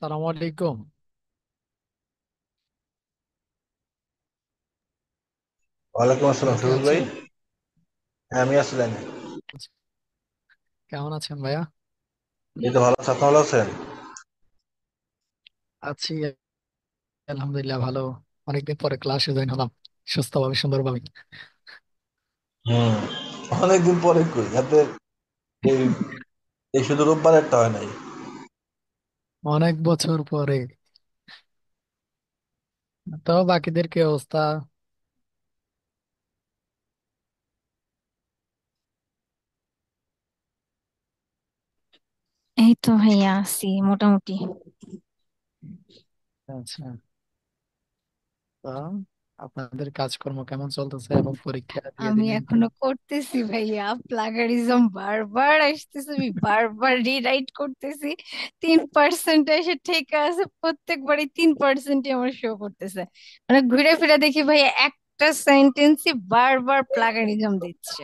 সালাম আলাইকুম। ওয়ালাইকুম আসসালাম ভালো সুরুজ ভাই। আছেন? হ্যাঁ, আমি আছি লাইনে। আচ্ছা, কেমন আছেন ভাইয়া? এই তো ভালো আছি, আপনি ভালো আছেন? আছি, আলহামদুলিল্লাহ ভালো। অনেকদিন পরে ক্লাসে জয়েন হলাম, সুস্থভাবে সুন্দরভাবে। হুম। অনেকদিন পরে কই আপনাদের এই এই শুধু রোববার একটা হয় নাই। অনেক বছর পরে। তো বাকিদের কি অবস্থা? এই তো ভাইয়া আছি মোটামুটি। আচ্ছা, তো আপনাদের কাজকর্ম কেমন চলতেছে এবং পরীক্ষা দিয়ে আমি দিলেন? এখনো করতেছি ভাইয়া, প্লাগারিজম বারবার আসতেছে, আমি বারবার রিরাইট করতেছি। 3% এসে ঠিক আছে, প্রত্যেকবারই 3% আমার শো করতেছে। মানে ঘুরে ফিরে দেখি ভাইয়া একটা সেন্টেন্সই বারবার প্লাগারিজম দিচ্ছে।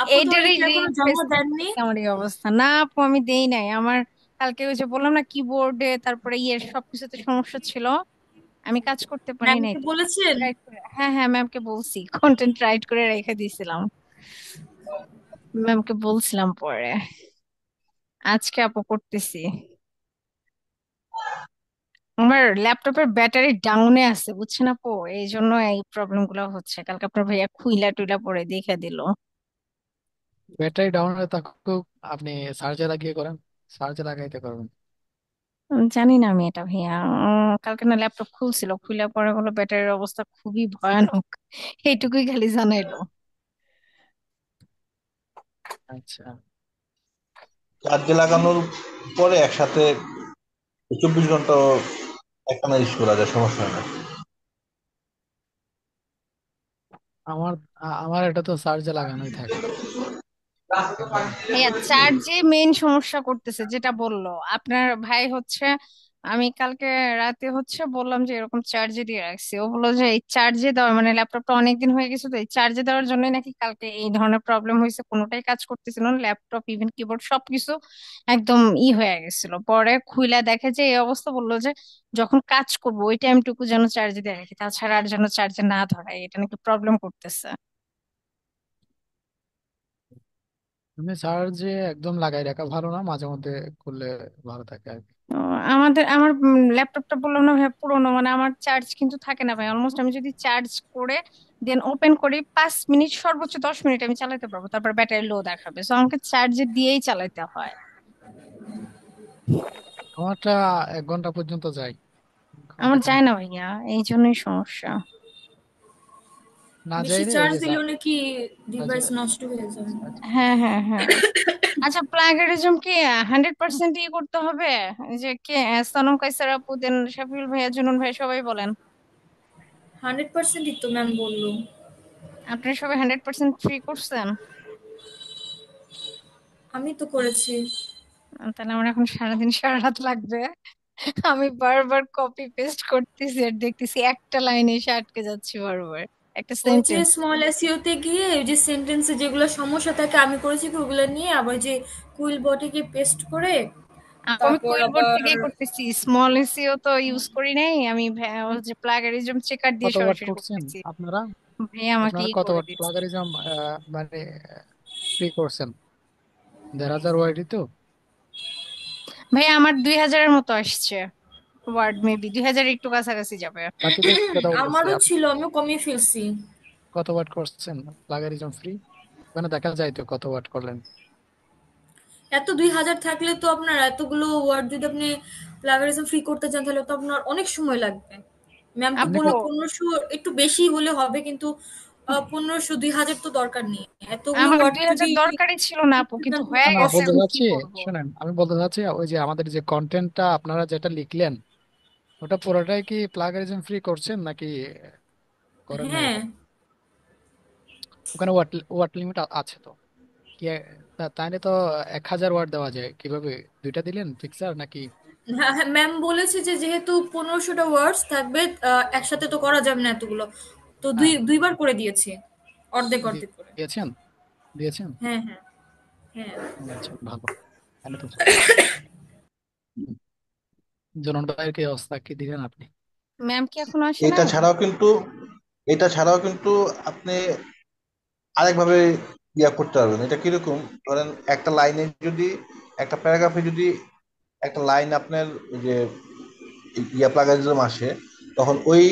আপু এইটারই পরীক্ষা এখনো ফেস জমা দেননি? করতেছে আমার এই অবস্থা। না আপু, আমি দেই নাই। আমার কালকে ওই যে বললাম না, কিবোর্ডে তারপরে সবকিছুতে সমস্যা ছিল, আমি কাজ করতে পারি নাই ম্যামকে তো। বলেছেন? হ্যাঁ হ্যাঁ, ম্যামকে বলছি, কন্টেন্ট রাইট করে রেখে দিয়েছিলাম, ম্যামকে বলছিলাম পরে। আজকে আপু করতেছি। আমার ল্যাপটপের ব্যাটারি ডাউনে আছে বুঝছেন আপু, এই জন্য এই প্রবলেম গুলো হচ্ছে। কালকে আপনার ভাইয়া খুইলা টুইলা পরে দেখে দিল। ব্যাটারি ডাউন হলে থাকুক, আপনি চার্জে লাগিয়ে করেন, চার্জে লাগাইতে পারবেন। জানি না আমি এটা ভাইয়া। কালকে না ল্যাপটপ খুলছিল, খুলে পরে হলো ব্যাটারির অবস্থা খুবই ভয়ানক, এইটুকুই খালি জানাইলো। আচ্ছা, চার্জে লাগানোর পরে একসাথে 24 ঘন্টা একটানা ইউজ করা যায়, সমস্যা হয় না। আমার আমার এটা তো চার্জে লাগানোই থাকে একদম। ভাইয়া চার্জে মেইন সমস্যা করতেছে, যেটা বললো আপনার ভাই হচ্ছে। আমি কালকে রাতে হচ্ছে বললাম যে এরকম চার্জে দিয়ে রাখছি, ও বললো যে এই চার্জে দেওয়া মানে ল্যাপটপটা অনেকদিন হয়ে গেছে, তো এই চার্জে দেওয়ার জন্য নাকি কালকে এই ধরনের প্রবলেম হয়েছে। কোনোটাই কাজ করতেছিল না, ল্যাপটপ ইভেন কিবোর্ড সবকিছু একদম হয়ে গেছিল। পরে খুইলা দেখে যে এই অবস্থা, বললো যে যখন কাজ করবো ওই টাইমটুকু যেন চার্জে দিয়ে রাখি, তাছাড়া আর যেন চার্জে না ধরায়, এটা নাকি প্রবলেম করতেছে। আমি চার্জে একদম লাগাই রাখা ভালো না, মাঝে মধ্যে করলে ভালো থাকে আর কি। তো আমার ল্যাপটপটা বললাম না ভাই পুরোনো, মানে আমার চার্জ কিন্তু থাকে না ভাই অলমোস্ট। আমি যদি চার্জ করে দেন ওপেন করি, 5 মিনিট সর্বোচ্চ 10 মিনিট আমি চালাতে পারবো, তারপর ব্যাটারি লো দেখাবে। তো আমাকে চার্জে দিয়েই চালাতে হয়। আমারটা 1 ঘন্টা পর্যন্ত যায়, আমার ঘন্টা যায় খানিক। না ভাইয়া, এই জন্যই সমস্যা। না বেশি যাইলে ওই চার্জ যে দিলেও নাকি চার্জে ডিভাইস নষ্ট হয়ে যায়। হ্যাঁ হ্যাঁ হ্যাঁ। আচ্ছা, প্লাগেরিজম কি 100% করতে হবে? এই যে কে, সনম কাইসার আপু, দেন শাফিউল ভাইয়া, জুনুন ভাই সবাই বলেন। 100%ই তো ম্যাম বললো। আপনারা সবাই 100% ফ্রি করছেন? আমি তো করেছি। তাহলে আমার এখন সারাদিন সারা রাত লাগবে। আমি বারবার কপি পেস্ট করতেছি আর দেখতেছি একটা লাইনে এসে আটকে যাচ্ছি বারবার, একটা ওই যে সেন্টেন্স। স্মল এসইওতে গিয়ে ওই যে সেন্টেন্সে যেগুলো সমস্যা থাকে আমি করেছি কি ওগুলো নিয়ে আবার যে কুইল বডিকে পেস্ট করে আমি তারপর কুইলবোর্ড আবার থেকে করতেছি, স্মল এসইও তো ইউজ করি নাই আমি। ওই যে প্লাগারিজম চেকার দিয়ে কত ওয়াট সরাসরি করছেন করতেছি। আপনারা? ভাই আমাকে আপনারা কত করে ওয়াট দিচ্ছে। প্লাগারিজম মানে ফ্রি করছেন? 1,500 ওয়াটই তো? ভাই আমার 2000-এর মতো আসছে ওয়ার্ড, মেবি 2000 একটু কাছাকাছি যাবে। বাকিদের কথা বলতেছি, আমারও আপনি ছিল, আমিও কমিয়ে ফেলছি। কত ওয়াট করছেন প্লাগারিজম ফ্রি? ওখানে দেখা যায় তো কত ওয়াট করলেন। এত 2000 থাকলে তো আপনার এতগুলো ওয়ার্ড যদি আপনি প্লাগারিজম ফ্রি করতে চান তাহলে তো আপনার অনেক সময় লাগবে। ম্যাম তো আপু আপনি বললো 1500, একটু বেশি হলে হবে কিন্তু 1500 2000 তো দরকার নেই। এতগুলো আমার ওয়ার্ড 2000 যদি দরকারই ছিল না আপু, করতে চান কিন্তু তাহলে হয়ে না না, গেছে, কষ্ট। বলতে এখন কি চাচ্ছি, করব? শুনেন আমি বলতে চাচ্ছি, ওই যে আমাদের যে কন্টেন্টটা আপনারা যেটা লিখলেন, ওটা পুরোটাই কি প্লাগারিজম ফ্রি করছেন নাকি করেন না হ্যাঁ, এরকম? ওখানে ওয়াট ওয়াট লিমিট আছে তো কি? তাইলে তো 1,000 ওয়াট দেওয়া যায় কিভাবে? দুইটা দিলেন ফিক্সার নাকি? হ্যাঁ, হ্যাঁ, ম্যাম বলেছে যে যেহেতু 1500টা ওয়ার্ডস থাকবে, একসাথে তো করা যাবে না এতগুলো, তো হ্যাঁ, দুইবার করে দিয়েছি, অর্ধেক অর্ধেক করে। দিয়েছেন, দিয়েছেন। হ্যাঁ হ্যাঁ হ্যাঁ। ও আচ্ছা, ভালো, তাহলে তো জনন ভাইয়ের কি অবস্থা, কি দিলেন আপনি? ম্যাম কি এখনো আসে এটা নাই? ছাড়াও কিন্তু এটা ছাড়াও কিন্তু আপনি আরেকভাবে করতে পারবেন। এটা কিরকম, ধরেন একটা লাইনে যদি, একটা প্যারাগ্রাফে যদি একটা লাইন আপনার ওই যে প্লাগারিজম আসে, তখন ওই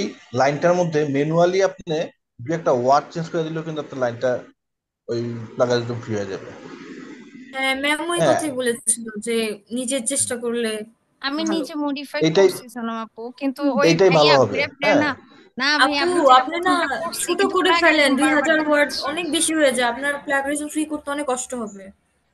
লাইনটার মধ্যে ম্যানুয়ালি আপনি দু একটা ওয়ার্ড চেঞ্জ করে দিলেও কিন্তু আপনার লাইনটা ওই প্লাগারিজম ফ্রি হয়ে যাবে। হ্যাঁ, ম্যাম ওই হ্যাঁ, কথাই বলেছিল যে নিজের চেষ্টা করলে আমি ভালো। নিজে মডিফাই এইটাই করছি সোনাম আপু, কিন্তু ওই এইটাই ভালো ভাইয়া হবে। ঘুরে ফিরে হ্যাঁ, না। না ভাইয়া, আপু আমি যেটা আপনি না প্রথমটা করছি ছোট কিন্তু করে ফেলেন, প্লাগারিজম বারবার 2000 ওয়ার্ড দেখাচ্ছে। অনেক বেশি হয়ে যায়, আপনার প্লাগারিজম ফ্রি করতে অনেক কষ্ট হবে।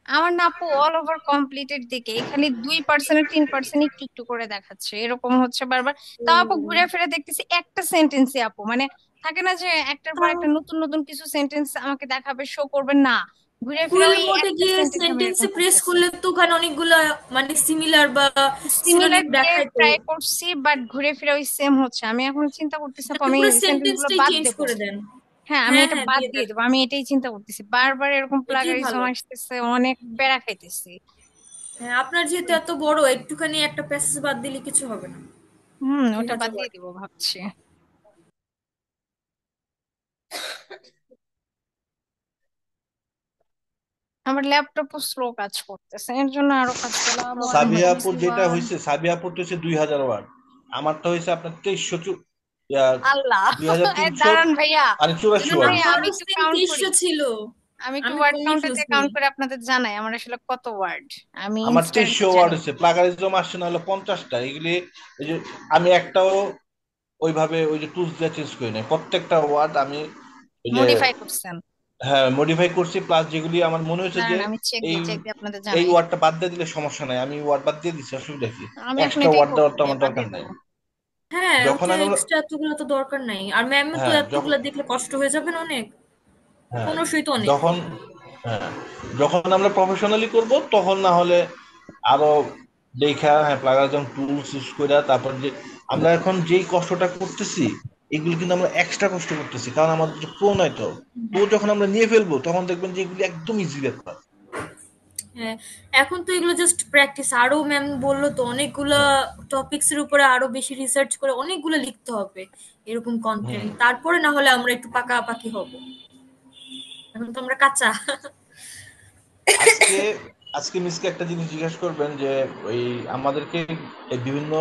আমার না আপু অল ওভার কমপ্লিটের দিকে খালি 2% 3% একটু একটু করে দেখাচ্ছে, এরকম হচ্ছে বারবার। তাও আপু ঘুরে ও, ফিরে দেখতেছি একটা সেন্টেন্সই আপু, মানে থাকে না যে একটার পর তাও একটা নতুন নতুন কিছু সেন্টেন্স আমাকে দেখাবে, শো করবে না, ঘুরে ফিরে কুইল ওই মোডে একটা গিয়ে সেন্টেন্স আমি এরকম সেন্টেন্সে প্রেস করতেছি। করলে তো ওখানে অনেকগুলা মানে সিমিলার বা সিমিলার সিনোনিম দিয়ে দেখায় তো। ট্রাই করছি, বাট ঘুরে ফিরে ওই সেম হচ্ছে। আমি এখন চিন্তা করতেছি আপু, তো আমি পুরো সেন্টেন্স গুলো সেন্টেন্সটাই বাদ চেঞ্জ দেবো। করে দেন। হ্যাঁ, আমি হ্যাঁ এটা হ্যাঁ, বাদ দিয়ে দিয়ে দেন, দেবো, আমি এটাই চিন্তা করতেছি। বারবার এরকম এটাই প্লাগারিজম ভালো। আসতেছে, অনেক বেড়া খাইতেছি। হ্যাঁ, আপনার যেহেতু এত বড়, একটুখানি একটা প্যাসেজ বাদ দিলে কিছু হবে না। দুই ওটা বাদ হাজার দিয়ে ওয়ার্ড দিব ভাবছি। আমার ল্যাপটপও স্লো কাজ করতেছে, এর জন্য আরো কাজ করা আসসালামু প্রবলেম আলাইকুম সাবিয়া আপুর হইতেছে। যেটা এভরিওয়ান। হয়েছে, সাবিয়া আপুর তো হচ্ছে 2000 ওয়ার্ড, আমারটা হয়েছে আপনার আল্লাহ! 2300 দাঁড়ান ভাইয়া, মানে 84 জুনুন ওয়ার্ড ভাইয়া, হয়েছে। আমি আমারও একটু সেম কাউন্ট করি। 2300 ছিল। আমি একটু আমি ওয়ার্ড কমিয়ে কাউন্টার দিয়ে ফেলছি। কাউন্ট করে আপনাদের জানাই আমার আসলে কত ওয়ার্ড। আমি আমার ইনস্ট্যান্টলি 2300 ওয়ার্ড জানি। হচ্ছে, প্লাগারিজম আসছে না হলো 50টা এগুলি। এই যে আমি একটাও ওইভাবে ওই যে টুলস দিয়ে চেঞ্জ করি নাই, প্রত্যেকটা ওয়ার্ড আমি ওই যে, মডিফাই করছেন? হ্যাঁ, মডিফাই করছি। প্লাস যেগুলি আমার মনে হয়েছে যে দাঁড়ান আমি চেক এই দিই, চেক দিয়ে আপনাদের এই জানাই। ওয়ার্ডটা বাদ দিয়ে দিলে সমস্যা নাই, আমি ওয়ার্ড বাদ দিয়ে দিচ্ছি, অসুবিধা কি? আমি এখন এক্সট্রা এটাই ওয়ার্ড করবো, দেওয়ার তো আমার বাদ দরকার দিয়ে নাই। দেবো। হ্যাঁ, যখন ওটা আমরা, এক্সট্রা এতগুলো তো দরকার নাই, আর ম্যামের তো হ্যাঁ এতগুলো দেখলে কষ্ট হয়ে যাবে না অনেক। হ্যাঁ 1500ই তো অনেক। যখন, হ্যাঁ, যখন আমরা প্রফেশনালি করব তখন না হলে আরো দেখা, হ্যাঁ, প্লাগারিজম টুলস ইউজ করে। তারপর যে আমরা এখন যেই কষ্টটা করতেছি, এগুলো কিন্তু আমরা এক্সট্রা কষ্ট করতেছি, কারণ আমাদের যে প্রো নাই। তো প্রো যখন আমরা নিয়ে ফেলবো তখন দেখবেন যে এগুলি একদম ইজি ব্যাপার। হ্যাঁ, এখন তো এগুলো জাস্ট প্র্যাকটিস। আরো ম্যাম বললো তো অনেকগুলা হ্যাঁ। টপিকস এর উপরে আরো বেশি রিসার্চ করে অনেকগুলো লিখতে হবে এরকম হুম। কন্টেন্ট, তারপরে না হলে আমরা একটু পাকাপাকি হব। এখন তো আমরা কাঁচা। আজকে আজকে মিসকে একটা জিনিস জিজ্ঞাসা করবেন যে ওই আমাদেরকে এই বিভিন্ন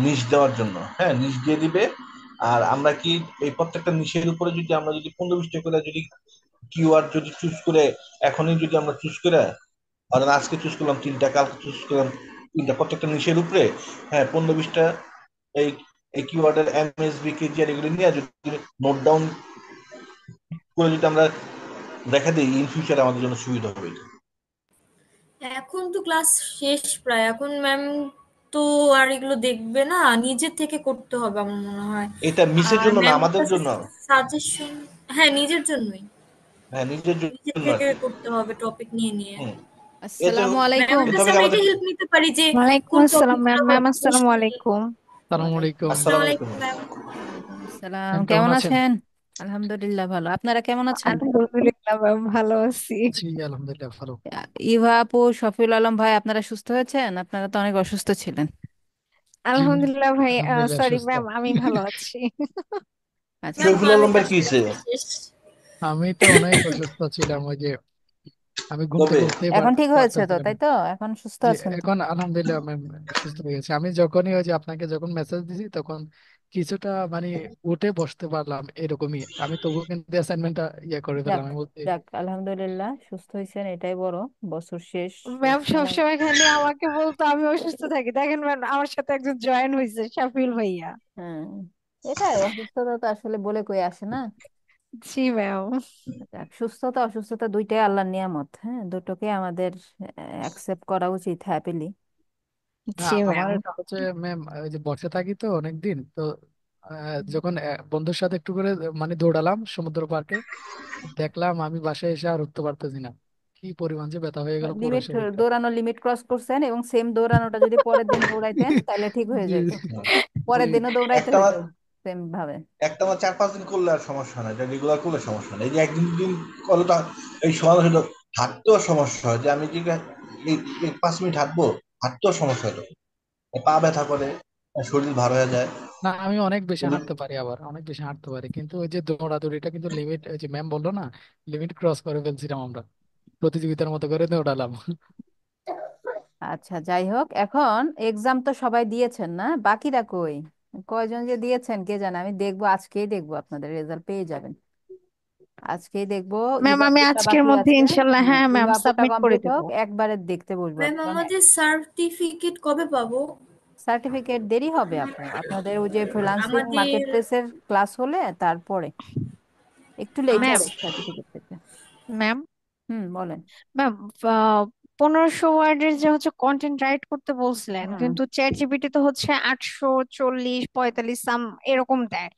নিশ দেওয়ার জন্য, হ্যাঁ, নিশ দিয়ে দিবে। আর আমরা কি এই প্রত্যেকটা নিশের উপরে যদি আমরা যদি 15-20টা করে যদি কিওয়ার্ড যদি চুজ করে, এখনই যদি আমরা চুজ করে, ধরেন আজকে চুজ করলাম 3টা, কালকে চুজ করলাম 3টা, প্রত্যেকটা নিশের উপরে, হ্যাঁ, 15-20টা এই এই কিওয়ার্ডের এমএসবি কেজিআর এগুলো নিয়ে যদি নোট ডাউন করে যদি আমরা দেখা দিই, ইন ফিউচার আমাদের জন্য সুবিধা হবে এটা। এখন তো ক্লাস শেষ প্রায়, এখন ম্যাম তো আর এগুলো দেখবে না, নিজের থেকে করতে হবে আমার মনে হয়। এটা মিসের আর জন্য না, ম্যামের আমাদের কাছে জন্য। সাজেশন, হ্যাঁ নিজের জন্যই, হ্যাঁ, নিজের নিজের জন্য আর থেকে কি। করতে হবে টপিক নিয়ে নিয়ে। হুম। এতে আসসালামু আলাইকুম। ম্যামের এতে কাছে হবে কি আমরা আমাদের। এটা হেল্প নিতে পারি যে ওয়ালাইকুম কোন আসসালাম টপিক ম্যাম, গুলো ম্যাম আসসালামু বেশি। আলাইকুম। আসসালামু ওয়ালাইকুম আলাইকুম। আসসালামু আসসালামু আলাইকুম। আলাইকুম ম্যাম। ওয়ালাইকুম আসসালাম। ম্যাম কেমন কেমন আছেন? আছেন? আলহামদুলিল্লাহ ভালো। আপনারা কেমন আছেন? আলহামদুলিল্লাহ ম্যাম, ভালো আছি। জি আলহামদুলিল্লাহ ভালো। ইভা আপু, শফিউল আলম ভাই, আপনারা সুস্থ হয়েছেন? আপনারা তো অনেক অসুস্থ ছিলেন। জি আলহামদুলিল্লাহ ভাই, আলহামদুলিল্লাহ সরি সুস্থ। ম্যাম, আমি ভালো আছি। আচ্ছা ম্যাম শহীদুল হার্ট আলম ভাই কি অ্যাটাক হয়েছে? শেষ। আমি তো অনেক অসুস্থ ছিলাম, ওই যে আমি ঘুম কবে? থেকে উঠতেই এখন ঠিক হয়েছে তো, পারতেছিলাম না। তাই তো? এখন সুস্থ জি আছেন তো? এখন আলহামদুলিল্লাহ ম্যাম সুস্থ হয়ে গেছে। আমি যখনই ওই যে আপনাকে যখন মেসেজ দিছি তখন কিছুটা মানে উঠে বসতে পারলাম এরকমই, আমি তবুও কিন্তু অ্যাসাইনমেন্টটা করে যাক, ফেললাম। আমি বলছি যাক, আলহামদুলিল্লাহ সুস্থ হয়েছেন, এটাই বড়। বছর শেষ, এই ম্যাম সময়। সবসময় খালি আমাকে বলতো আমি অসুস্থ থাকি, দেখেন ম্যাম আমার সাথে একজন জয়েন হয়েছে, শাফিউল ভাইয়া। হ্যাঁ, এটাই অসুস্থতা তো আসলে বলে কই আসে না। জি ম্যাম। যাক, সুস্থতা অসুস্থতা দুইটাই আল্লাহর নিয়ামত, হ্যাঁ, দুটোকে আমাদের অ্যাকসেপ্ট করা উচিত হ্যাপিলি। না, জি আমার ম্যাম। হচ্ছে ম্যাম ওই যে বসে থাকি তো অনেকদিন তো, যখন বন্ধুর সাথে একটু করে মানে দৌড়ালাম সমুদ্র পার্কে, দেখলাম আমি বাসায় এসে আর উঠতে পারতেছি না, কি পরিমাণ যে ব্যথা হয়ে গেল পুরো লিমিট, শরীরটা। দৌড়ানো লিমিট ক্রস করছেন, এবং সেম দৌড়ানোটা যদি পরের দিন দৌড়াইতেন তাহলে ঠিক হয়ে জি যেত। জি জি। পরের দিনও দৌড়াইতে একটা হইতো সেম ভাবে। একটা আমার 4-5 দিন করলে আর সমস্যা নাই, এটা রেগুলার করলে সমস্যা নেই। এই যে একদিন দুদিন করলে তো এই সময় হলো, হাঁটতেও সমস্যা হয় যে আমি কি এই 5 মিনিট হাঁটবো, হাঁটতেও সমস্যা হয় তখন। পা ব্যথা করে, শরীর ভার হয়ে যায়। না, আমি অনেক বেশি এগুলো হাঁটতে পারি, আবার অনেক বেশি হাঁটতে পারি, কিন্তু ওই যে দৌড়াদৌড়িটা কিন্তু লিমিট, ওই যে ম্যাম বললো না, লিমিট ক্রস করে ফেলছিলাম আমরা, প্রতিযোগিতার মতো করে দৌড়ালাম। আচ্ছা, যাই হোক, এখন এক্সাম তো সবাই দিয়েছেন না, বাকিরা কই? কয়জন যে দিয়েছেন কে জানে, আমি দেখবো, আজকেই দেখবো, আপনাদের রেজাল্ট পেয়ে যাবেন আজকেই দেখবো। ম্যাম আমি ইভাপোটা আজকের বাকি মধ্যে আছে। ইনশাল্লাহ, হ্যাঁ ম্যাম ইভাপোটা সাবমিট করে কমপ্লিট দেবো। হোক, একবারে দেখতে বসবো, ম্যাম কারণ আমাদের সার্টিফিকেট কবে পাবো? সার্টিফিকেট দেরি হবে আপু, আপনাদের ওই যে ফ্রিল্যান্সিং মার্কেট আমাদের প্লেসের ক্লাস হলে তারপরে একটু লেট ম্যাম, হবে সার্টিফিকেট পেতে। ম্যাম, বলেন। ম্যাম, 1500 ওয়ার্ডের যে হচ্ছে কন্টেন্ট রাইট করতে বলছিলেন, হুম কিন্তু চ্যাট জিপিটি তো হচ্ছে 840 45 সাম এরকম দেয়।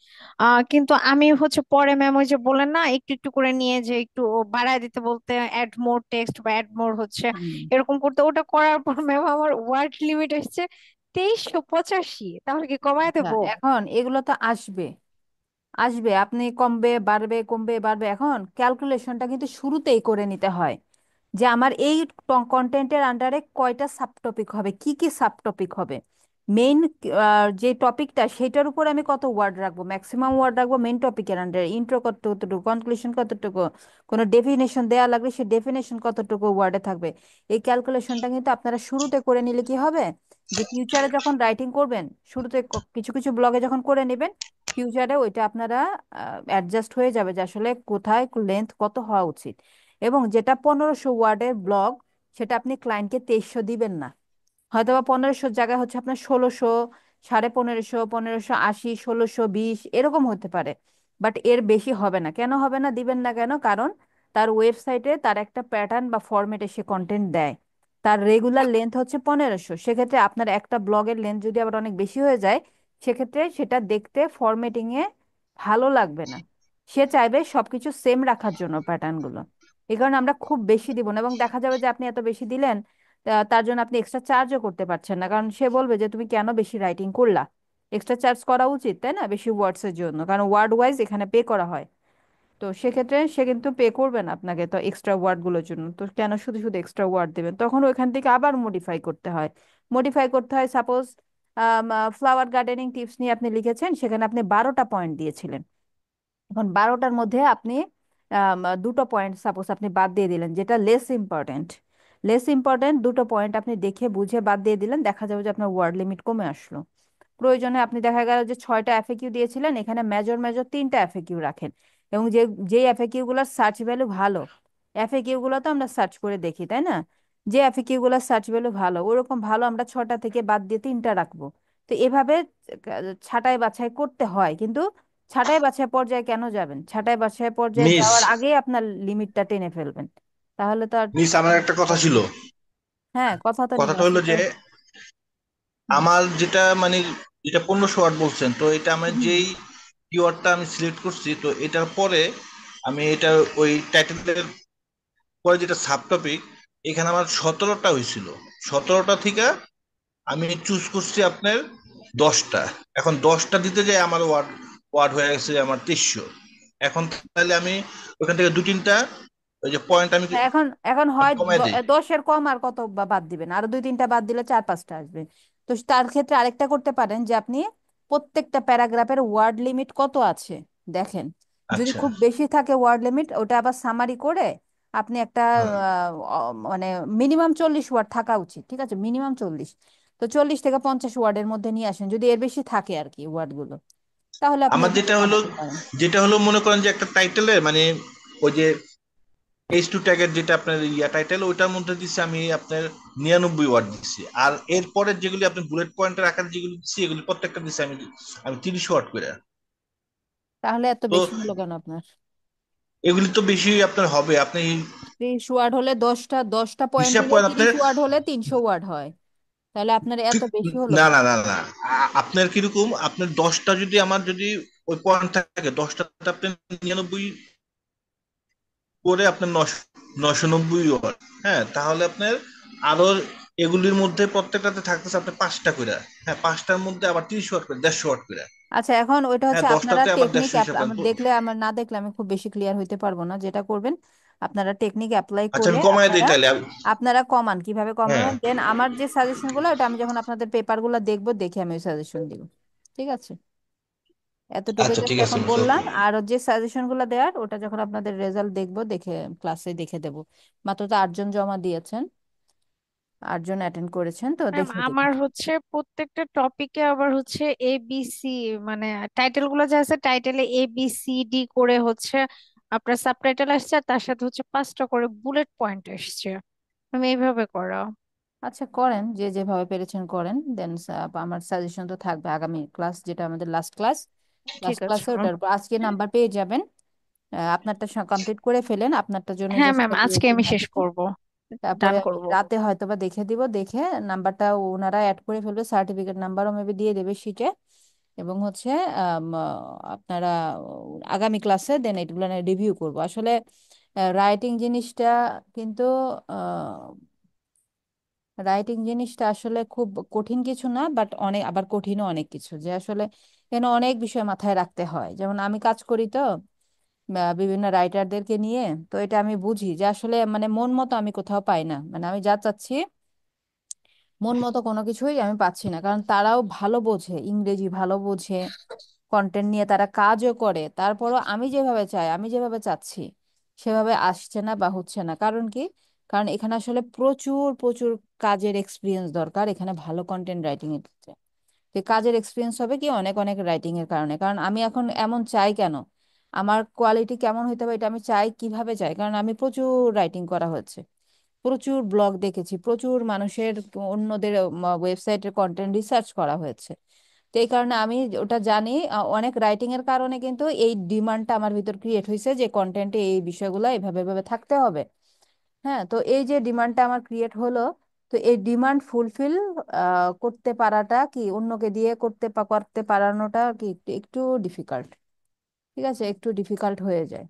কিন্তু আমি হচ্ছে পরে ম্যাম ওই যে বলেন না, একটু একটু করে নিয়ে যে একটু বাড়ায় দিতে বলতে, অ্যাড মোর টেক্সট বা অ্যাড মোর হচ্ছে হুম। এরকম করতে, ওটা করার পর ম্যাম আমার ওয়ার্ড লিমিট এসেছে 2385। তাহলে কি কমায় আচ্ছা, দেবো? এখন এগুলো তো আসবে, আসবে, আপনি কমবে বাড়বে, কমবে বাড়বে, এখন ক্যালকুলেশনটা কিন্তু শুরুতেই করে নিতে হয়, যে আমার এই কন্টেন্টের আন্ডারে কয়টা সাব টপিক হবে, কি কি সাব টপিক হবে, মেইন যে টপিকটা সেটার উপর আমি কত ওয়ার্ড রাখবো, ম্যাক্সিমাম ওয়ার্ড রাখবো মেইন টপিকের আন্ডারে, ইন্ট্রো কতটুকু, কনক্লুশন কতটুকু, কোনো ডেফিনেশন দেওয়া লাগলে সে ডেফিনেশন কতটুকু ওয়ার্ডে থাকবে। এই ক্যালকুলেশনটা কিন্তু আপনারা শুরুতে করে নিলে কি হবে, যে ফিউচারে যখন রাইটিং করবেন, শুরুতে কিছু কিছু ব্লগে যখন করে নেবেন, ফিউচারে ওইটা আপনারা অ্যাডজাস্ট হয়ে যাবে যে আসলে কোথায় লেন্থ কত হওয়া উচিত। এবং যেটা 1500 ওয়ার্ডের ব্লগ, সেটা আপনি ক্লায়েন্টকে 2300 দিবেন না, হয়তো বা 1500 জায়গায় হচ্ছে আপনার 1600, 1550, 1580, 1620 এরকম হতে পারে, বাট এর বেশি হবে না। কেন হবে না, দিবেন না কেন? কারণ তার ওয়েবসাইটে তার একটা প্যাটার্ন বা ফরম্যাটে সে কন্টেন্ট দেয়, তার রেগুলার লেন্থ হচ্ছে 1500, সেক্ষেত্রে আপনার একটা ব্লগের লেন্থ যদি আবার অনেক বেশি হয়ে যায়, সেক্ষেত্রে সেটা দেখতে ফরম্যাটিং এ ভালো লাগবে না, সে চাইবে সবকিছু সেম রাখার জন্য প্যাটার্ন গুলো। এই কারণে আমরা খুব বেশি দিব না, এবং দেখা যাবে যে আপনি এত বেশি দিলেন, তার জন্য আপনি এক্সট্রা চার্জও করতে পারছেন না, কারণ সে বলবে যে তুমি কেন বেশি রাইটিং করলা। এক্সট্রা চার্জ করা উচিত, তাই না, বেশি ওয়ার্ডস এর জন্য, কারণ ওয়ার্ড ওয়াইজ এখানে পে করা হয়। তো সেক্ষেত্রে সে কিন্তু পে করবে না আপনাকে তো এক্সট্রা ওয়ার্ড গুলোর জন্য, তো কেন শুধু শুধু এক্সট্রা ওয়ার্ড দেবেন, তখন ওইখান থেকে আবার মডিফাই করতে হয়। মডিফাই করতে হয়, সাপোজ ফ্লাওয়ার গার্ডেনিং টিপস নিয়ে আপনি লিখেছেন, সেখানে আপনি 12টা পয়েন্ট দিয়েছিলেন, এখন 12টার মধ্যে আপনি দুটো পয়েন্ট সাপোজ আপনি বাদ দিয়ে দিলেন, যেটা লেস ইম্পর্টেন্ট, লেস ইম্পর্টেন্ট দুটো পয়েন্ট আপনি দেখে বুঝে বাদ দিয়ে দিলেন, দেখা যাবে যে আপনার ওয়ার্ড লিমিট কমে আসলো। প্রয়োজনে আপনি দেখা গেল যে 6টা এফএকিউ দিয়েছিলেন, এখানে মেজর মেজর 3টা এফএকিউ রাখেন, এবং যে এফএকিউ গুলোর সার্চ ভ্যালু ভালো, এফএকিউ গুলো তো আমরা সার্চ করে দেখি, তাই না, যে এফএকিউ গুলোর সার্চ ভ্যালু ভালো, ওরকম ভালো আমরা 6টা থেকে বাদ দিয়ে 3টা রাখবো। তো এভাবে ছাঁটাই বাছাই করতে হয়, কিন্তু ছাঁটাই বাছাই পর্যায়ে কেন যাবেন, ছাঁটাই বাছাই পর্যায়ে মিস যাওয়ার আগেই আপনার লিমিটটা টেনে ফেলবেন, তাহলে তো আর মিস আমার একটা কথা হবে ছিল। না। হ্যাঁ, কথা তো নিয়ে কথাটা হলো আসি তো। যে হুম আমার যেটা মানে যেটা 1500 ওয়াট বলছেন, তো এটা আমার হুম। যেই কিওয়ার্ডটা আমি সিলেক্ট করছি, তো এটার পরে আমি এটা ওই টাইটেলের পরে যেটা সাব টপিক, এখানে আমার 17টা হয়েছিল। 17টা থেকে আমি চুজ করছি আপনার 10টা। এখন 10টা দিতে যাই আমার ওয়ার্ড ওয়ার্ড হয়ে গেছে আমার 2300। এখন তাহলে আমি ওখান থেকে দু তিনটা ওই যে পয়েন্ট আমি হ্যাঁ, এখন এখন হয় কমাই দিই। 10-এর কম আর কত বাদ দিবেন, আরো 2-3টা বাদ দিলে 4-5টা আসবে। তো তার ক্ষেত্রে আরেকটা করতে পারেন, যে আপনি প্রত্যেকটা প্যারাগ্রাফের ওয়ার্ড লিমিট কত আছে দেখেন, যদি আচ্ছা। খুব বেশি থাকে ওয়ার্ড লিমিট, ওটা আবার সামারি করে আপনি একটা হ্যাঁ, মানে মিনিমাম 40 ওয়ার্ড থাকা উচিত, ঠিক আছে, মিনিমাম 40, তো 40 থেকে 50 ওয়ার্ডের মধ্যে নিয়ে আসেন, যদি এর বেশি থাকে আর কি ওয়ার্ড গুলো, তাহলে আপনি আমার এভাবে কমাতে পারেন। যেটা হলো মনে করেন যে একটা টাইটেলে মানে ওই যে H2 ট্যাগের যেটা আপনার টাইটেল, ওইটার মধ্যে দিচ্ছি আমি আপনার 99 ওয়ার্ড দিচ্ছি। আর এরপরে যেগুলি আপনি বুলেট পয়েন্টের আকার যেগুলি দিচ্ছি, এগুলি প্রত্যেকটা দিচ্ছি আমি আমি 30 ওয়ার্ড করে। তাহলে এত তো বেশি হলো কেন আপনার? এগুলি তো বেশি আপনার হবে, আপনি 30 ওয়ার্ড হলে 10টা পয়েন্ট হিসাব দিলে করেন আপনার 30 ওয়ার্ড হলে 300 ওয়ার্ড হয়, তাহলে আপনার এত বেশি হলো না কেন? না না না আপনার কিরকম, আপনার 10টা যদি আমার যদি ওই পয়েন্ট থাকে, 10টাতে আপনি 99 করে আপনার 990 ওয়াট, হ্যাঁ, তাহলে আপনার আরো এগুলির মধ্যে প্রত্যেকটাতে থাকতেছে আপনার 5টা করে। হ্যাঁ, 5টার মধ্যে আবার 30 ওয়াট করে, 150 ওয়াট করে। আচ্ছা, এখন ওইটা হ্যাঁ, হচ্ছে আপনারা 10টাতে আবার টেকনিক, 150 হিসাব করেন আমার তো। দেখলে, আমার না দেখলে আমি খুব বেশি ক্লিয়ার হইতে পারবো না, যেটা করবেন আপনারা টেকনিক অ্যাপ্লাই আচ্ছা, করে আমি কমায় দিই আপনারা তাহলে আপনারা কমান, কিভাবে হ্যাঁ। কমাবেন দেন আমার যে সাজেশনগুলো, ওটা আমি যখন আপনাদের পেপারগুলো দেখবো দেখে আমি ওই সাজেশন দিব। ঠিক আছে, এতটুকুই আচ্ছা, জাস্ট ঠিক আছে এখন মিস, বললাম। ওকে। আর যে সাজেশনগুলো দেওয়ার ওটা যখন আপনাদের রেজাল্ট দেখবো দেখে ক্লাসে দেখে দেবো। মাত্র তো 8 জন জমা দিয়েছেন, 8 জন অ্যাটেন্ড করেছেন, তো ম্যাম দেখে দেবো। আমার হচ্ছে প্রত্যেকটা টপিকে আবার হচ্ছে এবিসি, মানে টাইটেল গুলো যে আছে টাইটেলে ABCD করে হচ্ছে আপনার সাবটাইটেল আসছে, আর তার সাথে হচ্ছে 5টা করে বুলেট পয়েন্ট আসছে। আমি এইভাবে করা। আচ্ছা করেন, যে যেভাবে পেরেছেন করেন দেন। আমার সাজেশন তো থাকবে আগামী ক্লাস, যেটা আমাদের লাস্ট ক্লাস, ঠিক লাস্ট আছে ক্লাসে ম্যাম। ওটার উপর আজকে নাম্বার পেয়ে যাবেন। আপনারটা কমপ্লিট করে ফেলেন, আপনারটার জন্য হ্যাঁ জাস্ট ম্যাম, আজকে আমি শেষ করব, তারপরে ডান আমি করব। রাতে হয়তো বা দেখে দিব, দেখে নাম্বারটা ওনারা অ্যাড করে ফেলবে, সার্টিফিকেট নাম্বারও মেবি দিয়ে দেবে শিটে। এবং হচ্ছে আপনারা আগামী ক্লাসে দেন এগুলো রিভিউ করব। আসলে রাইটিং জিনিসটা কিন্তু রাইটিং জিনিসটা আসলে খুব কঠিন কিছু না, বাট অনেক আবার কঠিনও অনেক কিছু, যে আসলে এখানে অনেক বিষয় মাথায় রাখতে হয়। যেমন আমি কাজ করি তো বিভিন্ন রাইটারদেরকে নিয়ে, তো এটা আমি বুঝি যে আসলে মানে মন মতো আমি কোথাও পাই না, মানে আমি যা চাচ্ছি মন মতো কোনো কিছুই আমি পাচ্ছি না, কারণ তারাও ভালো বোঝে, ইংরেজি ভালো বোঝে, কন্টেন্ট নিয়ে তারা কাজও করে, তারপরও আমি যেভাবে চাই, আমি যেভাবে চাচ্ছি সেভাবে আসছে না বা হচ্ছে না। কারণ কি? কারণ এখানে আসলে প্রচুর প্রচুর কাজের এক্সপিরিয়েন্স দরকার এখানে ভালো কন্টেন্ট রাইটিং এর ক্ষেত্রে। তো কাজের এক্সপিরিয়েন্স হবে কি অনেক অনেক রাইটিং এর কারণে, কারণ আমি এখন এমন চাই কেন, আমার কোয়ালিটি কেমন হইতে হবে এটা আমি চাই কিভাবে চাই, কারণ আমি প্রচুর রাইটিং করা হয়েছে, প্রচুর ব্লগ দেখেছি, প্রচুর মানুষের অন্যদের ওয়েবসাইটের কন্টেন্ট রিসার্চ করা হয়েছে। তো এই কারণে আমি ওটা জানি, অনেক রাইটিং এর কারণে কিন্তু এই ডিমান্ডটা আমার ভিতর ক্রিয়েট হয়েছে যে কন্টেন্টে এই বিষয়গুলো এভাবে এভাবে থাকতে হবে। হ্যাঁ, তো এই যে ডিমান্ডটা আমার ক্রিয়েট হলো, তো এই ডিমান্ড ফুলফিল করতে পারাটা কি অন্যকে দিয়ে করতে পারানোটা কি একটু একটু ডিফিকাল্ট। ঠিক আছে, একটু ডিফিকাল্ট হয়ে যায়।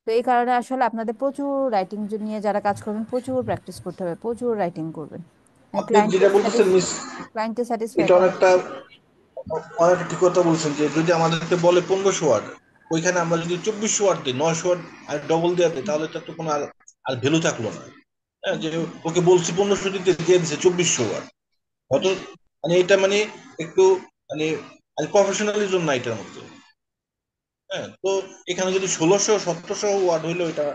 তো এই কারণে আসলে আপনাদের প্রচুর রাইটিং নিয়ে যারা কাজ করবেন প্রচুর প্র্যাকটিস করতে হবে, প্রচুর রাইটিং করবেন, আপনি ক্লায়েন্টকে যেটা বলতেছেন মিস, ক্লায়েন্টকে স্যাটিসফাই এটা করার অনেকটা জন্য। অনেকটা ঠিক কথা বলছেন যে যদি আমাদেরকে বলে 1500 ওয়ার্ড, ওইখানে আমরা যদি 2400 ওয়ার্ড দিই, 900 ওয়ার্ড আর ডবল দেওয়া দিই, তাহলে তো কোনো আর আর ভ্যালু থাকলো না। হ্যাঁ, যে ওকে বলছি 1500 দিতে, দিয়ে দিচ্ছে 2400 ওয়ার্ড। অত মানে এটা মানে একটু মানে প্রফেশনালিজম না এটার মধ্যে। হ্যাঁ, তো এখানে যদি 1600 1700 ওয়ার্ড হইলে এটা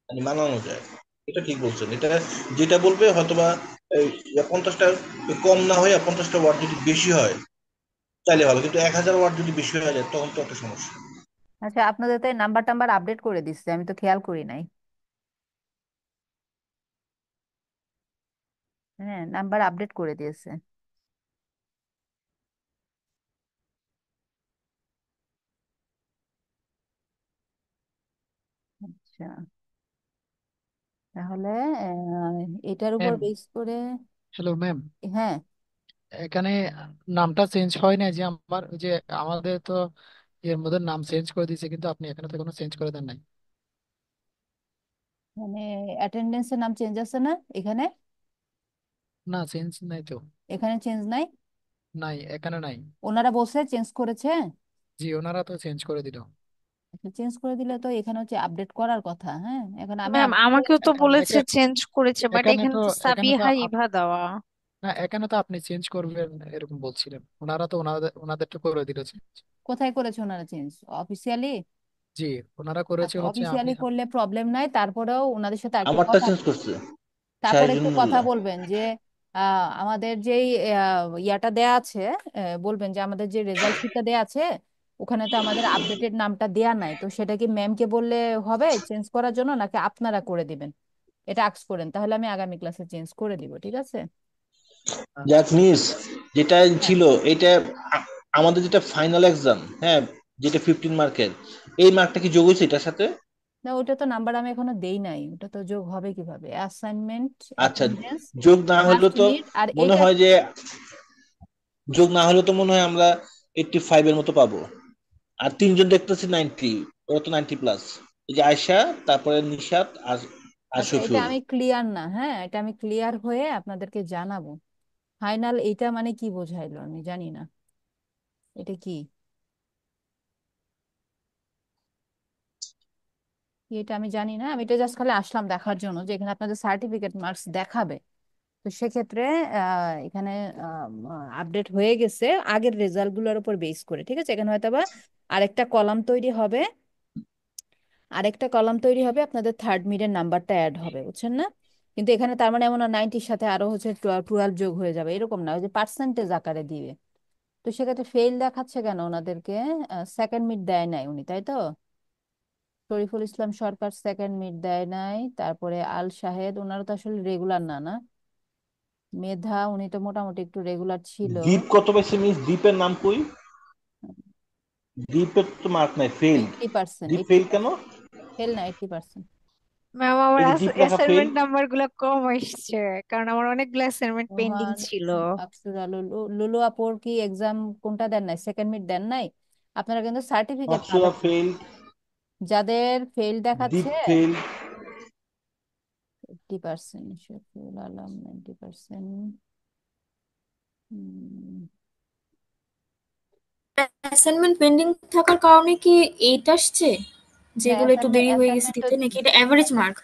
মানে মানানো যায়। এটা ঠিক বলছেন, এটা যেটা বলবে হয়তোবা এই 50টা কম না হয়, 50টা ওয়ার্ড যদি বেশি হয় তাইলে ভালো, কিন্তু 1000 ওয়ার্ড যদি বেশি হয়ে যায় তখন তো একটা সমস্যা। আচ্ছা, আপনাদের তো নাম্বার টাম্বার আপডেট করে দিচ্ছে, আমি তো খেয়াল করি নাই। হ্যাঁ, নাম্বার আপডেট করে দিয়েছে। আচ্ছা, তাহলে এটার উপর ম্যাম, বেস করে। হ্যালো ম্যাম, হ্যাঁ, এখানে নামটা চেঞ্জ হয় না যে আমার ওই যে আমাদের তো এর মধ্যে নাম চেঞ্জ করে দিয়েছে, কিন্তু আপনি এখানে তো কোনো চেঞ্জ করে দেন নাই। মানে অ্যাটেন্ডেন্সের নাম চেঞ্জ আছে না এখানে? না, চেঞ্জ নাই তো। এখানে চেঞ্জ নাই? নাই, এখানে নাই। ওনারা বলছে চেঞ্জ করেছে। জি, ওনারা তো চেঞ্জ করে দিল। চেঞ্জ করে দিলে তো এখানে হচ্ছে আপডেট করার কথা। হ্যাঁ, এখন আমি ম্যাম আপডেট করে। আমাকেও তো বলেছে একা- চেঞ্জ করেছে, বাট এখানে এখানে তো তো এখানে তো সাবিহা ইভা দেওয়া। না, এখানে তো আপনি চেঞ্জ করবেন এরকম বলছিলেন, ওনারা তো ওনাদেরটা করে দিল চেঞ্জ। কোথায় করেছে ওনারা চেঞ্জ? অফিসিয়ালি? জি, ওনারা করেছে আচ্ছা, হচ্ছে আমি। অফিসিয়ালি করলে প্রবলেম নাই, তারপরেও ওনাদের সাথে একটু আমারটা কথা, চেঞ্জ করছে তারপরে একটু শাহিজুন কথা মোল্লা। বলবেন যে আমাদের যেই ইয়াটা দেয়া আছে, বলবেন যে আমাদের যে রেজাল্ট শিটটা দেয়া আছে ওখানে তো আমাদের আপডেটেড নামটা দেয়া নাই, তো সেটা কি ম্যামকে বললে হবে চেঞ্জ করার জন্য, নাকি আপনারা করে দিবেন? এটা আক্স করেন, তাহলে আমি আগামী ক্লাসে চেঞ্জ করে দিব। ঠিক আছে? যাক আচ্ছা। মিস, যেটা হ্যাঁ, ছিল এটা আ- আমাদের যেটা ফাইনাল এক্সাম, হ্যাঁ, যেটা 15 মার্কের, এই মার্কটা কি যোগ হয়েছে এটার সাথে? না ওটা তো নাম্বার আমি এখনো দেই নাই, ওটা তো যোগ হবে কিভাবে? অ্যাসাইনমেন্ট, আচ্ছা, অ্যাটেন্ডেন্স, যোগ না হলে লাস্ট তো ইউনিট আর মনে এইটা। হয় যে, যোগ না হলে তো মনে হয় আমরা 85 এর মতো পাবো। আর তিনজন দেখতেছি 90, ওরা তো 90+। এই যে আয়শা, তারপরে নিশাত আর আর আচ্ছা, এটা শফিউল। আমি ক্লিয়ার না, হ্যাঁ এটা আমি ক্লিয়ার হয়ে আপনাদেরকে জানাবো। ফাইনাল এইটা মানে কি বোঝাইলো আমি জানি না, এটা কি? এটা আমি জানি না, আমি এটা জাস্ট খালি আসলাম দেখার জন্য যে এখানে আপনাদের সার্টিফিকেট মার্কস দেখাবে। তো সেক্ষেত্রে এখানে আপডেট হয়ে গেছে আগের রেজাল্ট গুলোর উপর বেস করে, ঠিক আছে। এখানে হয়তো বা আরেকটা কলাম তৈরি হবে, আরেকটা কলাম তৈরি হবে, আপনাদের থার্ড মিডের নাম্বারটা অ্যাড হবে, বুঝছেন না? কিন্তু এখানে তার মানে এমন 90-র সাথে আরো হচ্ছে 12 যোগ হয়ে যাবে, এরকম না, ওই যে পার্সেন্টেজ আকারে দিবে। তো সেক্ষেত্রে ফেল দেখাচ্ছে কেন ওনাদেরকে? সেকেন্ড মিড দেয় নাই উনি, তাই তো? শরীফুল ইসলাম সরকার সেকেন্ড মিড দেয় নাই, তারপরে আল শাহেদ, ওনারা তো আসলে রেগুলার না, না? মেধা, উনি তো মোটামুটি একটু রেগুলার ছিল। দ্বীপ কত পাইছে মিস? দ্বীপের নাম কই? দ্বীপের তো মার্ক নাই, ফেইল্ড। 80%, দ্বীপ এইটটি ফেল কেন? পার্সেন্ট ফেল না, 80%। ম্যাম আমার এই যে দ্বীপ লেখা ফেল। অ্যাসাইনমেন্ট নাম্বার গুলো কম আসছে, কারণ আমার অনেকগুলো অ্যাসাইনমেন্ট পেন্ডিং রোহান ছিল। আকসুরা, লুলু, লুলু আপুর কি এক্সাম কোনটা দেন নাই? সেকেন্ড মিড দেন নাই? আপনারা কিন্তু সার্টিফিকেট মাকসুরা পাবেন। ফেল। যাদের ফেল দ্বীপ দেখাচ্ছে fail. 80%, Shafiul Alam 90%। Assignment pending থাকার কারণে কি এইট আসছে, না, যেগুলো একটু অ্যাসাইনমেন্ট দেরি হয়ে গেছে অ্যাসাইনমেন্ট তো দিতে, নাকি এটা অ্যাভারেজ মার্ক?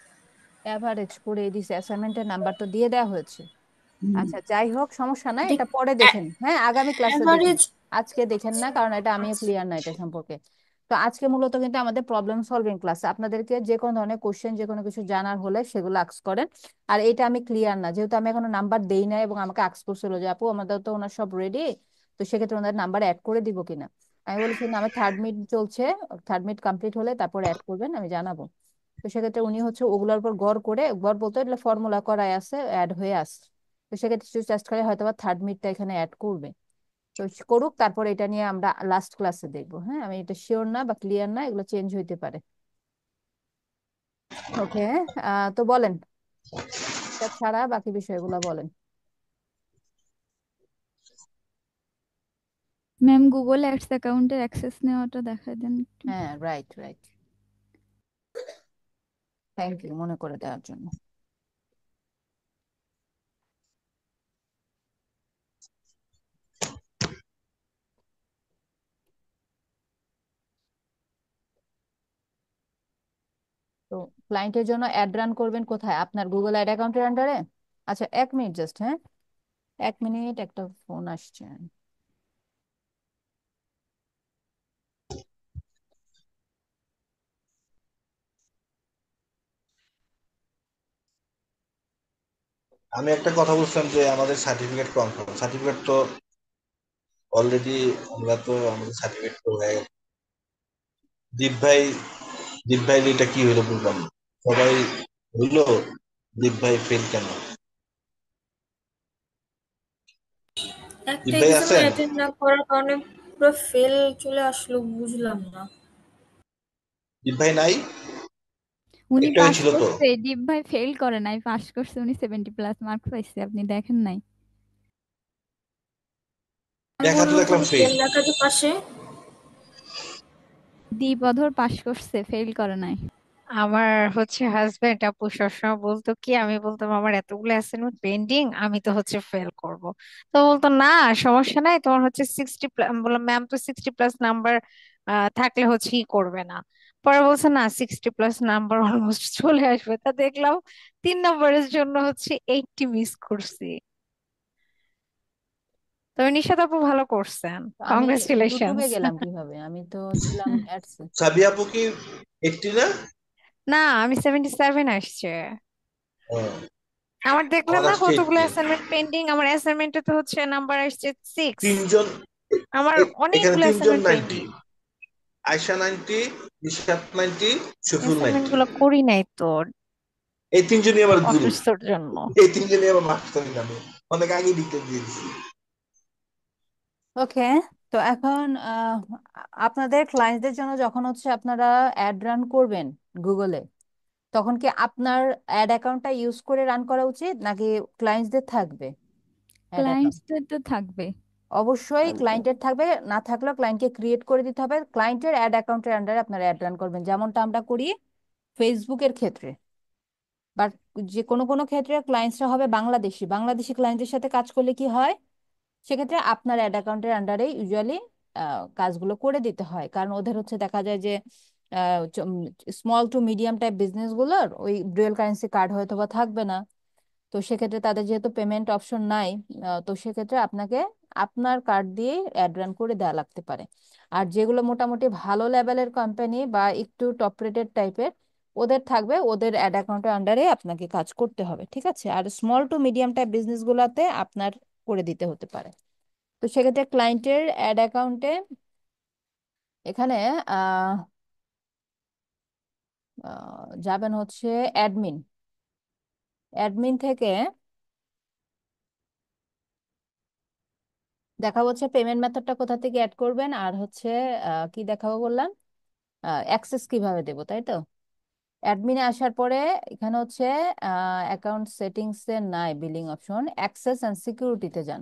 অ্যাভারেজ করে দিছে, অ্যাসাইনমেন্টের নাম্বার তো দিয়ে দেওয়া হয়েছে। আচ্ছা যাই হোক, সমস্যা নাই, এটা এটা পরে দেখেন, হ্যাঁ আগামী ক্লাসে দেখেন। অ্যাভারেজ। আজকে দেখেন না, কারণ এটা আমিও আচ্ছা। ক্লিয়ার না এটা সম্পর্কে। তো আজকে মূলত কিন্তু আমাদের প্রবলেম সলভিং ক্লাস, আপনাদেরকে যে কোনো ধরনের কোশ্চেন, যে কোনো কিছু জানার হলে সেগুলো আস্ক করেন। আর এটা আমি ক্লিয়ার না, যেহেতু আমি এখনো নাম্বার দেই না, এবং আমাকে আস্ক করছিল যে আপু আমাদের তো ওনার সব রেডি, তো সেক্ষেত্রে ওনাদের নাম্বার অ্যাড করে দিব কিনা। আমি বলেছি না, আমার থার্ড মিড চলছে, থার্ড মিড কমপ্লিট হলে তারপর অ্যাড করবেন, আমি জানাবো। তো সেক্ষেত্রে উনি হচ্ছে ওগুলোর উপর গড় করে, গড় বলতে এগুলো ফর্মুলা করাই আছে, অ্যাড হয়ে আসছে। তো সেক্ষেত্রে চেষ্টা করে হয়তো বা থার্ড মিডটা এখানে অ্যাড করবে। তো করুক, তারপর এটা নিয়ে আমরা লাস্ট ক্লাসে দেখবো। হ্যাঁ, আমি এটা শিওর না বা ক্লিয়ার না, এগুলো চেঞ্জ হইতে পারে। ওকে, তো বলেন, এটা ছাড়া বাকি বিষয়গুলো বলেন। ম্যাম গুগল অ্যাডস অ্যাকাউন্টের অ্যাক্সেস নেওয়াটা দেখায় দেন একটু। হ্যাঁ, রাইট রাইট, থ্যাংক ইউ মনে করে দেওয়ার জন্য। তো ক্লায়েন্টের জন্য অ্যাড রান করবেন কোথায়? আপনার গুগল অ্যাড অ্যাকাউন্টের আন্ডারে। আচ্ছা 1 মিনিট জাস্ট, হ্যাঁ 1 মিনিট, একটা ফোন আসছে। আমি একটা কথা বলছিলাম যে আমাদের সার্টিফিকেট কনফার্ম, সার্টিফিকেট তো অলরেডি, আমরা তো আমাদের সার্টিফিকেট তো হয়ে গেছে। দীপ ভাই, দীপ ভাই এটা কি হইলো বুঝলাম না। সবাই হইলো, দীপ ভাই ফেল কেন? একটা দীপ ভাই এক্সামে আছেন? অ্যাটেন্ড না করার কারণে পুরো ফেল চলে আসলো, বুঝলাম না। দীপ ভাই নাই? উনি একটু আগে পাস ছিল তো। করছে, ডিপ ভাই ফেল করে নাই, পাস করছে, উনি 70+ মার্কস পাইছে, আপনি দেখেন নাই? আমি দেখা তো বললাম দেখলাম কোনো ফেল। ফেল লেখা যে পাশে। দীপ অধর পাস করছে, ফেল করে নাই। আমার হাজবেন্ড আপু সবসময় বলতো কি, আমি বলতাম আমার এতগুলো অ্যাসাইনমেন্ট পেন্ডিং, আমি তো ফেল করব। তো বলতো না, সমস্যা নাই, তোমার 60+, বললাম ম্যাম তো 60+ নাম্বার থাকলে ই করবে না। পরে বলছে না, 60+ নাম্বার অলমোস্ট চলে আসবে, তা দেখলাম 3 নম্বরের জন্য 80 মিস করছি। তবে নিশাত আপু ভালো করছেন, তো আমি ইউটিউবে কংগ্রেচুলেশনস। গেলাম কিভাবে? আমি তো ছিলাম অ্যাডসে। সাবিয়া আপু কি 80 না? না, আমি 77 আসছে। ও, আমার দেখলেন আমার না আসছে কতগুলো 80। অ্যাসাইনমেন্ট পেন্ডিং, আমার অ্যাসাইনমেন্টে তো নাম্বার আসছে 6। তিনজন, আমার এখানে অনেকগুলো তিনজন assignment 90, pending. Ayesha 90, Nishat 90, Shafiul assignment 90। গুলো করি নাই তো, এই তিনজনই আমার গুরু। অসুস্থর জন্য। এই তিনজনই আমার মাস্টার নামে, অনেক আগে ডিক্লেয়ার দিয়ে দিছি। ওকে, তো এখন আপনাদের ক্লায়েন্টদের জন্য যখন হচ্ছে আপনারা অ্যাড রান করবেন গুগলে, তখন কি আপনার অ্যাড অ্যাকাউন্টটা ইউজ করে রান করা উচিত, নাকি ক্লায়েন্টসদের থাকবে অ্যাড অ্যাকাউন্ট? ক্লায়েন্টসদের তো থাকবে। অবশ্যই ক্লায়েন্টের থাকবে, না থাকলেও ক্লায়েন্টকে ক্রিয়েট করে দিতে হবে। ক্লায়েন্টের অ্যাড অ্যাকাউন্টের আন্ডারে আপনারা অ্যাড রান করবেন, যেমনটা আমরা করি ফেসবুকের ক্ষেত্রে। বাট যে কোনো কোনো ক্ষেত্রে ক্লায়েন্টসরা হবে বাংলাদেশি, বাংলাদেশি ক্লায়েন্টের সাথে কাজ করলে কি হয়, সেক্ষেত্রে আপনার অ্যাড অ্যাকাউন্টের আন্ডারে ইউজুয়ালি কাজগুলো করে দিতে হয়, কারণ ওদের হচ্ছে দেখা যায় যে small to medium type business গুলোর ওই ডুয়েল কারেন্সি কার্ড হয়তো বা থাকবে না। তো সেক্ষেত্রে তাদের যেহেতু পেমেন্ট অপশন নাই, তো সেক্ষেত্রে আপনাকে আপনার কার্ড দিয়ে অ্যাড রান করে দেওয়া লাগতে পারে। আর যেগুলো মোটামুটি ভালো লেভেলের কোম্পানি বা একটু টপ রেটেড টাইপের, ওদের থাকবে, ওদের অ্যাড অ্যাকাউন্টের আন্ডারে আপনাকে কাজ করতে হবে, ঠিক আছে। আর small to medium type business গুলাতে আপনার করে দিতে হতে পারে। তো সেক্ষেত্রে ক্লায়েন্টের অ্যাড অ্যাকাউন্টে এখানে আহ যাবেন হচ্ছে অ্যাডমিন। অ্যাডমিন থেকে দেখা হচ্ছে পেমেন্ট মেথডটা কোথা থেকে অ্যাড করবেন, আর হচ্ছে কি দেখাবো বললাম, অ্যাক্সেস কিভাবে দেবো, তাই তো। অ্যাডমিনে আসার পরে এখানে হচ্ছে অ্যাকাউন্ট সেটিংস এ নাই বিলিং অপশন, অ্যাক্সেস অ্যান্ড সিকিউরিটিতে যান।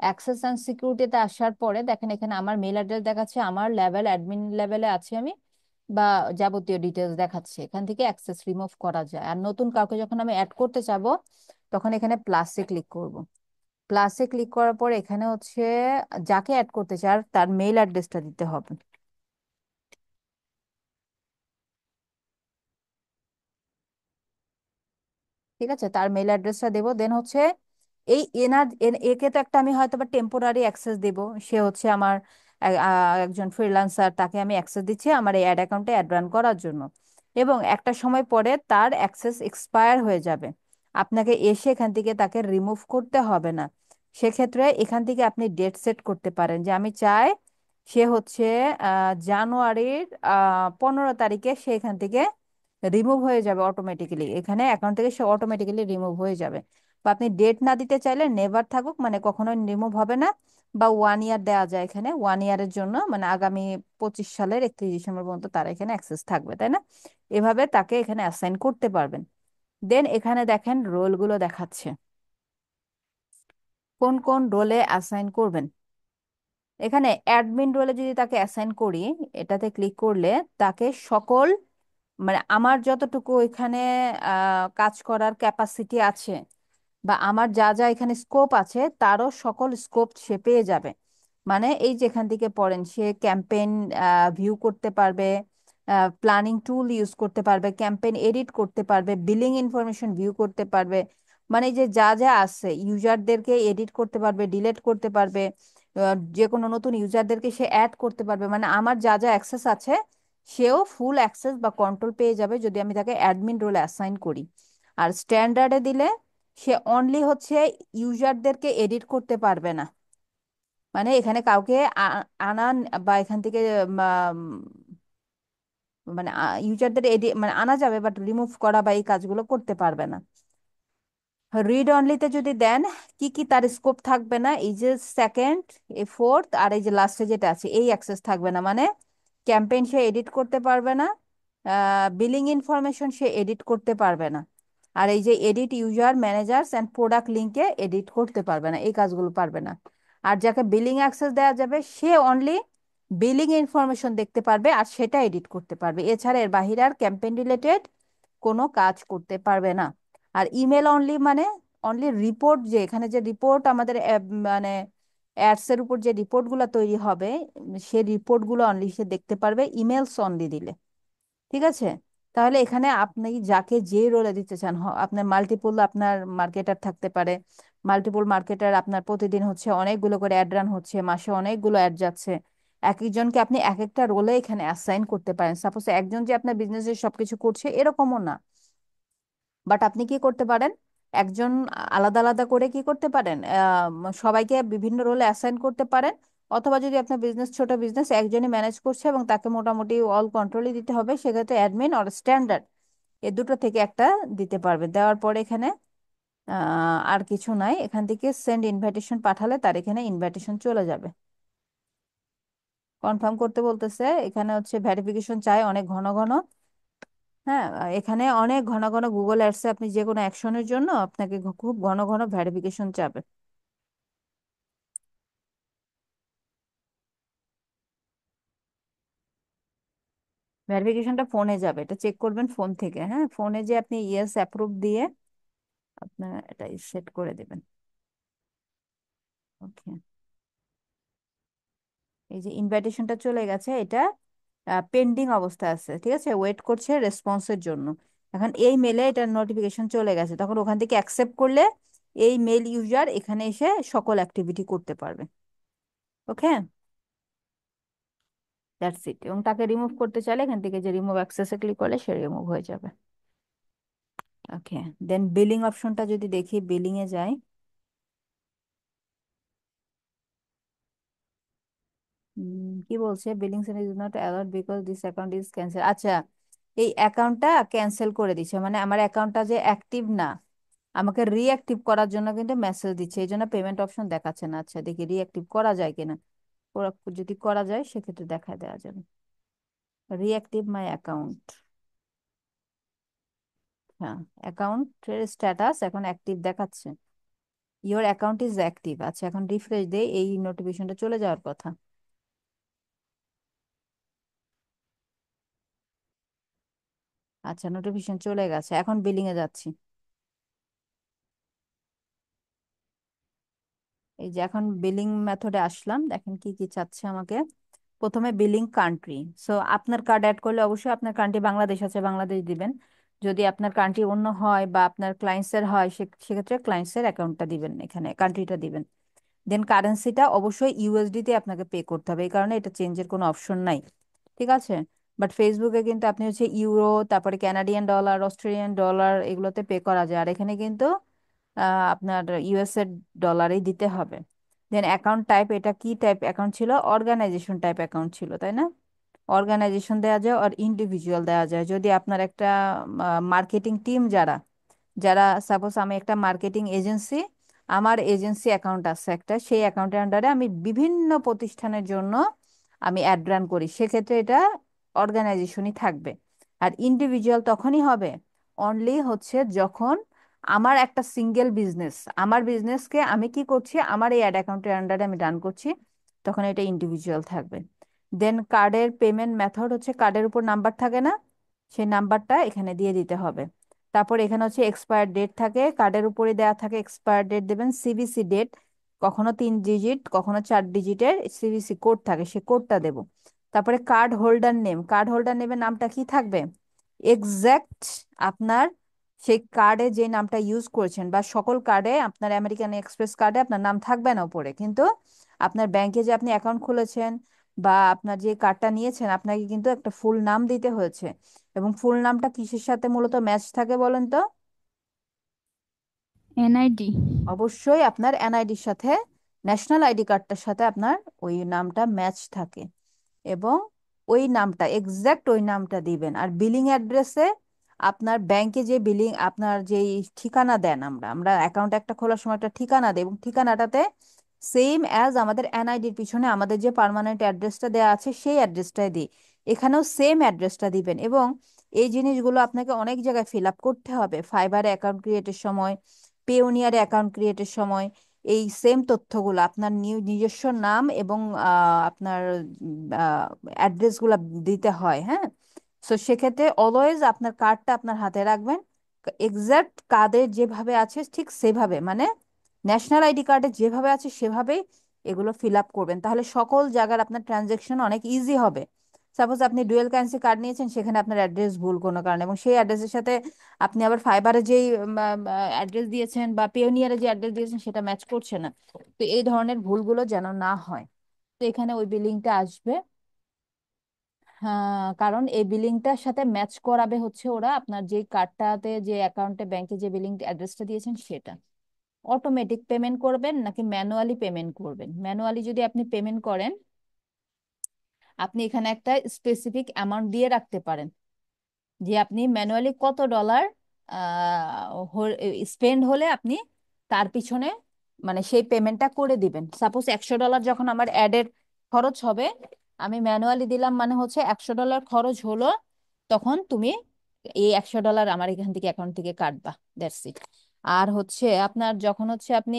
অ্যাক্সেস অ্যান্ড সিকিউরিটিতে আসার পরে দেখেন এখানে আমার মেল অ্যাড্রেস দেখাচ্ছে, আমার লেভেল অ্যাডমিন লেভেলে আছি আমি, বা যাবতীয় ডিটেলস দেখাচ্ছে। এখান থেকে অ্যাক্সেস রিমুভ করা যায়। আর নতুন কাউকে যখন আমি অ্যাড করতে চাবো তখন এখানে প্লাসে ক্লিক করব। প্লাসে ক্লিক করার পর এখানে হচ্ছে যাকে অ্যাড করতে চার তার মেইল অ্যাড্রেসটা দিতে হবে। ঠিক আছে, তার মেইল অ্যাড্রেসটা দেবো। দেন হচ্ছে এই একে তো একটা আমি হয়তো বা টেম্পোরারি অ্যাক্সেস দেব। সে হচ্ছে আমার একজন ফ্রিল্যান্সার, তাকে আমি অ্যাক্সেস দিচ্ছি আমার এই অ্যাড অ্যাকাউন্টে অ্যাড রান করার জন্য। এবং একটা সময় পরে তার অ্যাক্সেস এক্সপায়ার হয়ে যাবে, আপনাকে এসে এখান থেকে তাকে রিমুভ করতে হবে না। সেক্ষেত্রে এখান থেকে আপনি ডেট সেট করতে পারেন যে আমি চাই সে হচ্ছে জানুয়ারির 15 তারিখে সে এখান থেকে রিমুভ হয়ে যাবে অটোমেটিক্যালি, এখানে অ্যাকাউন্ট থেকে সে অটোমেটিক্যালি রিমুভ হয়ে যাবে। বা আপনি ডেট না দিতে চাইলে নেভার থাকুক, মানে কখনোই রিমুভ হবে না। বা 1 ইয়ার দেওয়া যায় এখানে, 1 ইয়ারের জন্য, মানে আগামী 25 সালের 31 ডিসেম্বর পর্যন্ত তার এখানে অ্যাক্সেস থাকবে, তাই না। এভাবে তাকে এখানে অ্যাসাইন করতে পারবেন। দেন এখানে দেখেন রোলগুলো দেখাচ্ছে কোন কোন রোলে অ্যাসাইন করবেন। এখানে অ্যাডমিন রোলে যদি তাকে অ্যাসাইন করি, এটাতে ক্লিক করলে তাকে সকল, মানে আমার যতটুকু এখানে কাজ করার ক্যাপাসিটি আছে বা আমার যা যা এখানে স্কোপ আছে তারও সকল স্কোপ সে পেয়ে যাবে। মানে এই যেখান থেকে পড়েন সে ক্যাম্পেইন ভিউ করতে পারবে, প্ল্যানিং টুল ইউজ করতে পারবে, ক্যাম্পেইন এডিট করতে পারবে, বিলিং ইনফরমেশন ভিউ করতে পারবে। মানে এই যে যা যা আছে ইউজারদেরকে এডিট করতে পারবে, ডিলিট করতে পারবে, যে কোনো নতুন ইউজারদেরকে সে অ্যাড করতে পারবে। মানে আমার যা যা অ্যাক্সেস আছে সেও ফুল অ্যাক্সেস বা কন্ট্রোল পেয়ে যাবে যদি আমি তাকে অ্যাডমিন রোলে অ্যাসাইন করি। আর স্ট্যান্ডার্ডে দিলে সে অনলি হচ্ছে ইউজারদেরকে এডিট করতে পারবে না, মানে এখানে কাউকে আনা বা এখান থেকে মানে ইউজারদের মানে আনা যাবে বাট রিমুভ করা বা এই কাজগুলো করতে পারবে না। রিড অনলিতে যদি দেন কি কি তার স্কোপ থাকবে না, এই যে সেকেন্ড, এই ফোর্থ আর এই যে লাস্টে যেটা আছে এই অ্যাক্সেস থাকবে না। মানে ক্যাম্পেইন সে এডিট করতে পারবে না, বিলিং ইনফরমেশন সে এডিট করতে পারবে না, আর এই যে edit user managers and product লিঙ্কে এডিট করতে পারবে না, এই কাজগুলো পারবে না। আর যাকে বিলিং অ্যাক্সেস দেওয়া যাবে সে অনলি বিলিং ইনফরমেশন দেখতে পারবে আর সেটা এডিট করতে পারবে, এছাড়া এর বাহিরে আর ক্যাম্পেইন রিলেটেড কোনো কাজ করতে পারবে না। আর ইমেল অনলি মানে অনলি রিপোর্ট, যে এখানে যে রিপোর্ট আমাদের মানে অ্যাডস এর উপর যে রিপোর্ট গুলো তৈরি হবে সে রিপোর্ট গুলো অনলি সে দেখতে পারবে ইমেলস অনলি দিলে। ঠিক আছে, তাহলে এখানে আপনি যাকে যে রোলে দিতে চান, আপনার মাল্টিপল আপনার মার্কেটার থাকতে পারে। মাল্টিপল মার্কেটার আপনার প্রতিদিন হচ্ছে অনেকগুলো করে অ্যাড রান হচ্ছে, মাসে অনেকগুলো অ্যাড যাচ্ছে, এক একজনকে আপনি এক একটা রোলে এখানে অ্যাসাইন করতে পারেন। সাপোজ একজন যে আপনার বিজনেসের সবকিছু করছে এরকমও না, বাট আপনি কি করতে পারেন, একজন আলাদা আলাদা করে কি করতে পারেন, সবাইকে বিভিন্ন রোলে অ্যাসাইন করতে পারেন। অথবা যদি আপনার বিজনেস ছোট বিজনেস একজনই ম্যানেজ করছে এবং তাকে মোটামুটি অল কন্ট্রোলই দিতে হবে, সেক্ষেত্রে অ্যাডমিন অর স্ট্যান্ডার্ড এ দুটো থেকে একটা দিতে পারবে। দেওয়ার পরে এখানে আর কিছু নাই, এখান থেকে সেন্ড ইনভাইটেশন পাঠালে তার এখানে ইনভাইটেশন চলে যাবে। কনফার্ম করতে বলতেছে, এখানে হচ্ছে ভেরিফিকেশন চাই অনেক ঘন ঘন। হ্যাঁ, এখানে অনেক ঘন ঘন গুগল অ্যাডসে আপনি যে কোনো অ্যাকশনের জন্য আপনাকে খুব ঘন ঘন ভেরিফিকেশন চাবে। ভেরিফিকেশনটা ফোনে যাবে, এটা চেক করবেন ফোন থেকে। হ্যাঁ, ফোনে যে আপনি ইয়েস অ্যাপ্রুভ দিয়ে আপনার এটা সেট করে দেবেন। ওকে, এই যে ইনভাইটেশনটা চলে গেছে, এটা পেন্ডিং অবস্থায় আছে, ঠিক আছে, ওয়েট করছে রেসপন্সের জন্য। এখন এই মেলে এটার নোটিফিকেশন চলে গেছে, তখন ওখান থেকে অ্যাকসেপ্ট করলে এই মেল ইউজার এখানে এসে সকল অ্যাক্টিভিটি করতে পারবে। ওকে, দ্যাটস ইট। এবং তাকে রিমুভ করতে চাইলে এখান থেকে যে রিমুভ অ্যাক্সেসে ক্লিক করলে সে রিমুভ হয়ে যাবে। ওকে, দেন বিলিং অপশনটা যদি দেখি, বিলিং এ যাই। কি বলছে, billing is not allowed because this account is cancel. আচ্ছা, এই অ্যাকাউন্টটা ক্যান্সেল করে দিচ্ছে, মানে আমার অ্যাকাউন্টটা যে অ্যাক্টিভ না, আমাকে রিঅ্যাক্টিভ করার জন্য কিন্তু মেসেজ দিচ্ছে, এই জন্য পেমেন্ট অপশন দেখাচ্ছে না। আচ্ছা দেখি রিঅ্যাক্টিভ করা যায় কিনা। যদি করা যায় সেক্ষেত্রে দেখা দেওয়া যাবে। রিঅ্যাক্টিভ মাই অ্যাকাউন্ট, হ্যাঁ, অ্যাকাউন্টের স্ট্যাটাস এখন অ্যাক্টিভ দেখাচ্ছে। Your account is active. আচ্ছা, এখন রিফ্রেশ দিয়ে এই নোটিফিকেশনটা চলে যাওয়ার কথা। আচ্ছা, নোটিফিকেশন চলে গেছে, এখন বিলিং এ যাচ্ছি। এই যে এখন বিলিং মেথডে আসলাম, দেখেন কি কি চাচ্ছে আমাকে। প্রথমে বিলিং কান্ট্রি। সো আপনার কার্ড অ্যাড করলে অবশ্যই আপনার কান্ট্রি বাংলাদেশ আছে, বাংলাদেশ দিবেন। যদি আপনার কান্ট্রি অন্য হয় বা আপনার ক্লায়েন্টসের হয়, সেক্ষেত্রে ক্লায়েন্টসের অ্যাকাউন্টটা দিবেন, এখানে কান্ট্রিটা দিবেন। দেন কারেন্সিটা অবশ্যই ইউএসডি তে আপনাকে পে করতে হবে, এই কারণে এটা চেঞ্জের কোনো অপশন নাই, ঠিক আছে। বাট ফেসবুকে কিন্তু আপনি হচ্ছে ইউরো, তারপরে কানাডিয়ান ডলার, অস্ট্রেলিয়ান ডলার এগুলোতে পে করা যায়, আর এখানে কিন্তু আপনার ইউএস এর ডলারই দিতে হবে। দেন অ্যাকাউন্ট টাইপ, এটা কি টাইপ অ্যাকাউন্ট ছিল, অর্গানাইজেশন টাইপ অ্যাকাউন্ট ছিল, তাই না? অর্গানাইজেশন দেওয়া যায় আর ইন্ডিভিজুয়াল দেওয়া যায়। যদি আপনার একটা মার্কেটিং টিম, যারা যারা সাপোজ আমি একটা মার্কেটিং এজেন্সি, আমার এজেন্সি অ্যাকাউন্ট আছে একটা, সেই অ্যাকাউন্টের আন্ডারে আমি বিভিন্ন প্রতিষ্ঠানের জন্য আমি অ্যাড রান করি, সেক্ষেত্রে এটা অর্গানাইজেশনই থাকবে। আর ইন্ডিভিজুয়াল তখনই হবে অনলি হচ্ছে যখন আমার একটা সিঙ্গেল বিজনেস, আমার বিজনেসকে আমি কি করছি, আমার এই অ্যাড অ্যাকাউন্টের আন্ডারে আমি রান করছি, তখন এটা ইন্ডিভিজুয়াল থাকবে। দেন কার্ডের পেমেন্ট মেথড হচ্ছে, কার্ডের উপর নাম্বার থাকে না, সেই নাম্বারটা এখানে দিয়ে দিতে হবে। তারপর এখানে হচ্ছে এক্সপায়ার ডেট থাকে, কার্ডের উপরে দেওয়া থাকে, এক্সপায়ার ডেট দেবেন। সিভিসি ডেট, কখনো 3 ডিজিট কখনো 4 ডিজিটের সিভিসি কোড থাকে, সে কোডটা দেব। তারপরে card holder name, card holder নেমের নামটা কি থাকবে, এক্সাক্ট আপনার সেই কার্ডে যে নামটা ইউজ করেছেন, বা সকল কার্ডে, আপনার আমেরিকান এক্সপ্রেস কার্ডে আপনার নাম থাকবে না উপরে, কিন্তু আপনার ব্যাংকে যে আপনি অ্যাকাউন্ট খুলেছেন বা আপনার যে কার্ডটা নিয়েছেন, আপনাকে কিন্তু একটা ফুল নাম দিতে হয়েছে। এবং ফুল নামটা কিসের সাথে মূলত ম্যাচ থাকে বলেন তো? এনআইডি। অবশ্যই আপনার এনআইডির সাথে, ন্যাশনাল আইডি কার্ডটার সাথে আপনার ওই নামটা ম্যাচ থাকে, এবং ওই নামটা এক্সাক্ট ওই নামটা দিবেন। আর বিলিং অ্যাড্রেসে আপনার ব্যাংকে যে বিলিং, আপনার যেই ঠিকানা দেন, আমরা আমরা অ্যাকাউন্ট একটা খোলার সময় একটা ঠিকানা দেব, এবং ঠিকানাটাতে সেম অ্যাজ আমাদের এনআইডির পিছনে আমাদের যে পার্মানেন্ট অ্যাড্রেসটা দেওয়া আছে সেই অ্যাড্রেসটাই দিই, এখানেও সেম অ্যাড্রেসটা দিবেন। এবং এই জিনিসগুলো আপনাকে অনেক জায়গায় ফিল আপ করতে হবে, ফাইবারে অ্যাকাউন্ট ক্রিয়েটের সময়, পেওনিয়ারে অ্যাকাউন্ট ক্রিয়েটের সময়, এই সেম তথ্যগুলো আপনার নিজস্ব নাম এবং আপনার অ্যাড্রেসগুলো দিতে হয়, হ্যাঁ। সো সেক্ষেত্রে অলওয়েজ আপনার কার্ডটা আপনার হাতে রাখবেন, এক্সাক্ট কার্ডের যেভাবে আছে ঠিক সেভাবে, মানে ন্যাশনাল আইডি কার্ডে যেভাবে আছে সেভাবেই এগুলো ফিল আপ করবেন, তাহলে সকল জায়গার আপনার ট্রানজেকশন অনেক ইজি হবে। সাপোজ আপনি ডুয়েল কারেন্সি কার্ড নিয়েছেন, সেখানে আপনার অ্যাড্রেস ভুল কোনো কারণে, এবং সেই অ্যাড্রেসের সাথে আপনি আবার ফাইবারে যেই অ্যাড্রেস দিয়েছেন বা পেওনিয়ারে যে অ্যাড্রেস দিয়েছেন সেটা ম্যাচ করছে না। তো এই ধরনের ভুলগুলো যেন না হয়, তো এখানে ওই বিলিংটা আসবে। হ্যাঁ, কারণ এই বিলিংটার সাথে ম্যাচ করাবে হচ্ছে ওরা আপনার যে কার্ডটাতে, যে অ্যাকাউন্টে ব্যাংকে যে বিলিং অ্যাড্রেসটা দিয়েছেন সেটা। অটোমেটিক পেমেন্ট করবেন নাকি ম্যানুয়ালি পেমেন্ট করবেন? ম্যানুয়ালি যদি আপনি পেমেন্ট করেন, আপনি এখানে একটা স্পেসিফিক অ্যামাউন্ট দিয়ে রাখতে পারেন, যে আপনি ম্যানুয়ালি কত ডলার স্পেন্ড হলে আপনি তার পিছনে মানে সেই পেমেন্টটা করে দিবেন। সাপোজ $100 যখন আমার অ্যাডের খরচ হবে, আমি ম্যানুয়ালি দিলাম, মানে হচ্ছে $100 খরচ হলো, তখন তুমি এই $100 আমার এখান থেকে অ্যাকাউন্ট থেকে কাটবা, দ্যাটস ইট। আর হচ্ছে আপনার যখন হচ্ছে আপনি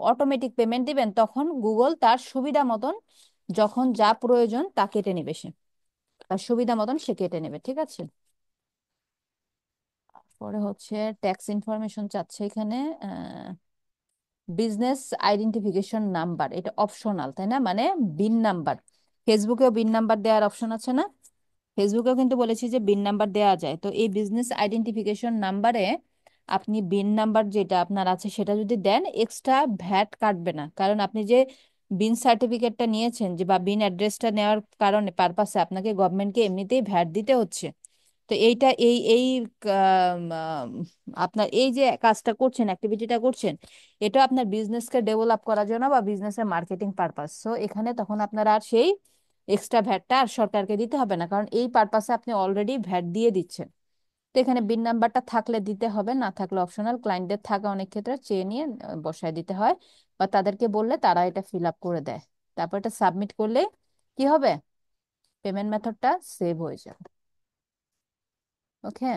অটোমেটিক পেমেন্ট দিবেন, তখন গুগল তার সুবিধা মতন যখন যা প্রয়োজন তা কেটে নেবে, সে তার সুবিধা মতন সে কেটে নেবে, ঠিক আছে। পরে হচ্ছে ট্যাক্স ইনফরমেশন চাচ্ছে এখানে, বিজনেস আইডেন্টিফিকেশন নাম্বার, এটা অপশনাল, তাই না, মানে বিন নাম্বার। ফেসবুকেও বিন নাম্বার দেওয়ার অপশন আছে না? ফেসবুকেও কিন্তু বলেছি যে বিন নাম্বার দেওয়া যায়। তো এই বিজনেস আইডেন্টিফিকেশন নাম্বারে আপনি বিন নাম্বার যেটা আপনার আছে সেটা যদি দেন, এক্সট্রা ভ্যাট কাটবে না। কারণ আপনি যে বিন সার্টিফিকেটটা নিয়েছেন, যে বা বিন অ্যাড্রেসটা নেওয়ার কারণে পারপাসে আপনাকে গভর্নমেন্টকে এমনিতেই ভ্যাট দিতে হচ্ছে। তো এইটা এই এই আপনার এই যে কাজটা করছেন, অ্যাক্টিভিটিটা করছেন, এটা আপনার বিজনেসকে ডেভেলপ করার জন্য বা বিজনেসের মার্কেটিং পারপাস। সো এখানে তখন আপনার আর সেই এক্সট্রা ভ্যাটটা আর সরকারকে দিতে হবে না, কারণ এই পারপাসে আপনি অলরেডি ভ্যাট দিয়ে দিচ্ছেন। তো এখানে বিন নাম্বারটা থাকলে দিতে হবে, না থাকলে অপশনাল। ক্লায়েন্টদের থাকা অনেক ক্ষেত্রে চেয়ে নিয়ে বসায় দিতে হয়, বা তাদেরকে বললে তারা এটা ফিল আপ করে দেয়। তারপর এটা সাবমিট করলে কি হবে, পেমেন্ট মেথডটা সেভ হয়ে যাবে। ওকে।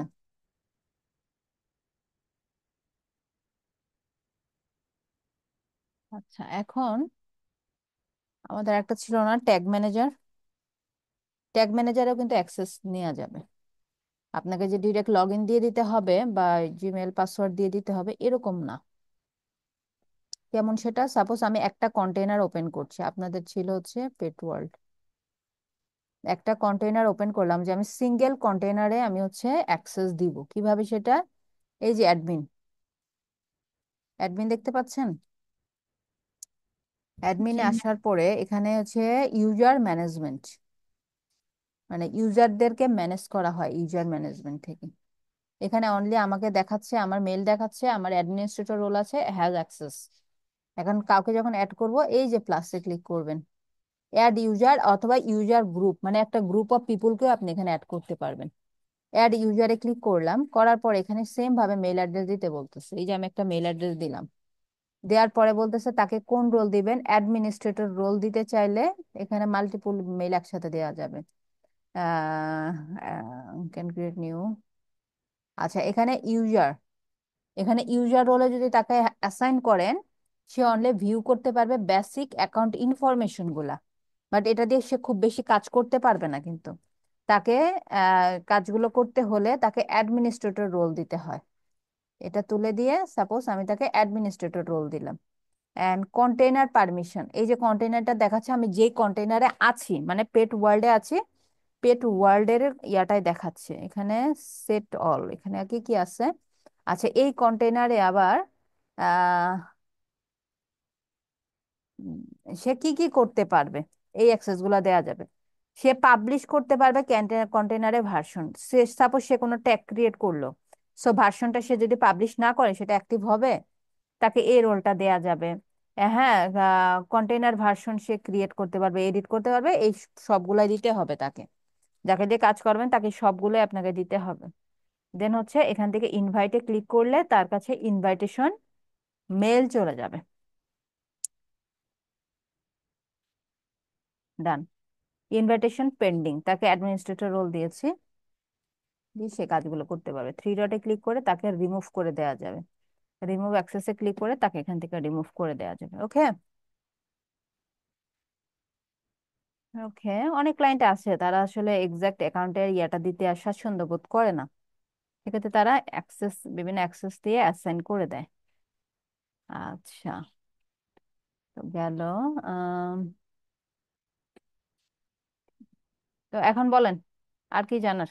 আচ্ছা, এখন আমাদের একটা ছিল না ট্যাগ ম্যানেজার। ট্যাগ ম্যানেজারেও কিন্তু অ্যাক্সেস নেওয়া যাবে। আপনাকে যে ডিরেক্ট লগ ইন দিয়ে দিতে হবে বা জিমেল পাসওয়ার্ড দিয়ে দিতে হবে এরকম না। কেমন সেটা, সাপোজ আমি একটা কন্টেইনার ওপেন করছি, আপনাদের ছিল হচ্ছে পেট ওয়ার্ল্ড। একটা কন্টেইনার ওপেন করলাম, যে আমি সিঙ্গেল কন্টেইনারে আমি হচ্ছে অ্যাক্সেস দিব কিভাবে সেটা, এই যে অ্যাডমিন, অ্যাডমিন দেখতে পাচ্ছেন? জি। অ্যাডমিনে আসার পরে এখানে হচ্ছে ইউজার ম্যানেজমেন্ট, মানে ইউজারদেরকে ম্যানেজ করা হয় ইউজার ম্যানেজমেন্ট থেকে। এখানে অনলি আমাকে দেখাচ্ছে, আমার মেল দেখাচ্ছে, আমার অ্যাডমিনিস্ট্রেটর রোল আছে, হ্যাজ অ্যাক্সেস। এখন কাউকে যখন অ্যাড করব, এই যে প্লাসে ক্লিক করবেন, অ্যাড ইউজার অথবা ইউজার গ্রুপ, মানে একটা গ্রুপ অফ পিপুলকেও আপনি এখানে অ্যাড করতে পারবেন। অ্যাড ইউজারে ক্লিক করলাম, করার পর এখানে সেম ভাবে মেল অ্যাড্রেস দিতে বলতেছে। এই যে আমি একটা মেল অ্যাড্রেস দিলাম, দেওয়ার পরে বলতেছে তাকে কোন রোল দিবেন। অ্যাডমিনিস্ট্রেটর রোল দিতে চাইলে এখানে মাল্টিপল মেল একসাথে দেওয়া যাবে। Can create new. আচ্ছা, এখানে ইউজার, এখানে ইউজার রোলে যদি তাকে অ্যাসাইন করেন, সে অনলি ভিউ করতে পারবে বেসিক অ্যাকাউন্ট ইনফরমেশন গুলা। বাট এটা দিয়ে সে খুব বেশি কাজ করতে পারবে না, কিন্তু তাকে কাজগুলো করতে হলে তাকে অ্যাডমিনিস্ট্রেটর রোল দিতে হয়। এটা তুলে দিয়ে সাপোজ আমি তাকে অ্যাডমিনিস্ট্রেটর রোল দিলাম। অ্যান্ড কন্টেইনার পারমিশন, এই যে কন্টেইনারটা দেখাচ্ছে, আমি যেই কন্টেইনারে আছি, মানে পেট ওয়ার্ল্ডে আছি, পেট ওয়ার্ল্ডের ইয়াটাই দেখাচ্ছে এখানে। সেট অল, এখানে কি কি আছে। আচ্ছা, এই কন্টেইনারে আবার আহ উম, সে কি কি করতে পারবে, এই অ্যাক্সেস গুলা দেওয়া যাবে। সে পাবলিশ করতে পারবে কন্টেইনারে ভার্সন। সে সাপোজ সে কোনো ট্যাগ ক্রিয়েট করলো, সো ভার্সনটা সে যদি পাবলিশ না করে সেটা অ্যাক্টিভ হবে, তাকে এই রোলটা দেয়া যাবে। হ্যাঁ, কন্টেইনার ভার্সন সে ক্রিয়েট করতে পারবে, এডিট করতে পারবে, এই সবগুলাই দিতে হবে তাকে। যাকে দিয়ে কাজ করবেন তাকে সবগুলোই আপনাকে দিতে হবে। দেন হচ্ছে এখান থেকে ইনভাইটে ক্লিক করলে তার কাছে ইনভাইটেশন মেল চলে যাবে। ডান। ইনভাইটেশন পেন্ডিং, তাকে অ্যাডমিনিস্ট্রেটর রোল দিয়েছি, দিয়ে সে কাজগুলো করতে পারবে। থ্রি ডটে ক্লিক করে তাকে রিমুভ করে দেওয়া যাবে। রিমুভ অ্যাক্সেসে ক্লিক করে তাকে এখান থেকে রিমুভ করে দেওয়া যাবে। ওকে। ওকে, অনেক ক্লায়েন্ট আছে তারা আসলে এক্সাক্ট অ্যাকাউন্টের ইয়াটা দিতে আর স্বাচ্ছন্দ্য বোধ করে না, সেক্ষেত্রে তারা অ্যাক্সেস, বিভিন্ন অ্যাক্সেস দিয়ে অ্যাসাইন করে দেয়। আচ্ছা, তো গেল। আম, তো এখন বলেন আর কি জানার।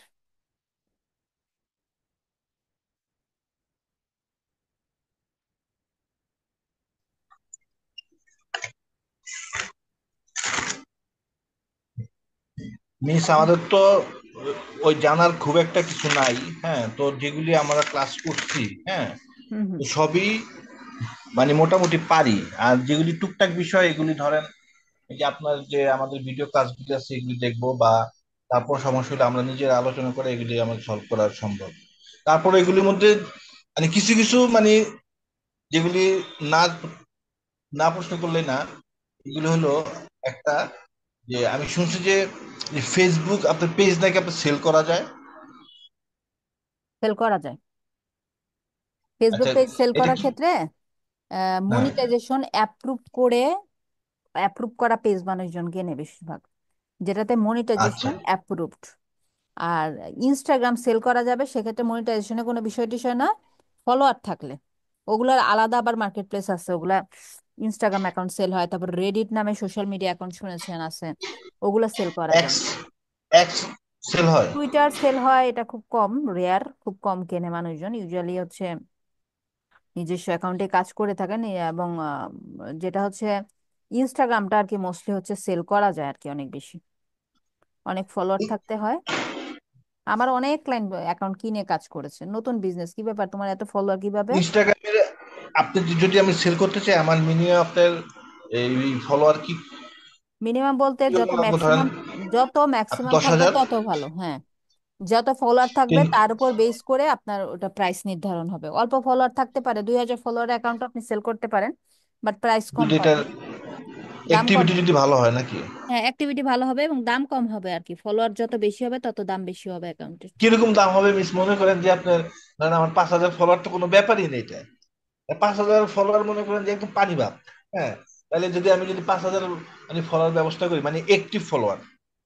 মিস আমাদের তো ওই জানার খুব একটা কিছু নাই। হ্যাঁ, তো যেগুলি আমরা ক্লাস করছি, হ্যাঁ, হুম হুম। তো সবই মানে মোটামুটি পারি। আর যেগুলি টুকটাক বিষয় এগুলি ধরেন এই যে আপনার যে আমাদের ভিডিও ক্লাসগুলি আছে এগুলি দেখবো, বা তারপর সমস্যা হলে আমরা নিজের আলোচনা করে এগুলি আমাদের সলভ করা সম্ভব। তারপর এগুলির মধ্যে মানে কিছু কিছু মানে যেগুলি না না প্রশ্ন করলে না, এগুলো হলো একটা, যে আমি শুনছি যে ফেসবুক আপনার পেজ নাকি আপনার সেল করা যায়। সেল করা যায়। ফেসবুক আচ্ছা, পেজ সেল এটা করার কি? ক্ষেত্রে হ্যাঁ। মনিটাইজেশন অ্যাপ্রুভ করে, অ্যাপ্রুভ করা পেজ মানুষজনকে নেয় বেশিরভাগ, যেটাতে আচ্ছা। Monetization approved. আর ইনস্টাগ্রাম সেল করা যাবে, সেক্ষেত্রে মনিটাইজেশনের কোনো বিষয় টিষয় না, ফলোয়ার থাকলে। ওগুলার আলাদা আবার মার্কেট প্লেস আছে, ওগুলা ইনস্টাগ্রাম অ্যাকাউন্ট সেল হয়, তারপর রেডিট নামে সোশ্যাল মিডিয়া অ্যাকাউন্ট শুনেছেন আছে, ওগুলো সেল করা যায়। এক্স এক্স সেল হয়? টুইটার সেল হয়, এটা খুব কম, রেয়ার, খুব কম কেনে মানুষজন, ইউজুয়ালি হচ্ছে নিজস্ব অ্যাকাউন্টে কাজ করে থাকেন এবং যেটা হচ্ছে ইনস্টাগ্রামটা আর কি মোস্টলি হচ্ছে সেল করা যায় আর কি, অনেক বেশি, অনেক ফলোয়ার থাকতে হয়। আমার অনেক ক্লায়েন্ট অ্যাকাউন্ট কিনে কাজ করেছে। নতুন বিজনেস, কি ব্যাপার তোমার এত ফলোয়ার কিভাবে? ইনস্টাগ্রামের আপনি যদি আমি সেল করতে চাই, আমার মিনিমাম আপনার এই ফলোয়ার কি মিনিমাম বলতে যত কিরকম লাগবে ধরেন? ম্যাক্সিমাম, যত আপনি ম্যাক্সিমাম দশ থাকবে হাজার তত ভালো, হ্যাঁ। যত ফলোয়ার থাকবে তিন তার উপর বেস করে আপনার ওটা প্রাইস নির্ধারণ হবে। অল্প ফলোয়ার থাকতে পারে, 2000 ফলোয়ার অ্যাকাউন্ট আপনি সেল করতে পারেন, বাট প্রাইস কম যদি এটার পাবেন, দাম কম অ্যাক্টিভিটি হবে। যদি ভালো হয় নাকি? হ্যাঁ, অ্যাক্টিভিটি ভালো হবে এবং দাম কম হবে আর কি, ফলোয়ার যত বেশি হবে তত দাম বেশি হবে অ্যাকাউন্টের। কিরকম দাম হবে মিস? মনে করেন যে আপনার ধরেন আমার 5,000 ফলোয়ার তো কোনো ব্যাপারই নেই এটা। 5,000 ফলোয়ার মনে করেন যে একদম পানি ভাব। হ্যাঁ, তাহলে আমি যদি 5,000 মানে ফলোয়ার ব্যবস্থা করি, মানে একটিভ ফলোয়ার,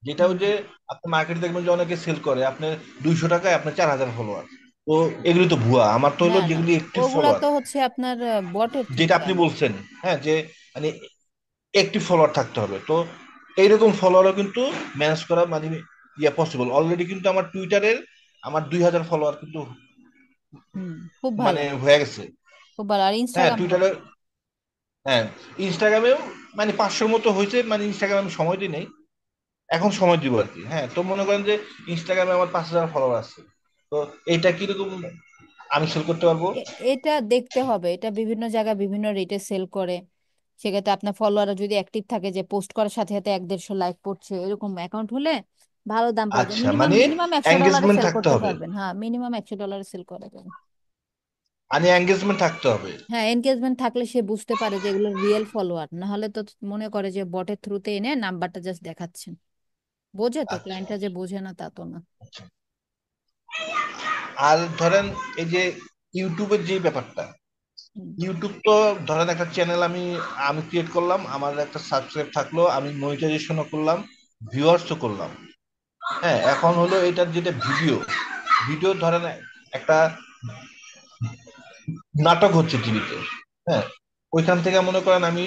যেটা ওই হুম। যে আপনি মার্কেটে দেখবেন যে অনেকে সেল করে আপনার 200 টাকায় আপনার 4,000 ফলোয়ার। তো এগুলি তো ভুয়া। আমার তো না হলো না, যেগুলি একটিভ ওগুলা ফলোয়ার, তো হচ্ছে আপনার বটের থ্রু যেটা করা। আপনি বলছেন, হ্যাঁ, যে মানে একটিভ ফলোয়ার থাকতে হবে। তো এইরকম ফলোয়ারও কিন্তু ম্যানেজ করা মানে পসিবল। অলরেডি কিন্তু আমার টুইটারের আমার 2,000 ফলোয়ার কিন্তু হুম, খুব মানে ভালো, হয়ে গেছে। খুব ভালো। আর হ্যাঁ, ইনস্টাগ্রাম টুইটারে, হ্যাঁ, ইনস্টাগ্রামেও মানে 500-র মতো হয়েছে। মানে ইনস্টাগ্রামে আমি সময় দিই নাই, এখন সময় দিব আর কি। হ্যাঁ, তো মনে করেন যে ইনস্টাগ্রামে আমার 5,000 ফলোয়ার আছে। তো এইটা কিরকম আমি সেল করতে পারবো? এটা দেখতে হবে, এটা বিভিন্ন জায়গায় বিভিন্ন রেটে সেল করে। সেক্ষেত্রে আপনার ফলোয়ার যদি অ্যাক্টিভ থাকে, যে পোস্ট করার সাথে সাথে 150 লাইক পড়ছে, এরকম অ্যাকাউন্ট হলে ভালো দাম পাওয়া যায়। আচ্ছা, মিনিমাম মানে মিনিমাম $100 এঙ্গেজমেন্ট সেল থাকতে করতে হবে। পারবেন, হ্যাঁ, মিনিমাম $100 সেল করা যাবে। মানে এঙ্গেজমেন্ট থাকতে হবে। হ্যাঁ, এনগেজমেন্ট থাকলে সে বুঝতে পারে যে এগুলো রিয়েল ফলোয়ার, না হলে তো মনে করে যে বটের থ্রুতে এনে নাম্বারটা জাস্ট দেখাচ্ছেন। বোঝে তো, আচ্ছা, ক্লায়েন্টটা যে বোঝে না তা তো না। আচ্ছা। আর ধরেন এই যে ইউটিউবের যে ব্যাপারটা, হুম। ইউটিউব তো ধরেন একটা চ্যানেল আমি আমি ক্রিয়েট করলাম, আমার একটা সাবস্ক্রাইব থাকলো, আমি মনিটাইজেশনও করলাম, ভিউয়ার্সও করলাম। হ্যাঁ, এখন হলো এটার যেটা ভিডিও, ভিডিও ধরেন একটা নাটক হচ্ছে টিভিতে, হ্যাঁ, ওইখান থেকে মনে করেন আমি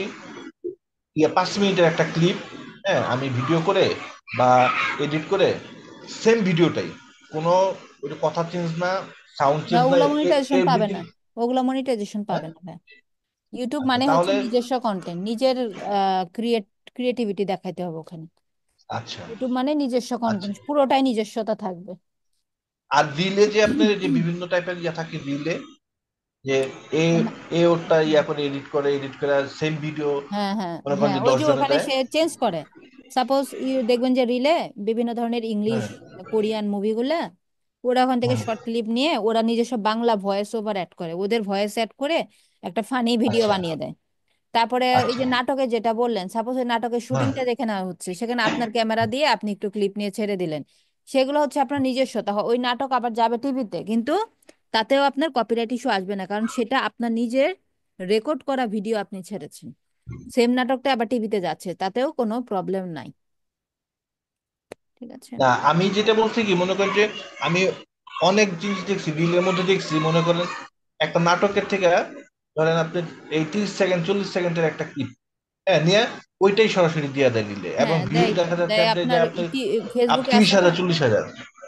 5 মিনিটের একটা ক্লিপ, হ্যাঁ, আমি ভিডিও করে বা এডিট করে সেম ভিডিওটাই, কোনো ওই যে কথা চেঞ্জ না, সাউন্ড না, চেঞ্জ না, ওগুলো মনিটাইজেশন পাবে এভরিথিং। না, ওগুলো মনিটাইজেশন হ্যাঁ, পাবে না ভাই। ইউটিউব আচ্ছা মানে হচ্ছে তাহলে। নিজস্ব কন্টেন্ট, নিজের ক্রিয়েটিভিটি দেখাইতে হবে ওখানে। আচ্ছা, ইউটিউব মানে নিজস্ব আচ্ছা। কন্টেন্ট, পুরোটাই নিজস্বতা থাকবে। আর রিলে যে আপনার যে বিভিন্ন টাইপের ইয়া থাকে রিলে, যে এ এ ওরটা ইয়া করে এডিট করে সেম ভিডিও হ্যাঁ হ্যাঁ মনে করেন হ্যাঁ, যে ওই 10 যে জনে ওখানে দেয়। সে চেঞ্জ করে। সাপোজ দেখবেন যে রিলে বিভিন্ন ধরনের ইংলিশ, হ্যাঁ, কোরিয়ান মুভিগুলা, ওরা ওখান থেকে হুম, শর্ট ক্লিপ নিয়ে ওরা নিজস্ব বাংলা ভয়েস ওভার অ্যাড করে, ওদের ভয়েস অ্যাড করে একটা ফানি ভিডিও আচ্ছা, বানিয়ে দেয়। তারপরে এই আচ্ছা, যে নাটকে যেটা বললেন, সাপোজ ওই নাটকের হ্যাঁ, শুটিংটা দেখে নেওয়া হচ্ছে, সেখানে আপনার ক্যামেরা দিয়ে আপনি একটু ক্লিপ নিয়ে ছেড়ে দিলেন, সেগুলো হচ্ছে আপনার নিজস্বতা। ওই নাটক আবার যাবে টিভিতে, কিন্তু তাতেও আপনার কপিরাইট ইস্যু আসবে না, কারণ সেটা আপনার নিজের রেকর্ড করা ভিডিও আপনি ছেড়েছেন। সেম নাটকটা আবার টিভিতে যাচ্ছে, তাতেও কোনো প্রবলেম নাই। ঠিক আছে। না, আমি যেটা বলছি কি, মনে করেন যে আমি অনেক জিনিস দেখছি রিলের মধ্যে দেখছি, মনে করেন একটা নাটকের থেকে ধরেন আপনি এই 30 সেকেন্ড 40 সেকেন্ডের একটা ক্লিপ, হ্যাঁ, নিয়ে ওইটাই সরাসরি দিয়ে দেয় রিলে, এবং হ্যাঁ, ভিউ দেয় তো, দেখা যাচ্ছে দেয় যে আপনার আপনি ফেসবুকে তিরিশ আছে না। হাজার 40,000।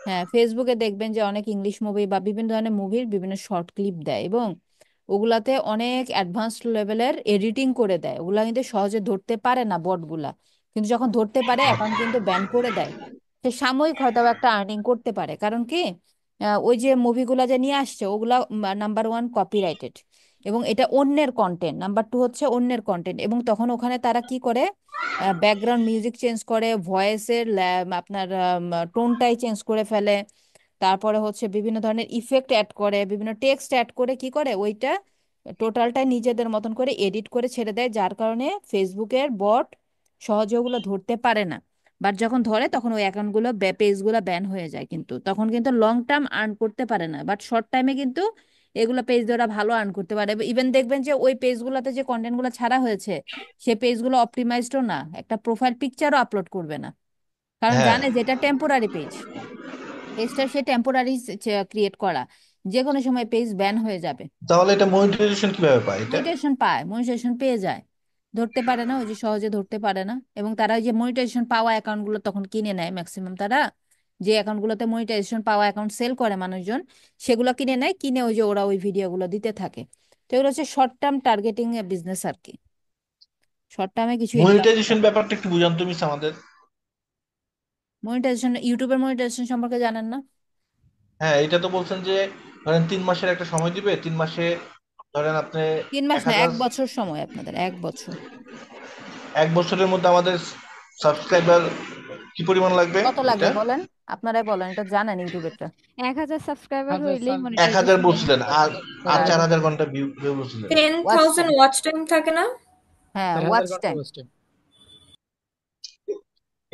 হ্যাঁ, ফেসবুকে দেখবেন যে অনেক ইংলিশ মুভি বা বিভিন্ন ধরনের মুভির বিভিন্ন শর্ট ক্লিপ দেয়, এবং ওগুলাতে অনেক অ্যাডভান্সড লেভেলের এডিটিং করে দেয়, ওগুলা কিন্তু সহজে ধরতে পারে না বটগুলা, কিন্তু যখন ধরতে পারে অ্যাকাউন্ট কিন্তু ব্যান করে দেয়। সে সাময়িক হয়তো একটা আর্নিং করতে পারে, কারণ কি ওই যে মুভিগুলা যে নিয়ে আসছে ওগুলা নাম্বার ওয়ান কপিরাইটেড, এবং এটা অন্যের কন্টেন্ট, নাম্বার টু হচ্ছে অন্যের কন্টেন্ট, এবং তখন ওখানে তারা কি করে, ব্যাকগ্রাউন্ড মিউজিক চেঞ্জ করে, ভয়েসের আপনার টোনটাই চেঞ্জ করে ফেলে, তারপরে হচ্ছে বিভিন্ন ধরনের ইফেক্ট অ্যাড করে, বিভিন্ন টেক্সট অ্যাড করে, কি করে ওইটা টোটালটাই নিজেদের মতন করে এডিট করে ছেড়ে দেয়, যার কারণে ফেসবুকের বট সহজে ওগুলো ধরতে পারে না। বাট যখন ধরে তখন ওই অ্যাকাউন্টগুলো পেজগুলো ব্যান হয়ে যায়, কিন্তু তখন কিন্তু লং টার্ম আর্ন করতে পারে না, বাট শর্ট টাইমে কিন্তু এগুলো পেজ দিয়ে ওরা ভালো আর্ন করতে পারে। ইভেন দেখবেন যে ওই পেজগুলোতে যে কন্টেন্টগুলো ছাড়া হয়েছে, সে পেজগুলো অপটিমাইজডও না, একটা প্রোফাইল পিকচারও আপলোড করবে না, কারণ হ্যাঁ, জানে যে এটা টেম্পোরারি পেজ, পেজটা সে টেম্পোরারি ক্রিয়েট করা, যে কোনো সময় পেজ ব্যান হয়ে যাবে। তাহলে এটা মনিটাইজেশন কিভাবে পায় এটা? মনিটাইজেশন পায়, মনিটাইজেশন পেয়ে যায়। ধরতে পারে না, ওই যে সহজে ধরতে পারে না। এবং তারা ওই যে মনিটাইজেশন পাওয়া অ্যাকাউন্ট গুলো তখন কিনে নেয় ম্যাক্সিমাম। তারা যে অ্যাকাউন্ট গুলোতে মনিটাইজেশন পাওয়া অ্যাকাউন্ট সেল করে মানুষজন, সেগুলো কিনে নেয়, কিনে ওই যে ওরা ওই ভিডিওগুলো দিতে থাকে। তো এগুলো হচ্ছে শর্ট টার্ম টার্গেটিং বিজনেস আর কি, শর্ট টার্মে কিছু ইনকাম। মনিটাইজেশন ব্যাপারটা একটু বুঝান তুমি আমাদের। মনিটাইজেশন, ইউটিউবের মনিটাইজেশন সম্পর্কে জানেন না? হ্যাঁ, এটা তো বলছেন যে ধরেন 3 মাসের একটা সময় দিবে, 3 মাসে ধরেন আপনি 3 মাস এক না, হাজার 1 বছর সময় আপনাদের, 1 বছর। 1 বছরের মধ্যে আমাদের সাবস্ক্রাইবার কি পরিমাণ লাগবে কত লাগবে এটা? বলেন, আপনারাই বলেন, এটা জানেন ইউটিউবেরটা। 1000 সাবস্ক্রাইবার হাজার হইলেই 1,000 মনিটাইজেশন বেনিফিট বলছিলেন, আর পাবে। আর আর 4,000 ঘন্টা ভিউ ভিউ বলছিলেন। Ten watch thousand time, watch time থাকে না? হ্যাঁ 4,000 ওয়াচ ঘন্টা টাইম। ওয়েস্ট।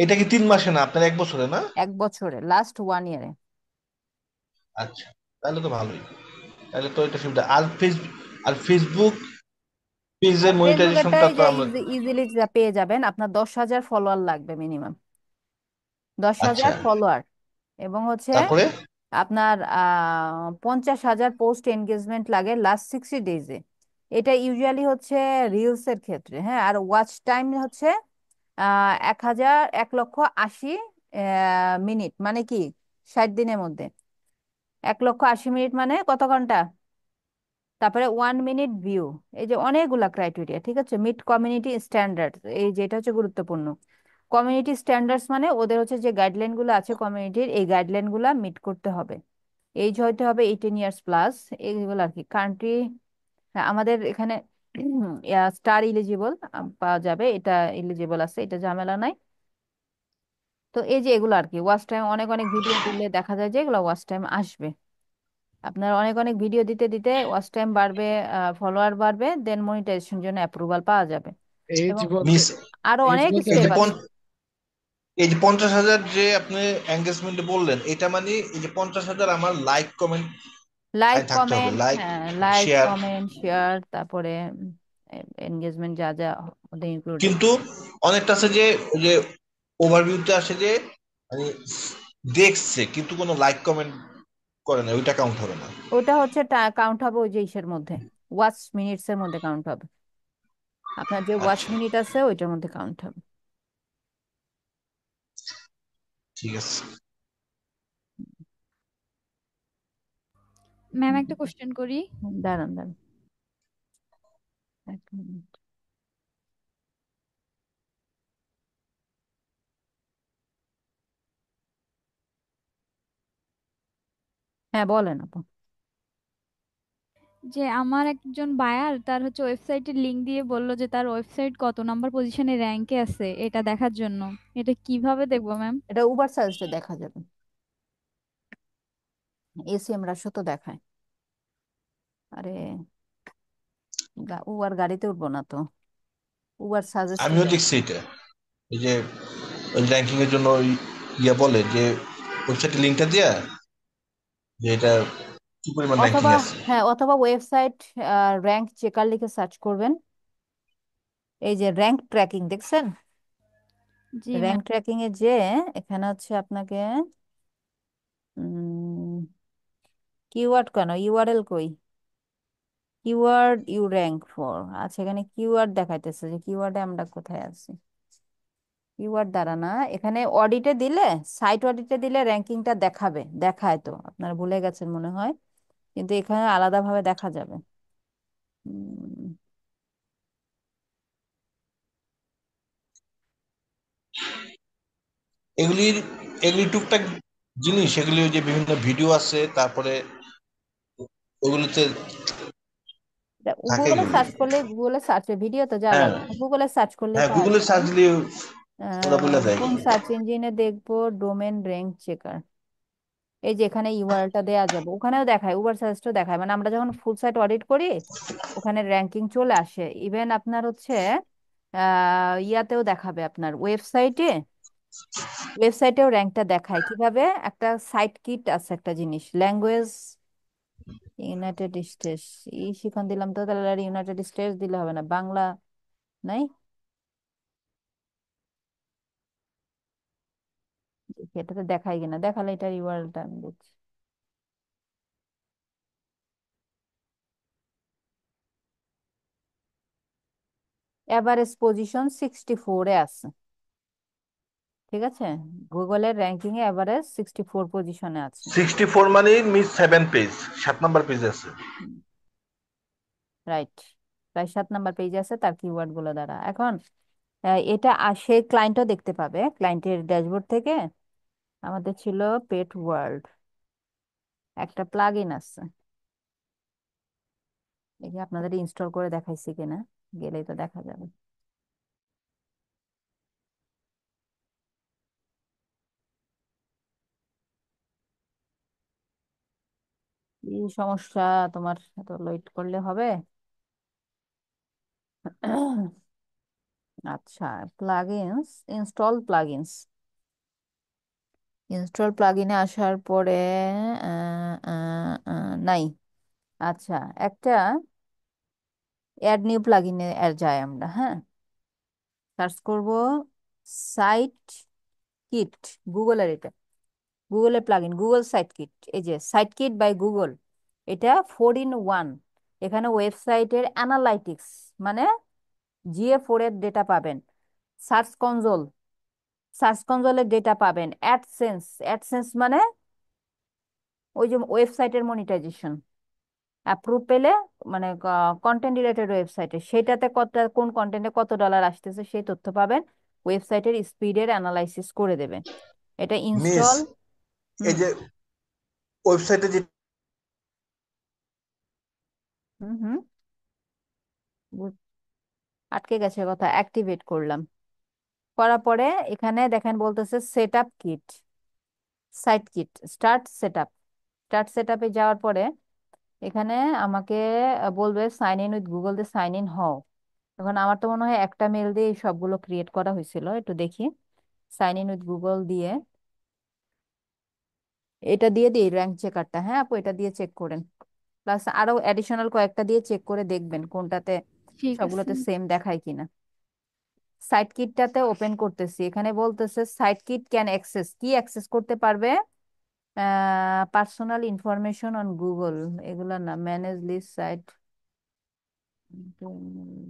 এটা কি 3 মাসে না, আপনার 1 বছরে না? 1 বছরে, লাস্ট 1 ইয়ারে। আচ্ছা, তাহলে তো ভালোই। তাহলে তো এটা সুবিধা। আর ফেসবুক পেজের ফেসবুকেরটা মনিটাইজেশনটা এই তো যে আমরা। ইজিলি পেয়ে যাবেন, আপনার 10,000 ফলোয়ার লাগবে মিনিমাম, দশ আচ্ছা, হাজার ফলোয়ার। এবং হচ্ছে তারপরে? আপনার 50,000 পোস্ট এনগেজমেন্ট লাগে লাস্ট 60 ডেজে। এটা ইউজুয়ালি হচ্ছে রিলস এর ক্ষেত্রে, হ্যাঁ। আর ওয়াচ টাইম হচ্ছে 1,80,মিনিট, মানে কি 60 দিনের মধ্যে 1,80,000 মিনিট মানে কত ঘন্টা? তারপরে 1 মিনিট ভিউ। এই যে অনেকগুলা ক্রাইটেরিয়া, ঠিক আছে। মিট কমিউনিটি স্ট্যান্ডার্ড, এই যেটা হচ্ছে গুরুত্বপূর্ণ। কমিউনিটি স্ট্যান্ডার্ডস মানে ওদের হচ্ছে যে গাইডলাইন গুলো আছে কমিউনিটির, এই গাইডলাইন গুলা মিট করতে হবে। এইজ হইতে হবে 18 ইয়ার্স প্লাস, এইগুলো আর কি। কান্ট্রি আমাদের এখানে স্টার ইলিজিবল পাওয়া যাবে, এটা ইলিজিবল আছে, এটা ঝামেলা নাই। তো এই যে এগুলো আর কি, ওয়াচ টাইম অনেক অনেক ভিডিও দিলে দেখা যায় যে এগুলো ওয়াচ টাইম আসবে। আপনার অনেক অনেক ভিডিও দিতে দিতে ওয়াচ টাইম বাড়বে, ফলোয়ার বাড়বে, দেন মনিটাইজেশন জন্য অ্যাপ্রুভাল পাওয়া যাবে। এজ এবং বলতে মিস আরো এজ অনেক বলতে এই স্টেপ যে হচ্ছে আছে। এই যে 50,000 যে আপনি এঙ্গেজমেন্ট বললেন, এটা মানে এই যে 50,000 আমার লাইক কমেন্ট লাইক থাকতে হবে, কমেন্ট, লাইক হ্যাঁ লাইক শেয়ার। কমেন্ট শেয়ার, তারপরে এনগেজমেন্ট যা যা ওদের ইনক্লুডেড। কিন্তু অনেকটা আছে যে ওই যে ওভারভিউতে আসে যে মানে দেখছে কিন্তু কোনো লাইক কমেন্ট করে না, ওইটা কাউন্ট হবে না। ওটা হচ্ছে কাউন্ট হবে ওই যে ইসের মধ্যে, ওয়াচ মিনিটস এর মধ্যে কাউন্ট হবে। আপনার যে ওয়াচ আচ্ছা, মিনিট আছে ওইটার মধ্যে কাউন্ট হবে। ঠিক আছে। ম্যাম হুম, একটা কোশ্চেন করি। দাঁড়ান দাঁড়ান 1 মিনিট। হ্যাঁ বলেন আপু। যে আমার একজন বায়ার তার হচ্ছে ওয়েবসাইটের লিংক দিয়ে বলল যে তার ওয়েবসাইট কত নাম্বার পজিশনে র্যাঙ্কে আছে এটা দেখার জন্য। এটা কিভাবে দেখবো ম্যাম? এটা উবার সার্ভিসে দেখা যাবে, এসিএম রাশো তো দেখায়। আরে উবার গাড়িতে উঠবো না তো, উবার সাজেস্টে আমিও দেখ। দেখছি এটা। এই যে ওই র্যাঙ্কিং এর জন্য ওই বলে যে ওয়েবসাইটের লিঙ্কটা দিয়া যে এটা কি পরিমাণ র্যাঙ্কিং অথবা, আছে। হ্যাঁ অথবা ওয়েবসাইট র্যাঙ্ক চেকার লিখে সার্চ করবেন। এই যে র্যাঙ্ক ট্র্যাকিং দেখছেন, জি র্যাঙ্ক ম্যাম। ট্র্যাকিং এ যে এখানে হচ্ছে আপনাকে কিওয়ার্ড কেন, ইউআরএল কই, কিওয়ার্ড ইউ র্যাঙ্ক ফর, আচ্ছা এখানে কিওয়ার্ড দেখাইতেছে যে কিওয়ার্ডে আমরা কোথায় আছি। কিওয়ার্ড দ্বারা না, এখানে অডিটে দিলে, সাইট অডিটে দিলে র্যাঙ্কিংটা দেখাবে, দেখায় তো, আপনারা ভুলে গেছেন মনে হয়, কিন্তু এখানে আলাদাভাবে দেখা যাবে। উম, এগুলির এগুলি টুকটাক জিনিস, এগুলি ওই যে বিভিন্ন ভিডিও আছে, তারপরে ওগুলিতে থাকে গুগলে এগুলি। সার্চ করলে, গুগলে সার্চে ভিডিও তো যা হ্যাঁ, লাগে না, গুগলে সার্চ করলেই হ্যাঁ, পাওয়া গুগলে যাবে। সার্চ দিলে ওরা বলে দেয়। কোন সার্চ ইঞ্জিনে দেখবো, ডোমেন র্যাঙ্ক চেকার, এই যে এখানে ইউআরএলটা দেয়া যাবে, ওখানেও দেখায়, উবার সাজেস্টও দেখায়, মানে আমরা যখন ফুল সাইট অডিট করি ওখানে র্যাঙ্কিং চলে আসে। ইভেন আপনার হচ্ছে ইয়াতেও দেখাবে, আপনার ওয়েবসাইটে, ওয়েবসাইটেও র্যাঙ্কটা দেখায় কিভাবে। একটা সাইট কিট আছে একটা জিনিস, ল্যাঙ্গুয়েজ ইউনাইটেড স্টেটস, এই শিখন দিলাম তো, তাহলে আর ইউনাইটেড স্টেটস দিলে হবে না, বাংলা নাই, দেখি এটাতে দেখাই কিনা, দেখালে এটার ইউআরএলটা আমি দেখছি। এভারেজ পজিশন 64-এ আছে। ঠিক আছে, গুগলের র্যাঙ্কিং এ এভারেজ 64 পজিশনে আছে। 64 মানে মিস 7 পেজ, 7 নাম্বার পেজে আছে। রাইট, প্রায় 7 নাম্বার পেজে আছে তার কিওয়ার্ড গুলো দ্বারা। এখন এটা সে ক্লায়েন্টও দেখতে পাবে ক্লায়েন্টের ড্যাশবোর্ড থেকে। আমাদের ছিল পেট ওয়ার্ল্ড, একটা প্লাগ ইন আছে, দেখি আপনাদের ইনস্টল করে দেখাইছি কিনা, গেলেই তো দেখা যাবে। কি সমস্যা তোমার, এত লেট করলে হবে? আচ্ছা, প্লাগইনস, ইনস্টল প্লাগইনস, ইনস্টল প্লাগইনে আসার পরে নাই। আচ্ছা, একটা অ্যাড নিউ প্লাগইনে যায় আমরা, হ্যাঁ, সার্চ করব সাইট কিট, গুগলের এটা, গুগলের প্লাগইন গুগল সাইট কিট। এই যে সাইট কিট বাই গুগল, এটা 4-in-1। এখানে ওয়েবসাইটের অ্যানালাইটিক্স মানে GA4 এর ডেটা পাবেন, সার্চ কনজোল, সার্চ কনজোলের ডেটা পাবেন, অ্যাডসেন্স, অ্যাডসেন্স মানে ওই যে ওয়েবসাইটের মনিটাইজেশন অ্যাপ্রুভ পেলে, মানে কন্টেন্ট রিলেটেড ওয়েবসাইটে সেটাতে কত, কোন কন্টেন্টে কত ডলার আসতেছে সেই তথ্য পাবেন, ওয়েবসাইটের স্পিডের অ্যানালাইসিস করে দেবে এটা মিস, ইনস্টল। এই হুম যে ওয়েবসাইটে যে হুম হুম বুঝ- আটকে গেছে কথা, অ্যাক্টিভেট করলাম, করার পরে এখানে দেখেন বলতেছে set up kit, site kit, start set up. Start set আপে যাওয়ার পরে এখানে আমাকে বলবে সাইন ইন উইথ গুগল দিয়ে সাইন ইন হও। এখন আমার তো মনে হয় একটা মেল দিয়ে এই সবগুলো ক্রিয়েট করা হয়েছিল, একটু দেখি। সাইন ইন উইথ গুগল দিয়ে, এটা দিয়ে দিই র্যাঙ্ক চেকারটা, হ্যাঁ আপু এটা দিয়ে চেক করেন, প্লাস আরো অ্যাডিশনাল কয়েকটা দিয়ে চেক করে দেখবেন কোনটাতে ঠিক আছে। সবগুলোতে সেম দেখায় কিনা। সাইট কিটটাতে ওপেন করতেছি, এখানে বলতেছে সাইট কিট ক্যান অ্যাক্সেস, কি অ্যাক্সেস করতে পারবে? পার্সোনাল ইনফরমেশন অন গুগল, এগুলা না, manage list site,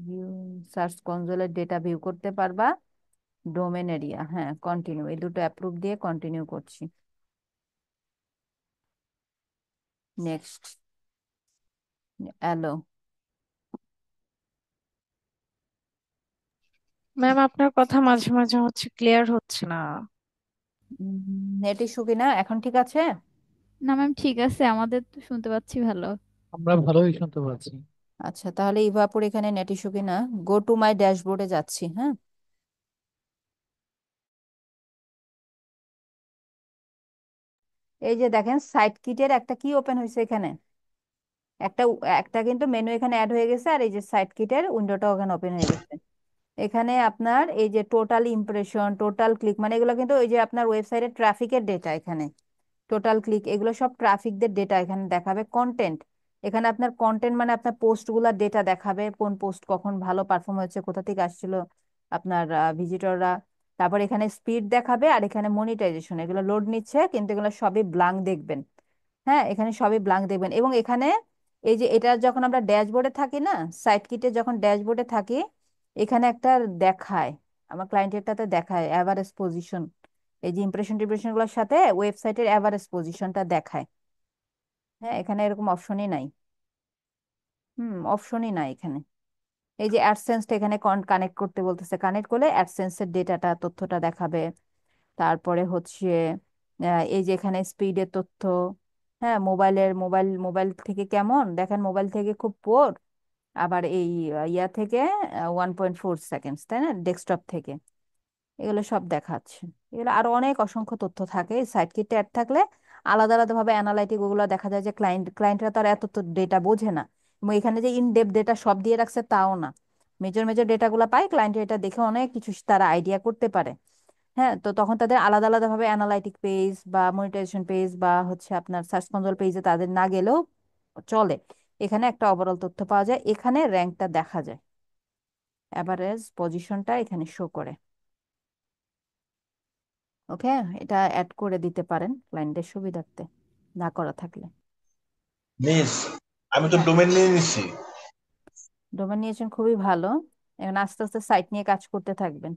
view, search কনসোলের ডেটা ভিউ করতে পারবা, ডোমেন এরিয়া, হ্যাঁ কন্টিনিউ, এই দুটো অ্যাপ্রুভ দিয়ে কন্টিনিউ করছি। Next, aloe. ম্যাম আপনার কথা মাঝে মাঝে হচ্ছে ক্লিয়ার হচ্ছে না। নেট ইস্যু কিনা, এখন ঠিক আছে? না ম্যাম ঠিক আছে, আমাদের তো শুনতে পাচ্ছি ভালো। আমরা ভালোই শুনতে পাচ্ছি। আচ্ছা, তাহলে ইভাপুর এখানে নেট ইস্যু কিনা, গো টু মাই ড্যাশবোর্ডে যাচ্ছি, হ্যাঁ। এই যে দেখেন সাইট কিটের একটা কি ওপেন হয়েছে এখানে, একটা একটা কিন্তু মেনু এখানে অ্যাড হয়ে গেছে, আর এই যে সাইট কিটের উইন্ডোটা ওখানে ওপেন হয়ে গেছে। এখানে আপনার এই যে টোটাল ইমপ্রেশন, টোটাল ক্লিক, মানে এগুলো কিন্তু ওই যে আপনার ওয়েবসাইটের ট্রাফিকের ডেটা, এখানে টোটাল ক্লিক, এগুলো সব ট্রাফিকদের ডেটা এখানে দেখাবে। কন্টেন্ট, এখানে আপনার কন্টেন্ট মানে আপনার পোস্টগুলোর ডেটা দেখাবে, কোন পোস্ট কখন ভালো পারফর্ম হয়েছে, কোথা থেকে আসছিল আপনার ভিজিটররা। তারপর এখানে স্পিড দেখাবে, আর এখানে মনিটাইজেশন, এগুলো লোড নিচ্ছে কিন্তু এগুলো সবই ব্লাঙ্ক দেখবেন, হ্যাঁ এখানে সবই ব্লাঙ্ক দেখবেন। এবং এখানে এই যে এটা যখন আমরা ড্যাশবোর্ডে থাকি না, সাইট কিটে যখন ড্যাশবোর্ডে থাকি, এখানে একটা দেখায়, আমার ক্লায়েন্টেরটাতে দেখায় অ্যাভারেজ পজিশন, এই যে ইমপ্রেশন টিমপ্রেশন গুলোর সাথে ওয়েবসাইটের অ্যাভারেজ পজিশনটা দেখায়। হ্যাঁ এখানে এরকম অপশনই নাই, অপশনই নাই এখানে। এই যে অ্যাডসেন্সটা এখানে কানেক্ট করতে বলতেছে, কানেক্ট করলে অ্যাডসেন্সের ডেটাটা, তথ্যটা দেখাবে। তারপরে হচ্ছে এই যে এখানে স্পিডের তথ্য, হ্যাঁ মোবাইল থেকে কেমন দেখেন, মোবাইল থেকে খুব পোর, আবার এই ইয়া থেকে 1.4 সেকেন্ডস, তাই না, ডেস্কটপ থেকে, এগুলো সব দেখাচ্ছে। এগুলো আরো অনেক অসংখ্য তথ্য থাকে, সাইট কিটে অ্যাড থাকলে আলাদা আলাদা ভাবে অ্যানালাইটিক ওগুলো দেখা যায় যে ক্লায়েন্টরা তো আর এত ডেটা বোঝে না, এবং এখানে যে ইন ডেপথ ডেটা সব দিয়ে রাখছে তাও না, মেজর মেজর ডেটাগুলো পায় ক্লায়েন্ট, এটা দেখে অনেক কিছু তারা আইডিয়া করতে পারে। হ্যাঁ, তো তখন তাদের আলাদা আলাদা ভাবে অ্যানালাইটিক পেজ বা মনিটাইজেশন পেজ বা হচ্ছে আপনার সার্চ কনসোল পেজে তাদের না গেলেও চলে, এখানে একটা ওভারঅল তথ্য পাওয়া যায়, এখানে র্যাঙ্কটা দেখা যায়, অ্যাভারেজ পজিশনটা এখানে শো করে। ওকে, এটা অ্যাড করে দিতে পারেন ক্লায়েন্টের সুবিধার্থে, না করা থাকলে। মিস, আমি তো হ্যাঁ, ডোমেন নিয়ে নিচ্ছি। ডোমেন নিয়েছেন, খুবই ভালো। এখন আস্তে আস্তে সাইট নিয়ে কাজ করতে থাকবেন।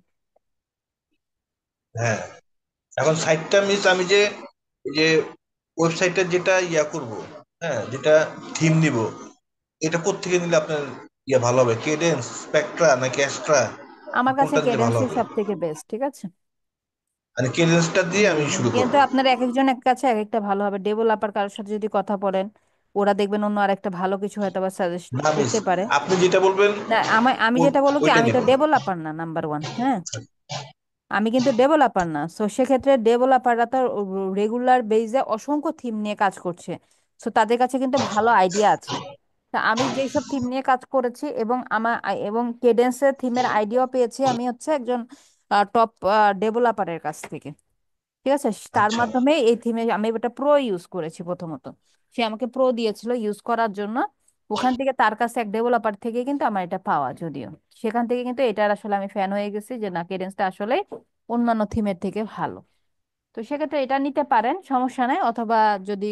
হ্যাঁ, এখন সাইটটা মিস আমি যে এই যে ওয়েবসাইটটা যেটা করব, হ্যাঁ, যেটা থিম নিব, এটা কোত্থেকে নিলে আপনার ভালো হবে? কেডেন্স, স্পেকট্রা নাকি অ্যাস্ট্রা, আমার কাছে কোনটা নিলে ভালো কেডেন্সই হবে? সব থেকে বেস্ট, ঠিক আছে। মানে কেডেন্সটা দিয়ে হুম আমি হুম। শুরু করব। কিন্তু আপনার এক একজনের কাছে এক একটা ভালো হবে। ডেভেলপার কারোর সাথে যদি কথা বলেন, ওরা দেখবেন অন্য আরেকটা ভালো কিছু হয়তো বা সাজেস্ট না মিস, করতে পারে। আপনি যেটা বলবেন না, আমি যেটা বলবো কি, ওইটা আমি নিব। তো ডেভেলপার না, নাম্বার ওয়ান, হ্যাঁ। আমি কিন্তু ডেভেলপার না, সো সেক্ষেত্রে ডেভেলপাররা তো রেগুলার বেজে অসংখ্য থিম নিয়ে কাজ করছে। সো তাদের কাছে কিন্তু ভালো আইডিয়া আছে। তা আমি যেসব থিম নিয়ে কাজ করেছি এবং এবং কেডেন্সের থিমের আইডিয়াও পেয়েছি আমি হচ্ছে একজন টপ ডেভেলপারের কাছ থেকে, ঠিক আছে। তার আচ্ছা, মাধ্যমে এই থিমে আমি এটা প্রো ইউজ করেছি প্রথমত। সে আমাকে প্রো দিয়েছিল ইউজ করার জন্য। ওখান থেকে তার কাছে এক ডেভেলপার থেকে কিন্তু আমার এটা পাওয়া, যদিও সেখান থেকে কিন্তু এটার আসলে আমি ফ্যান হয়ে গেছি যে না, কেডেন্সটা আসলে অন্যান্য থিমের থেকে ভালো। তো সেক্ষেত্রে এটা নিতে পারেন, সমস্যা নাই। অথবা যদি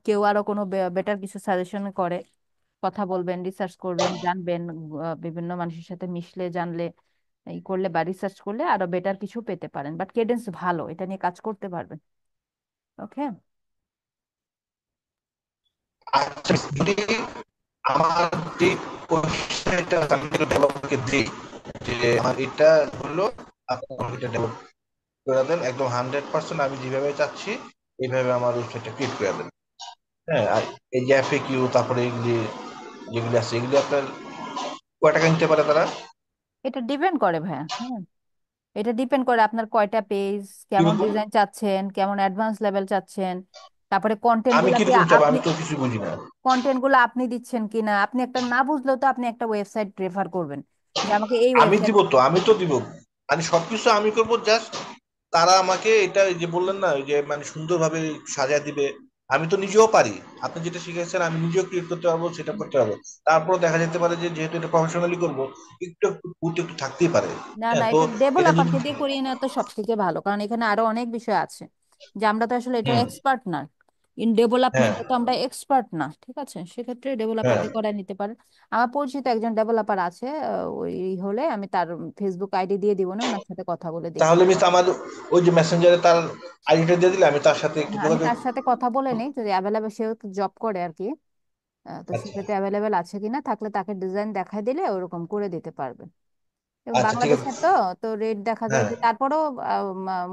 কেউ আরো কোনো বেটার কিছু সাজেশন করে, কথা বলবেন, রিসার্চ করবেন, জানবেন, বিভিন্ন মানুষের সাথে মিশলে জানলে এই করলে বা রিসার্চ করলে আরো বেটার কিছু পেতে পারেন। বাট কেডেন্স ভালো, এটা নিয়ে কাজ করতে পারবেন। ওকে। আচ্ছা miss, যদি আমার যে ওয়েবসাইটটা আমি ডেভেলপারকে দিই, যে আমার এটা হলো, আপনি আমাকে এটা ডেভেলপ করে দেন একদম 100%, আমি যেভাবে চাচ্ছি এইভাবে আমার ওয়েবসাইটটা ক্রিয়েট করে দেন। হ্যাঁ, আর এই যে FAQ, তারপরে এগুলি যেগুলি আছে, এগুলি আপনার কয় টাকা নিতে পারে তারা? এটা ডিপেন্ড করে ভাইয়া, হ্যাঁ। এটা ডিপেন্ড করে আপনার কয়টা পেজ, কেমন কিরকম? ডিজাইন চাচ্ছেন, কেমন অ্যাডভান্স লেভেল চাচ্ছেন, তারপরে কন্টেন্ট আমি গুলা কি কিরকম চাবো? আপনি, আমি তো কিছু বুঝি না। কন্টেন্ট গুলো আপনি দিচ্ছেন কিনা। আপনি একটা না বুঝলেও তো আপনি একটা ওয়েবসাইট প্রেফার করবেন যে আমাকে এই আমি ওয়েবসাইট। দিব তো, আমি তো দিব, মানে সবকিছু আমি করব, জাস্ট তারা আমাকে এটা এই যে বললেন না, ওই যে মানে সুন্দরভাবে সাজায় দিবে। আমি তো নিজেও পারি, আপনি যেটা শিখেছেন আমি নিজেও ক্রিয়েট করতে পারবো, সেটা করতে পারবো। তারপর দেখা যেতে পারে যে যেহেতু এটা প্রফেশনালি করবো, একটু একটু ভুল একটু থাকতেই পারে। না না, হ্যাঁ, তো এটা এটা যদি ডেভেলপারকে দিয়ে করিয়ে নেওয়া তো সব থেকে ভালো, কারণ এখানে আরো অনেক বিষয় আছে যে আমরা তো আসলে এটা হুম, এক্সপার্ট না। ইন হ্যাঁ, ডেভেলপমেন্টে তো আমরা এক্সপার্ট না, ঠিক আছে। সেক্ষেত্রে ডেভেলপার হ্যাঁ, দিয়ে করায় নিতে পারেন। আমার পরিচিত একজন ডেভেলপার আছে, ওই হলে আমি তার ফেসবুক আইডি দিয়ে দিব, না ওনার সাথে কথা বলে দেখি। তাহলে মিস আমার ওই যে মেসেঞ্জারে তার আইডিটা দিয়ে দিলে আমি তার সাথে একটু হ্যাঁ, আমি যোগাযোগ। তার সাথে কথা বলে নিই যদি অ্যাভেলেবেল, সেও জব করে আর কি। তো আচ্ছা, সেক্ষেত্রে অ্যাভেলেবেল আছে কিনা, থাকলে তাকে ডিজাইন দেখাই দিলে ওরকম করে দিতে পারবে। এবং আচ্ছা, ঠিক আছে। বাংলাদেশের তো তো রেট দেখা যায় হ্যাঁ, যে তারপরেও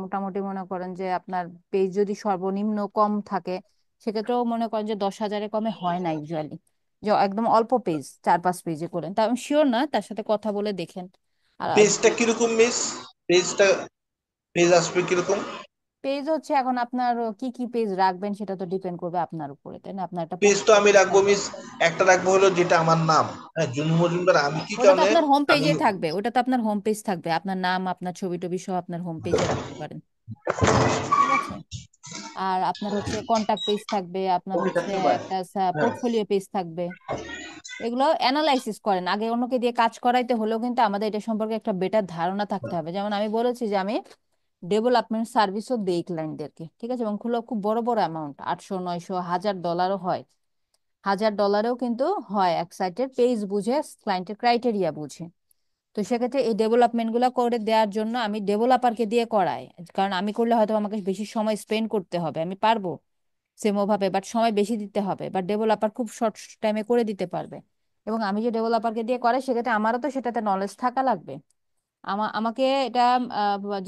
মোটামুটি মনে করেন যে আপনার পেজ যদি সর্বনিম্ন কম থাকে, সেক্ষেত্রেও মনে করেন যে 10,000-এর কমে হয় না ইউজুয়ালি। যে একদম অল্প পেজ, 4-5 পেজে করেন, তা আমি শিওর না, তার সাথে কথা বলে দেখেন। আর পেজটা কিরকম মিস? পেজটা, পেজ আসবে কিরকম? পেজ হচ্ছে এখন আপনার কি কি পেজ রাখবেন সেটা তো ডিপেন্ড করবে আপনার উপরে, তাই না। আপনার একটা পেজ তো আমি পোর্টফোলিও রাখবো থাকবে। মিস, একটা রাখবো হলো যেটা আমার নাম, হ্যাঁ, জুনু মজুমদার, আমি কি ওটা তো কারণে আপনার হোম আমি। পেজে থাকবে, ওটা তো আপনার হোম পেজ থাকবে, আপনার নাম, আপনার ছবি টবি সহ আপনার হোম পেজে রাখতে পারেন, ঠিক আছে। আর আপনার হচ্ছে কন্টাক্ট পেজ থাকবে, আপনার হচ্ছে একটা হ্যাঁ, পোর্টফোলিও পেজ থাকবে। এগুলো অ্যানালাইসিস করেন আগে, অন্যকে দিয়ে কাজ করাইতে হলেও কিন্তু আমাদের এটা সম্পর্কে একটা বেটার ধারণা থাকতে হবে। যেমন আমি বলেছি যে আমি ডেভেলপমেন্ট সার্ভিসও দেই ক্লায়েন্টদেরকে, ঠিক আছে। এবং খুব বড় বড় অ্যামাউন্ট, 800, 900, 1,000 ডলারও হয়। 1,000 ডলারেও কিন্তু হয় এক সাইটের পেজ বুঝে, ক্লায়েন্টের ক্রাইটেরিয়া বুঝে। তো সেক্ষেত্রে এই ডেভেলপমেন্ট গুলো করে দেওয়ার জন্য আমি ডেভেলপারকে দিয়ে করাই। কারণ আমি করলে হয়তো আমাকে বেশি সময় স্পেন্ড করতে হবে, আমি পারবো সেম ওভাবে, বাট সময় বেশি দিতে হবে। বাট ডেভেলপার খুব শর্ট টাইমে করে দিতে পারবে। এবং আমি যে ডেভেলপারকে দিয়ে করাই, সেক্ষেত্রে আমারও তো সেটাতে নলেজ থাকা লাগবে। আমাকে এটা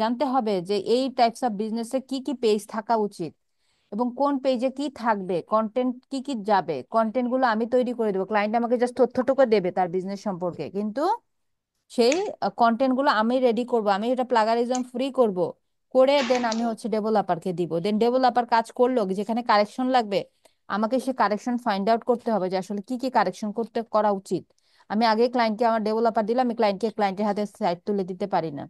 জানতে হবে যে এই টাইপস অফ বিজনেসে কি কি পেজ থাকা উচিত, এবং কোন পেজে কি থাকবে, কন্টেন্ট কি কি যাবে। কন্টেন্ট গুলো আমি তৈরি করে দেবো, ক্লায়েন্ট আমাকে জাস্ট তথ্যটুকু দেবে তার বিজনেস সম্পর্কে, কিন্তু সেই কন্টেন্ট গুলো আমি রেডি করব, আমি এটা প্লাগারিজম ফ্রি করব, করে দেন আমি হচ্ছে ডেভেলপারকে দিব। দেন ডেভেলপার কাজ করলো, যেখানে কারেকশন লাগবে আমাকে সে কারেকশন ফাইন্ড আউট করতে হবে যে আসলে কি কি কারেকশন করা উচিত। আমি আগে ক্লায়েন্টকে আমার ডেভেলপার দিলাম, আমি ক্লায়েন্টের হাতে সাইট তুলে দিতে পারি না।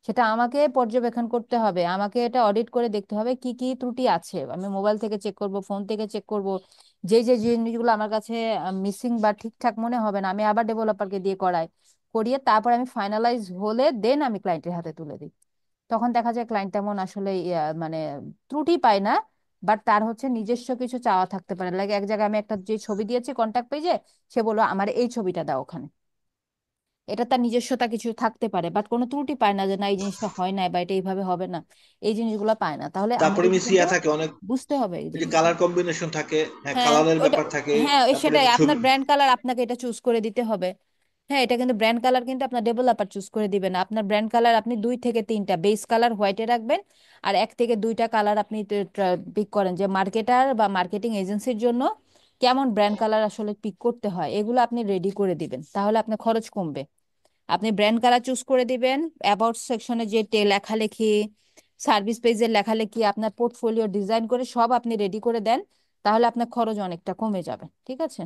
সেটা আমাকে পর্যবেক্ষণ করতে হবে, আমাকে এটা অডিট করে দেখতে হবে কি কি ত্রুটি আছে। আমি মোবাইল থেকে চেক করব, ফোন থেকে চেক করব, যে যে জিনিসগুলো আমার কাছে মিসিং বা ঠিকঠাক মনে হবে না, আমি আবার ডেভেলপারকে দিয়ে করাই, করিয়ে তারপর আমি ফাইনালাইজ হলে দেন আমি ক্লায়েন্টের হাতে তুলে দিই। তখন দেখা যায় ক্লায়েন্ট তেমন আসলে মানে ত্রুটি পায় না। বাট তার হচ্ছে নিজস্ব কিছু চাওয়া থাকতে পারে, লাগে এক জায়গায় আমি একটা যে ছবি দিয়েছি কন্ট্যাক্ট পেজে, সে বললো আমার এই ছবিটা দাও ওখানে। এটা তার নিজস্বতা কিছু থাকতে পারে, বাট কোনো ত্রুটি পায় না যে না এই জিনিসটা হয় না বা এটা এইভাবে হবে না, এই জিনিসগুলো পায় না। তাহলে তারপরে আমাদেরকে মিস কিন্তু থাকে অনেক, বুঝতে হবে এই ওই যে জিনিসগুলো। কালার কম্বিনেশন থাকে, হ্যাঁ হ্যাঁ কালারের ওটা, ব্যাপার থাকে। হ্যাঁ ওই তারপরে সেটাই, ছবি। আপনার ব্র্যান্ড কালার আপনাকে এটা চুজ করে দিতে হবে। হ্যাঁ এটা কিন্তু ব্র্যান্ড কালার কিন্তু আপনার ডেভেলপার চুজ করে দিবেন না। আপনার ব্র্যান্ড কালার আপনি 2 থেকে 3টা বেস কালার হোয়াইটে রাখবেন, আর 1 থেকে 2টা কালার আপনি পিক করেন যে মার্কেটার বা মার্কেটিং এজেন্সির জন্য কেমন ব্র্যান্ড কালার আসলে পিক করতে হয়, এগুলো আপনি রেডি করে দিবেন, তাহলে আপনার খরচ কমবে। আপনি ব্র্যান্ড কালার চুজ করে দিবেন, অ্যাবাউট সেকশনে যে লেখালেখি, সার্ভিস পেজের লেখালেখি, আপনার পোর্টফোলিও ডিজাইন করে সব আপনি রেডি করে দেন, তাহলে আপনার খরচ অনেকটা কমে যাবে। ঠিক আছে?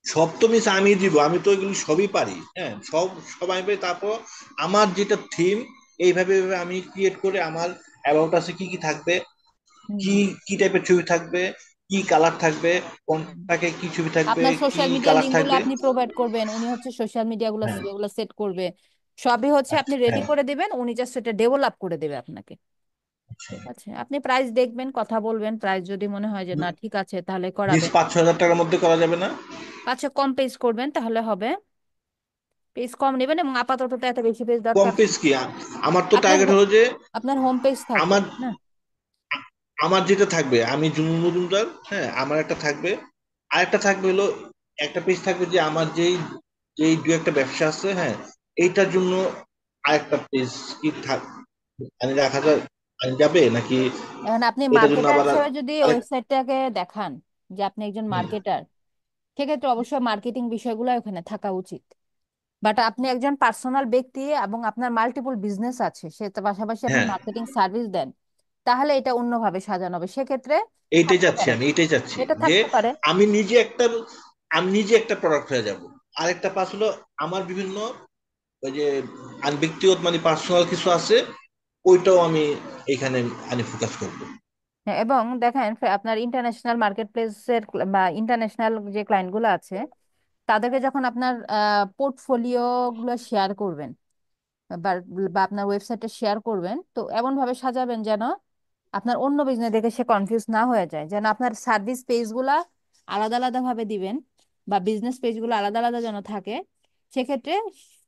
সব তো মিস আমি দিব, আমি তো এগুলি সবই পারি, হ্যাঁ সব সব আমি পারি। তারপর আমার যেটা থিম, এইভাবে এইভাবে আমি ক্রিয়েট করে আমার অ্যাবাউট আছে কি কি থাকবে, হুম কি কি টাইপের ছবি থাকবে, কি কালার থাকবে, হুম। কোনটাকে কি ছবি থাকবে, আপনার কি সোশ্যাল মিডিয়া কালার লিঙ্কগুলো থাকবে। আপনি প্রোভাইড করবেন, উনি হচ্ছে সোশ্যাল মিডিয়া গুলো হ্যাঁ সেগুলো সেট করবে। সবই হচ্ছে আপনি আচ্ছা রেডি হ্যাঁ করে দিবেন, উনি জাস্ট এটা ডেভেলপ করে দেবে আপনাকে। আচ্ছা। ঠিক আছে, আপনি প্রাইস দেখবেন, কথা বলবেন, প্রাইস যদি মনে হয় যে না ঠিক আছে তাহলে মিস করাবেন। 5-6 হাজার টাকার মধ্যে করা যাবে না? আচ্ছা কম পেজ করবেন তাহলে হবে, পেজ কম নেবেন, এবং আপাতত তো এত বেশি পেজ কম দরকার পেজ নেই। কি আমার তো আপনার টার্গেট হলো যে আপনার হোম পেজ থাকবে আমার না? আমার যেটা থাকবে, আমি জুনুন মজুমদার, হ্যাঁ আমার একটা থাকবে। আরেকটা থাকবে হলো, একটা পেজ থাকবে যে আমার যেই যেই দু একটা ব্যবসা আছে, হ্যাঁ এইটার জন্য আরেকটা পেজ কি থাক মানে রাখা যায়, মানে যাবে নাকি? এখন আপনি এটার জন্য মার্কেটার আবার হিসেবে যদি আরেক। ওয়েবসাইটটাকে দেখান যে আপনি একজন হুম, মার্কেটার, সেক্ষেত্রে অবশ্যই মার্কেটিং বিষয়গুলো ওখানে থাকা উচিত। বাট আপনি একজন পার্সোনাল ব্যক্তি এবং আপনার মাল্টিপল বিজনেস আছে, সে তার পাশাপাশি আপনি হ্যাঁ মার্কেটিং সার্ভিস দেন, তাহলে এটা অন্যভাবে সাজানো হবে, সেক্ষেত্রে এইটাই থাকতে চাচ্ছি, পারে, আমি এইটাই চাচ্ছি এটা যে থাকতে পারে। আমি নিজে একটা আমি নিজে একটা প্রোডাক্ট হয়ে যাব। আরেকটা পাশ হলো আমার বিভিন্ন ওই যে ব্যক্তিগত মানে পার্সোনাল কিছু আছে, ওইটাও আমি এখানে আমি ফোকাস করবো। হ্যাঁ, এবং দেখেন আপনার ইন্টারন্যাশনাল মার্কেট প্লেসের বা ইন্টারন্যাশনাল যে ক্লায়েন্ট গুলো আছে, তাদেরকে যখন আপনার পোর্টফোলিও গুলো শেয়ার করবেন বা বা আপনার ওয়েবসাইটে শেয়ার করবেন, তো এমন ভাবে সাজাবেন যেন আপনার অন্য বিজনেস দেখে সে কনফিউজ না হয়ে যায়, যেন আপনার সার্ভিস পেজগুলা আলাদা আলাদা ভাবে দিবেন বা বিজনেস পেজগুলো আলাদা আলাদা যেন থাকে। সেক্ষেত্রে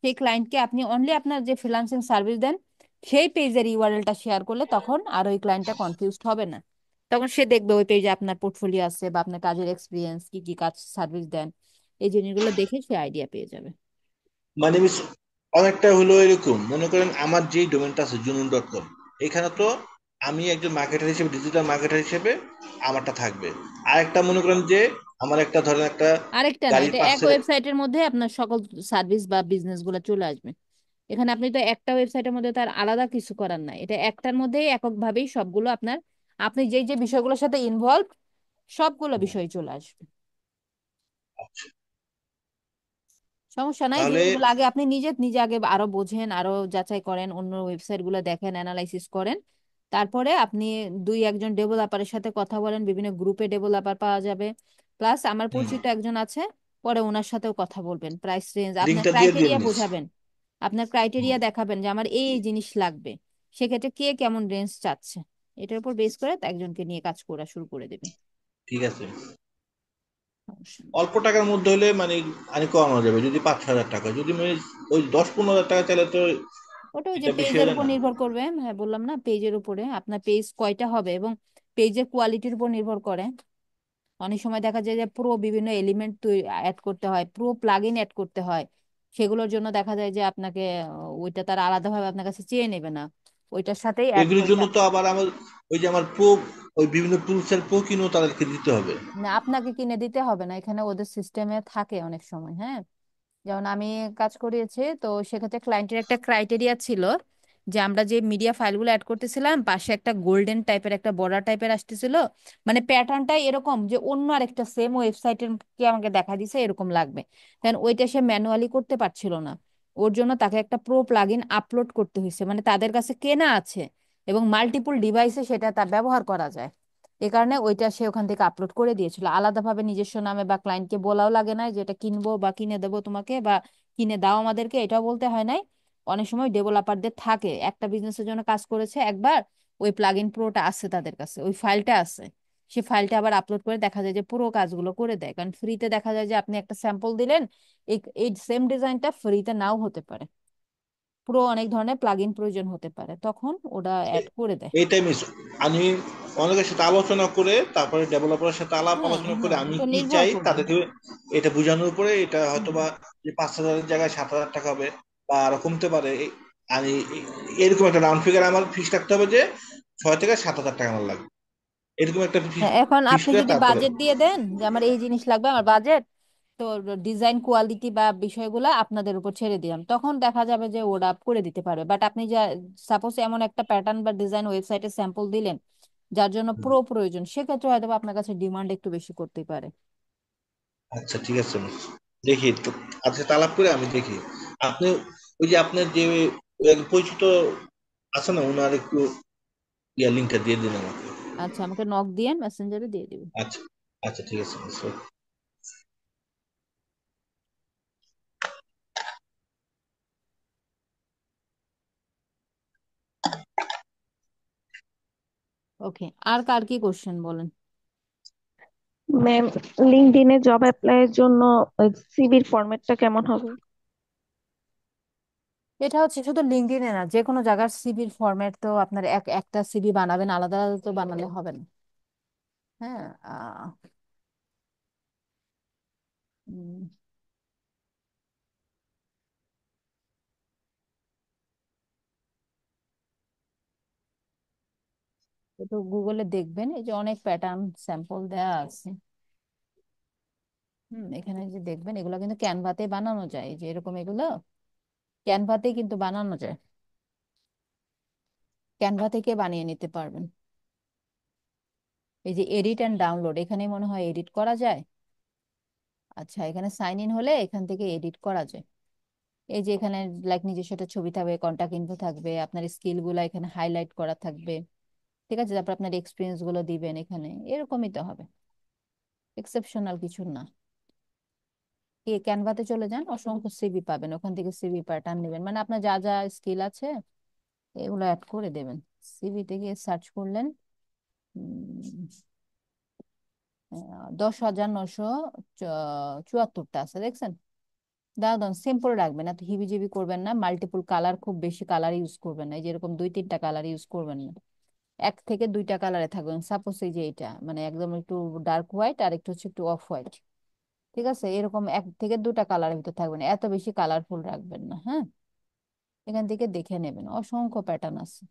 সেই ক্লায়েন্টকে আপনি অনলি আপনার যে ফ্রিল্যান্সিং সার্ভিস দেন সেই পেজের ইউআরএলটা শেয়ার করলে তখন আর ওই ক্লায়েন্টটা কনফিউজড হবে না। তখন সে দেখবে ওই পেজে আপনার পোর্টফোলিও আছে বা আপনার কাজের এক্সপিরিয়েন্স, কি কি কাজ সার্ভিস দেন, এই জিনিসগুলো দেখে সে আইডিয়া পেয়ে যাবে। মানে মিস অনেকটা হলো এরকম, মনে করেন আমার যেই ডোমেনটা আছে junun.com, এখানে তো আমি একজন মার্কেটার হিসেবে, ডিজিটাল মার্কেটার হিসেবে আমারটা থাকবে। আরেকটা মনে করেন যে আমার একটা ধরেন একটা আরেকটা না, গাড়ির এটা এক পার্সেল। ওয়েবসাইটের মধ্যে আপনার সকল সার্ভিস বা বিজনেস গুলো চলে আসবে। এখানে আপনি তো একটা ওয়েবসাইটের মধ্যে তার আলাদা কিছু করার নাই, এটা একটার মধ্যেই এককভাবেই সবগুলো আপনার, আপনি যেই যে বিষয়গুলোর সাথে ইনভলভ সবগুলো বিষয় চলে আসবে। সমস্যা নাই, তাহলে জিনিসগুলো আগে আপনি নিজে নিজে আগে আরো বোঝেন, আরো যাচাই করেন, অন্য ওয়েবসাইট গুলো দেখেন, অ্যানালাইসিস করেন। তারপরে আপনি 2-1জন ডেভেলপারের সাথে কথা বলেন, বিভিন্ন গ্রুপে ডেভেলপার পাওয়া যাবে। প্লাস আমার পরিচিত একজন আছে, পরে ওনার সাথেও কথা বলবেন, প্রাইস রেঞ্জ আপনার লিঙ্কটা দিয়ে দিন ক্রাইটেরিয়া মিস। বোঝাবেন, আপনার ক্রাইটেরিয়া দেখাবেন যে আমার এই এই জিনিস লাগবে, সেক্ষেত্রে কে কেমন রেঞ্জ চাচ্ছে, এটার উপর বেস করে একজনকে নিয়ে কাজ করা শুরু করে দেবেন। ঠিক আছে। সমস্যা নেই। অল্প টাকার মধ্যে হলে মানে আমি কমানো যাবে, যদি 5-6 হাজার টাকা, যদি মানে ওই 10-15 হাজার টাকা চাইলে তো ওটা ওই যে এটা বেশি পেজের হয়ে যায় উপর না? নির্ভর করবে, হ্যাঁ বললাম না, পেজের উপরে আপনার পেজ কয়টা হবে এবং পেজের কোয়ালিটির উপর নির্ভর করে। অনেক সময় দেখা যায় যে পুরো বিভিন্ন এলিমেন্ট অ্যাড করতে হয়, পুরো প্লাগইন অ্যাড করতে হয়, সেগুলোর জন্য দেখা যায় যে আপনাকে ওইটা তারা আলাদাভাবে আপনার কাছে চেয়ে নেবে না, ওইটার সাথেই অ্যাড এগুলোর করে জন্য তো আবার আমার ওই যে আমার প্রো, ওই বিভিন্ন টুলসের প্রো কিনেও তাদেরকে দিতে হবে। না, আপনাকে কিনে দিতে হবে না, এখানে ওদের সিস্টেমে থাকে অনেক সময়। হ্যাঁ, যেমন আমি কাজ করিয়েছি, তো সেক্ষেত্রে ক্লায়েন্টের একটা ক্রাইটেরিয়া ছিল যে আমরা যে মিডিয়া ফাইলগুলো অ্যাড করতেছিলাম পাশে একটা গোল্ডেন টাইপের একটা বর্ডার টাইপের আসতেছিল, মানে প্যাটার্নটাই এরকম যে অন্য আরেকটা সেম ওয়েবসাইটের কে আমাকে দেখা দিছে এরকম লাগবে, দেন ওইটা সে ম্যানুয়ালি করতে পারছিল না। ওর জন্য তাকে একটা প্রো প্লাগইন আপলোড করতে হয়েছে, মানে তাদের কাছে কেনা আছে এবং মাল্টিপল ডিভাইসে সেটা তার ব্যবহার করা যায়। এই কারণে ওইটা সে ওখান থেকে আপলোড করে দিয়েছিল আলাদাভাবে নিজস্ব নামে, বা ক্লায়েন্টকে বলাও লাগে না যে এটা কিনবো বা কিনে দেবো তোমাকে বা কিনে দাও আমাদেরকে, এটাও বলতে হয় নাই। অনেক সময় ডেভেলপারদের থাকে একটা বিজনেসের জন্য কাজ করেছে একবার, ওই প্লাগইন প্রোটা আছে তাদের কাছে, ওই ফাইলটা আছে, সে ফাইলটা আবার আপলোড করে দেখা যায় যে পুরো কাজগুলো করে দেয়। কারণ ফ্রিতে দেখা যায় যে আপনি একটা স্যাম্পল দিলেন, এই এই সেম ডিজাইনটা ফ্রিতে নাও হতে পারে, পুরো অনেক ধরনের প্লাগইন প্রয়োজন হতে পারে, তখন ওটা অ্যাড করে দেয়। এইটাই মিস। আমি অনেকের সাথে আলোচনা করে তারপরে ডেভেলপারের সাথে আলাপ হ্যাঁ আলোচনা করে হ্যাঁ, আমি এটা কি নির্ভর চাই করবে। তাদেরকে এটা বোঝানোর উপরে এটা হুম। হয়তোবা যে 5,000-এর জায়গায় 7,000 টাকা হবে বা আরো কমতে পারে। আমি এরকম একটা রাউন্ড ফিগার আমার ফিক্স রাখতে হবে যে 6,000 থেকে 7,000 টাকা আমার লাগবে, এরকম একটা হ্যাঁ, এখন ফিক্স আপনি করে যদি তারপরে। বাজেট দিয়ে দেন যে আমার এই জিনিস লাগবে, আমার বাজেট তো, ডিজাইন কোয়ালিটি বা বিষয়গুলো আপনাদের উপর ছেড়ে দিলাম, তখন দেখা যাবে যে ওরা করে দিতে পারবে। বাট আপনি যা সাপোজ এমন একটা প্যাটার্ন বা ডিজাইন ওয়েবসাইটে স্যাম্পল দিলেন যার জন্য পুরো প্রয়োজন, সেক্ষেত্রে হয়তো বা আপনার কাছে ডিমান্ড একটু বেশি করতেই পারে। আচ্ছা ঠিক আছে মিস, দেখি তো, আজকে আলাপ করে আমি দেখি। আপনি ওই যে আপনার যে ওই এক পরিচিত আছে না, ওনার একটু লিঙ্কটা দিয়ে দিন আমাকে। আচ্ছা, আমাকে নক দিয়ে মেসেঞ্জারে দিয়ে দিবেন। আচ্ছা আচ্ছা ঠিক আছে মিস। ওকে, আর কার কি কোশ্চেন বলেন। ম্যাম, লিঙ্কডইনে জব অ্যাপ্লাইয়ের জন্য সিভির ফরম্যাটটা কেমন হবে? এটা হচ্ছে শুধু লিঙ্কডইনে না, যে কোনো জায়গার সিভির ফরম্যাট তো আপনার একটা সিভি বানাবেন, আলাদা আলাদা তো বানালে হবে না। হ্যাঁ। উম, তো গুগলে দেখবেন, এই যে অনেক প্যাটার্ন স্যাম্পল দেওয়া আছে। এখানে যে দেখবেন এগুলো কিন্তু ক্যানভাতে বানানো যায়, এই যে এরকম এগুলো ক্যানভাতে কিন্তু বানানো যায়, ক্যানভা থেকে বানিয়ে নিতে পারবেন। এই যে এডিট অ্যান্ড ডাউনলোড, এখানে মনে হয় এডিট করা যায়। আচ্ছা, এখানে সাইন ইন হলে এখান থেকে এডিট করা যায়। এই যে এখানে লাইক নিজস্ব একটা ছবি থাকবে, কন্টাক্ট ইনফো থাকবে, আপনার স্কিল গুলা এখানে হাইলাইট করা থাকবে। ঠিক আছে, তারপর আপনার এক্সপিরিয়েন্স গুলো দিবেন এখানে, এরকমই তো হবে, এক্সেপশনাল কিছু না। ক্যানভাতে চলে যান, অসংখ্য সিভি পাবেন, ওখান থেকে সিভি প্যাটার্ন নেবেন, মানে আপনার যা যা স্কিল আছে এগুলো অ্যাড করে দেবেন। সিভিতে গিয়ে সার্চ করলেন 10,974টা আছে, দেখছেন? দাদন সিম্পল রাখবেন, এত হিবিজিবি করবেন না, মাল্টিপল কালার, খুব বেশি কালার ইউজ করবেন না, এই যেরকম 2-3টা কালার ইউজ করবেন না, 1 থেকে 2টা কালারে থাকবেন। সাপোজ এই যে এটা মানে একদম একটু ডার্ক হোয়াইট আর একটু হচ্ছে একটু অফ হোয়াইট, ঠিক আছে, এরকম 1 থেকে 2টা কালারের ভিতর থাকবেন, এত বেশি কালারফুল রাখবেন না। হ্যাঁ, এখান থেকে দেখে নেবেন, অসংখ্য প্যাটার্ন আছে,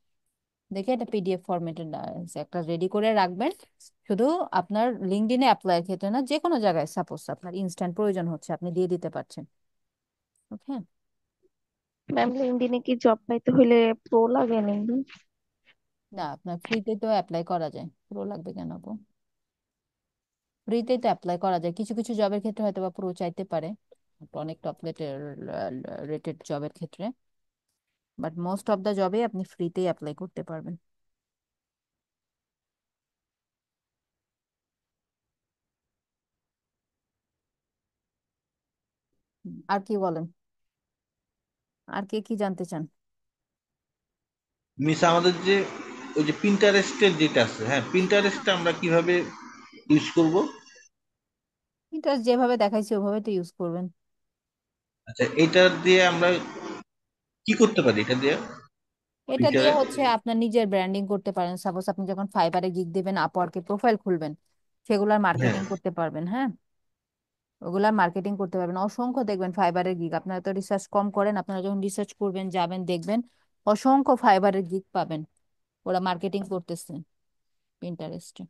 দেখে এটা পিডিএফ ফরম্যাটে একটা রেডি করে রাখবেন। শুধু আপনার লিঙ্কডইনে অ্যাপ্লাইয়ের ক্ষেত্রে না, যে কোনো জায়গায় সাপোজ আপনার ইনস্ট্যান্ট প্রয়োজন হচ্ছে, আপনি দিয়ে দিতে পারছেন। ওকে। ম্যাম, লিঙ্কডইনে কি জব পাইতে হইলে প্রো লাগে নাকি? না, আপনার ফ্রিতে তো অ্যাপ্লাই করা যায়, প্রো লাগবে কেন আপু? ফ্রিতে তো অ্যাপ্লাই করা যায়, কিছু কিছু জবের ক্ষেত্রে হয়তো বা প্রো চাইতে পারে, অনেক টপ রেটেড জবের ক্ষেত্রে, বাট মোস্ট অফ দা জবে আপনি ফ্রিতেই অ্যাপ্লাই করতে পারবেন। আর কি বলেন, আর কে কি জানতে চান? মিস আমাদের যে ওই যে পিন্টারেস্টের যেটা আছে, হ্যাঁ পিন্টারেস্টটা আমরা কিভাবে ইউজ করব? এটা যেভাবে দেখাইছি ওভাবে তো ইউজ করবেন। আচ্ছা, এটা দিয়ে আমরা কি করতে পারি এটা দিয়ে এটা দিয়ে পিন্টারেস্ট? হচ্ছে আপনার নিজের ব্র্যান্ডিং করতে পারেন, সাপোজ আপনি যখন ফাইবারে গিগ দিবেন, আপওয়ার্কে প্রোফাইল খুলবেন, সেগুলার হ্যাঁ। মার্কেটিং করতে পারবেন। হ্যাঁ, ওগুলার মার্কেটিং করতে পারবেন, অসংখ্য দেখবেন ফাইবারের গিগ, আপনারা তো রিসার্চ কম করেন, আপনারা যখন রিসার্চ করবেন যাবেন দেখবেন অসংখ্য ফাইবারের গিগ পাবেন, ওরা মার্কেটিং করতেছে ইন্টারেস্টে।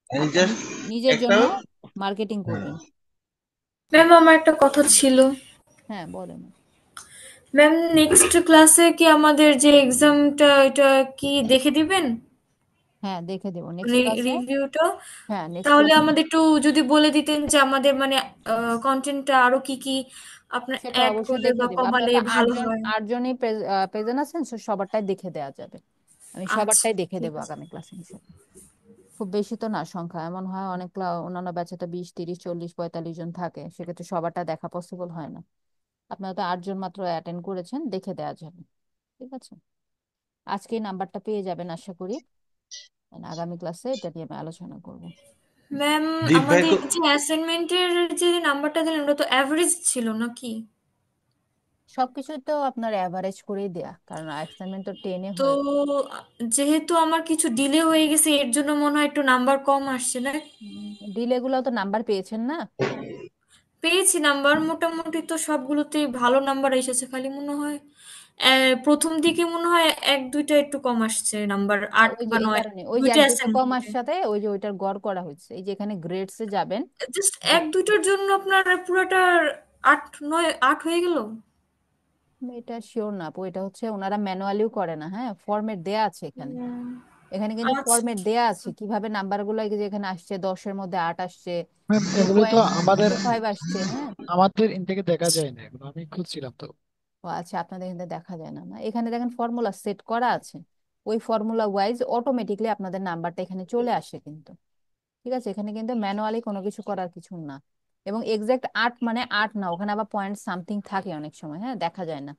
আমি আপনার জাস্ট নিজের একটা, জন্য মার্কেটিং হ্যাঁ। করবেন। ম্যাম, আমার একটা কথা ছিল। হ্যাঁ, বলেন। ম্যাম, নেক্সট ক্লাসে কি আমাদের যে এক্সামটা এটা কি দেখে দিবেন? হ্যাঁ, দেখে দেবো নেক্সট ক্লাসে। রিভিউটা? হ্যাঁ, নেক্সট তাহলে ক্লাসে আমাদের একটু যদি বলে দিতেন যে আমাদের মানে কন্টেন্টটা আরো কি কি আপনার সেটা অ্যাড অবশ্যই করলে দেখে বা দেবো, আপনার কমালে তো ভালো আটজন হয়। আটজনই প্রেজেন্ট আছেন, so সবারটাই দেখে দেওয়া যাবে, আমি আচ্ছা, সবারটাই দেখে ঠিক দেবো আছে। আগামী ক্লাসে। খুব বেশি তো না সংখ্যা, এমন হয় অনেক অন্যান্য ব্যাচে তো 20, 30, 40, 45 জন থাকে, সেক্ষেত্রে সবারটা দেখা পসিবল হয় না। আপনারা তো 8 জন মাত্র অ্যাটেন্ড করেছেন, দেখে দেওয়া যাবে। ঠিক আছে, আজকেই নাম্বারটা পেয়ে যাবেন আশা করি। আগামী ক্লাসে এটা নিয়ে আমি আলোচনা করব। ম্যাম, দীপ ভাই আমাদের যে অ্যাসাইনমেন্টের যে নাম্বারটা দিলেন ওটা তো অ্যাভারেজ ছিল নাকি? সবকিছু তো আপনার অ্যাভারেজ করেই দেয়া, কারণ অ্যাসাইনমেন্ট তো 10-এ তো হয়। যেহেতু আমার কিছু ডিলে হয়ে গেছে এর জন্য মনে হয় একটু নাম্বার কম আসছে না? ডিলে গুলো তো নাম্বার পেয়েছেন না? পেয়েছি নাম্বার, মোটামুটি তো সবগুলোতেই ভালো নাম্বার এসেছে, খালি মনে হয় প্রথম দিকে মনে হয় এক দুইটা একটু কম আসছে নাম্বার, আট ওই যে বা এই নয় কারণে ওই যে দুইটা এক দুটো কমার অ্যাসাইনমেন্টে। সাথে ওই যে ওইটার গড় করা হয়েছে, এই যে এখানে গ্রেডসে যাবেন। জাস্ট এক দুইটার জন্য আপনার পুরাটা আট নয় আট হয়ে গেল? এটা শিওর না আপু, এটা হচ্ছে ওনারা ম্যানুয়ালিও করে না, হ্যাঁ ফরম্যাট দেয়া আছে এখানে। উম, এখানে কিন্তু আচ্ছা ফরম্যাট দেয়া আছে কিভাবে নাম্বারগুলো, এই যে এখানে আসছে 10-এর মধ্যে 8 আসছে, ম্যাম টু এগুলো তো পয়েন্ট আমাদের টু ফাইভ আসছে, হ্যাঁ। আমাদের ইনটেকে দেখা যায় না, এগুলো আমি খুঁজছিলাম তো। ও আচ্ছা, আপনাদের এখানে দেখা যায় না, না এখানে দেখেন ফর্মুলা সেট করা আছে। ওই ফর্মুলা ওয়াইজ অটোমেটিকলি আপনাদের নাম্বারটা এখানে চলে আসে কিন্তু। ঠিক আছে, এখানে কিন্তু ম্যানুয়ালি কোনো কিছু করার কিছু না। এবং এক্সাক্ট 8 মানে 8 না, ওখানে আবার পয়েন্ট সামথিং থাকে অনেক সময়, হ্যাঁ দেখা যায় না,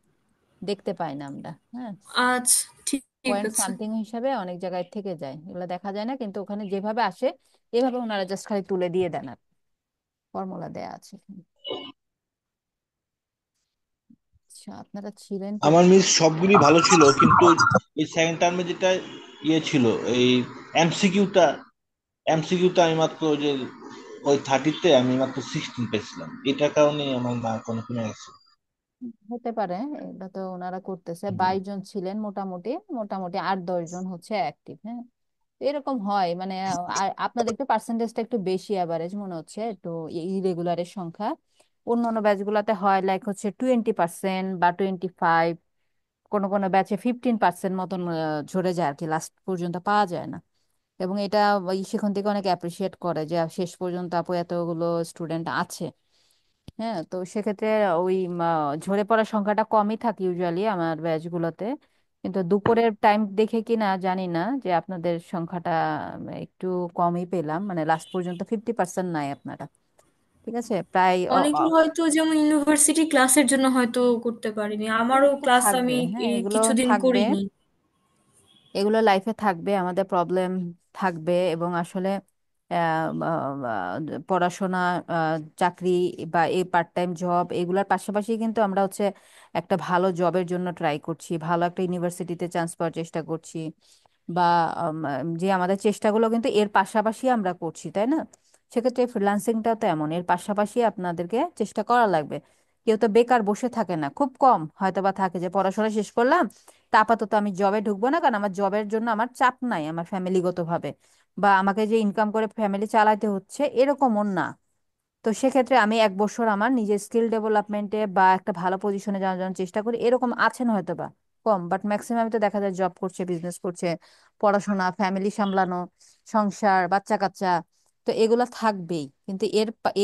দেখতে পাই না আমরা, হ্যাঁ। আচ্ছা, ঠিক ঠিক পয়েন্ট আছে। সামথিং হিসাবে অনেক জায়গায় থেকে যায়, এগুলো দেখা যায় না, কিন্তু ওখানে যেভাবে আসে এভাবে ওনারা জাস্ট খালি তুলে দিয়ে দেন আর ফর্মুলা দেয়া আছে এখানে। আচ্ছা, আপনারা ছিলেন আমার কোথায়? মিস সবগুলি ভালো ছিল, কিন্তু এই সেকেন্ড টার্মে যেটা ইয়ে ছিল, এই এমসিকিউটা এমসিকিউটা আমি মাত্র যে ওই 30-তে আমি মাত্র 16 পেয়েছিলাম, এটার কারণে আমার মার্ক অনেক কমে গেছে। হতে পারে, এটা তো ওনারা করতেছে, 22 জন ছিলেন মোটামুটি, মোটামুটি 8-10 জন হচ্ছে অ্যাক্টিভ, হ্যাঁ। তো এরকম হয় মানে আর আপনাদের একটু পার্সেন্টেজটা একটু বেশি অ্যাভারেজ মনে হচ্ছে, একটু ইরেগুলারের সংখ্যা। অন্যান্য ব্যাচগুলোতে হয় লাইক হচ্ছে 20% বা 25, কোনো কোনো ব্যাচে 15% মতন ঝরে যায় আর কি, লাস্ট পর্যন্ত পাওয়া যায় না। এবং এটা ওই সেখান থেকে অনেক অ্যাপ্রিসিয়েট করে যে শেষ পর্যন্ত আপু এতগুলো স্টুডেন্ট আছে। হ্যাঁ, তো সেক্ষেত্রে ওই ঝরে পড়ার সংখ্যাটা কমই থাকে ইউজুয়ালি আমার ব্যাচগুলোতে। কিন্তু দুপুরের টাইম দেখে কি না জানি না যে আপনাদের সংখ্যাটা একটু কমই পেলাম, মানে লাস্ট পর্যন্ত 50% নাই আপনারা। ঠিক আছে, প্রায় অনেকে হয়তো যেমন ইউনিভার্সিটি ক্লাসের জন্য হয়তো করতে পারিনি, আমারও এগুলো তো ক্লাস থাকবে, আমি হ্যাঁ এগুলো কিছুদিন থাকবে, করিনি। এগুলো লাইফে থাকবে, আমাদের প্রবলেম থাকবে। এবং আসলে পড়াশোনা, চাকরি বা এই পার্ট টাইম জব এগুলোর পাশাপাশি কিন্তু আমরা হচ্ছে একটা ভালো জবের জন্য ট্রাই করছি, ভালো একটা ইউনিভার্সিটিতে চান্স পাওয়ার চেষ্টা করছি, বা যে আমাদের চেষ্টাগুলো কিন্তু এর পাশাপাশি আমরা করছি, তাই না? সেক্ষেত্রে ফ্রিল্যান্সিংটাও তো এমন, এর পাশাপাশি আপনাদেরকে চেষ্টা করা লাগবে। কেউ তো বেকার বসে থাকে না, খুব কম হয়তো বা থাকে যে পড়াশোনা শেষ করলাম তা আপাতত আমি জবে ঢুকবো না, কারণ আমার জবের জন্য আমার চাপ নাই আমার ফ্যামিলিগত ভাবে, বা আমাকে যে ইনকাম করে ফ্যামিলি চালাতে হচ্ছে এরকমও না। তো সেক্ষেত্রে আমি 1 বছর আমার নিজের স্কিল ডেভেলপমেন্টে বা একটা ভালো পজিশনে যাওয়ার জন্য চেষ্টা করি, এরকম আছেন হয়তো বা কম, বাট ম্যাক্সিমাম তো দেখা যায় জব করছে, বিজনেস করছে, পড়াশোনা, ফ্যামিলি সামলানো, সংসার, বাচ্চা কাচ্চা, তো এগুলো থাকবেই। কিন্তু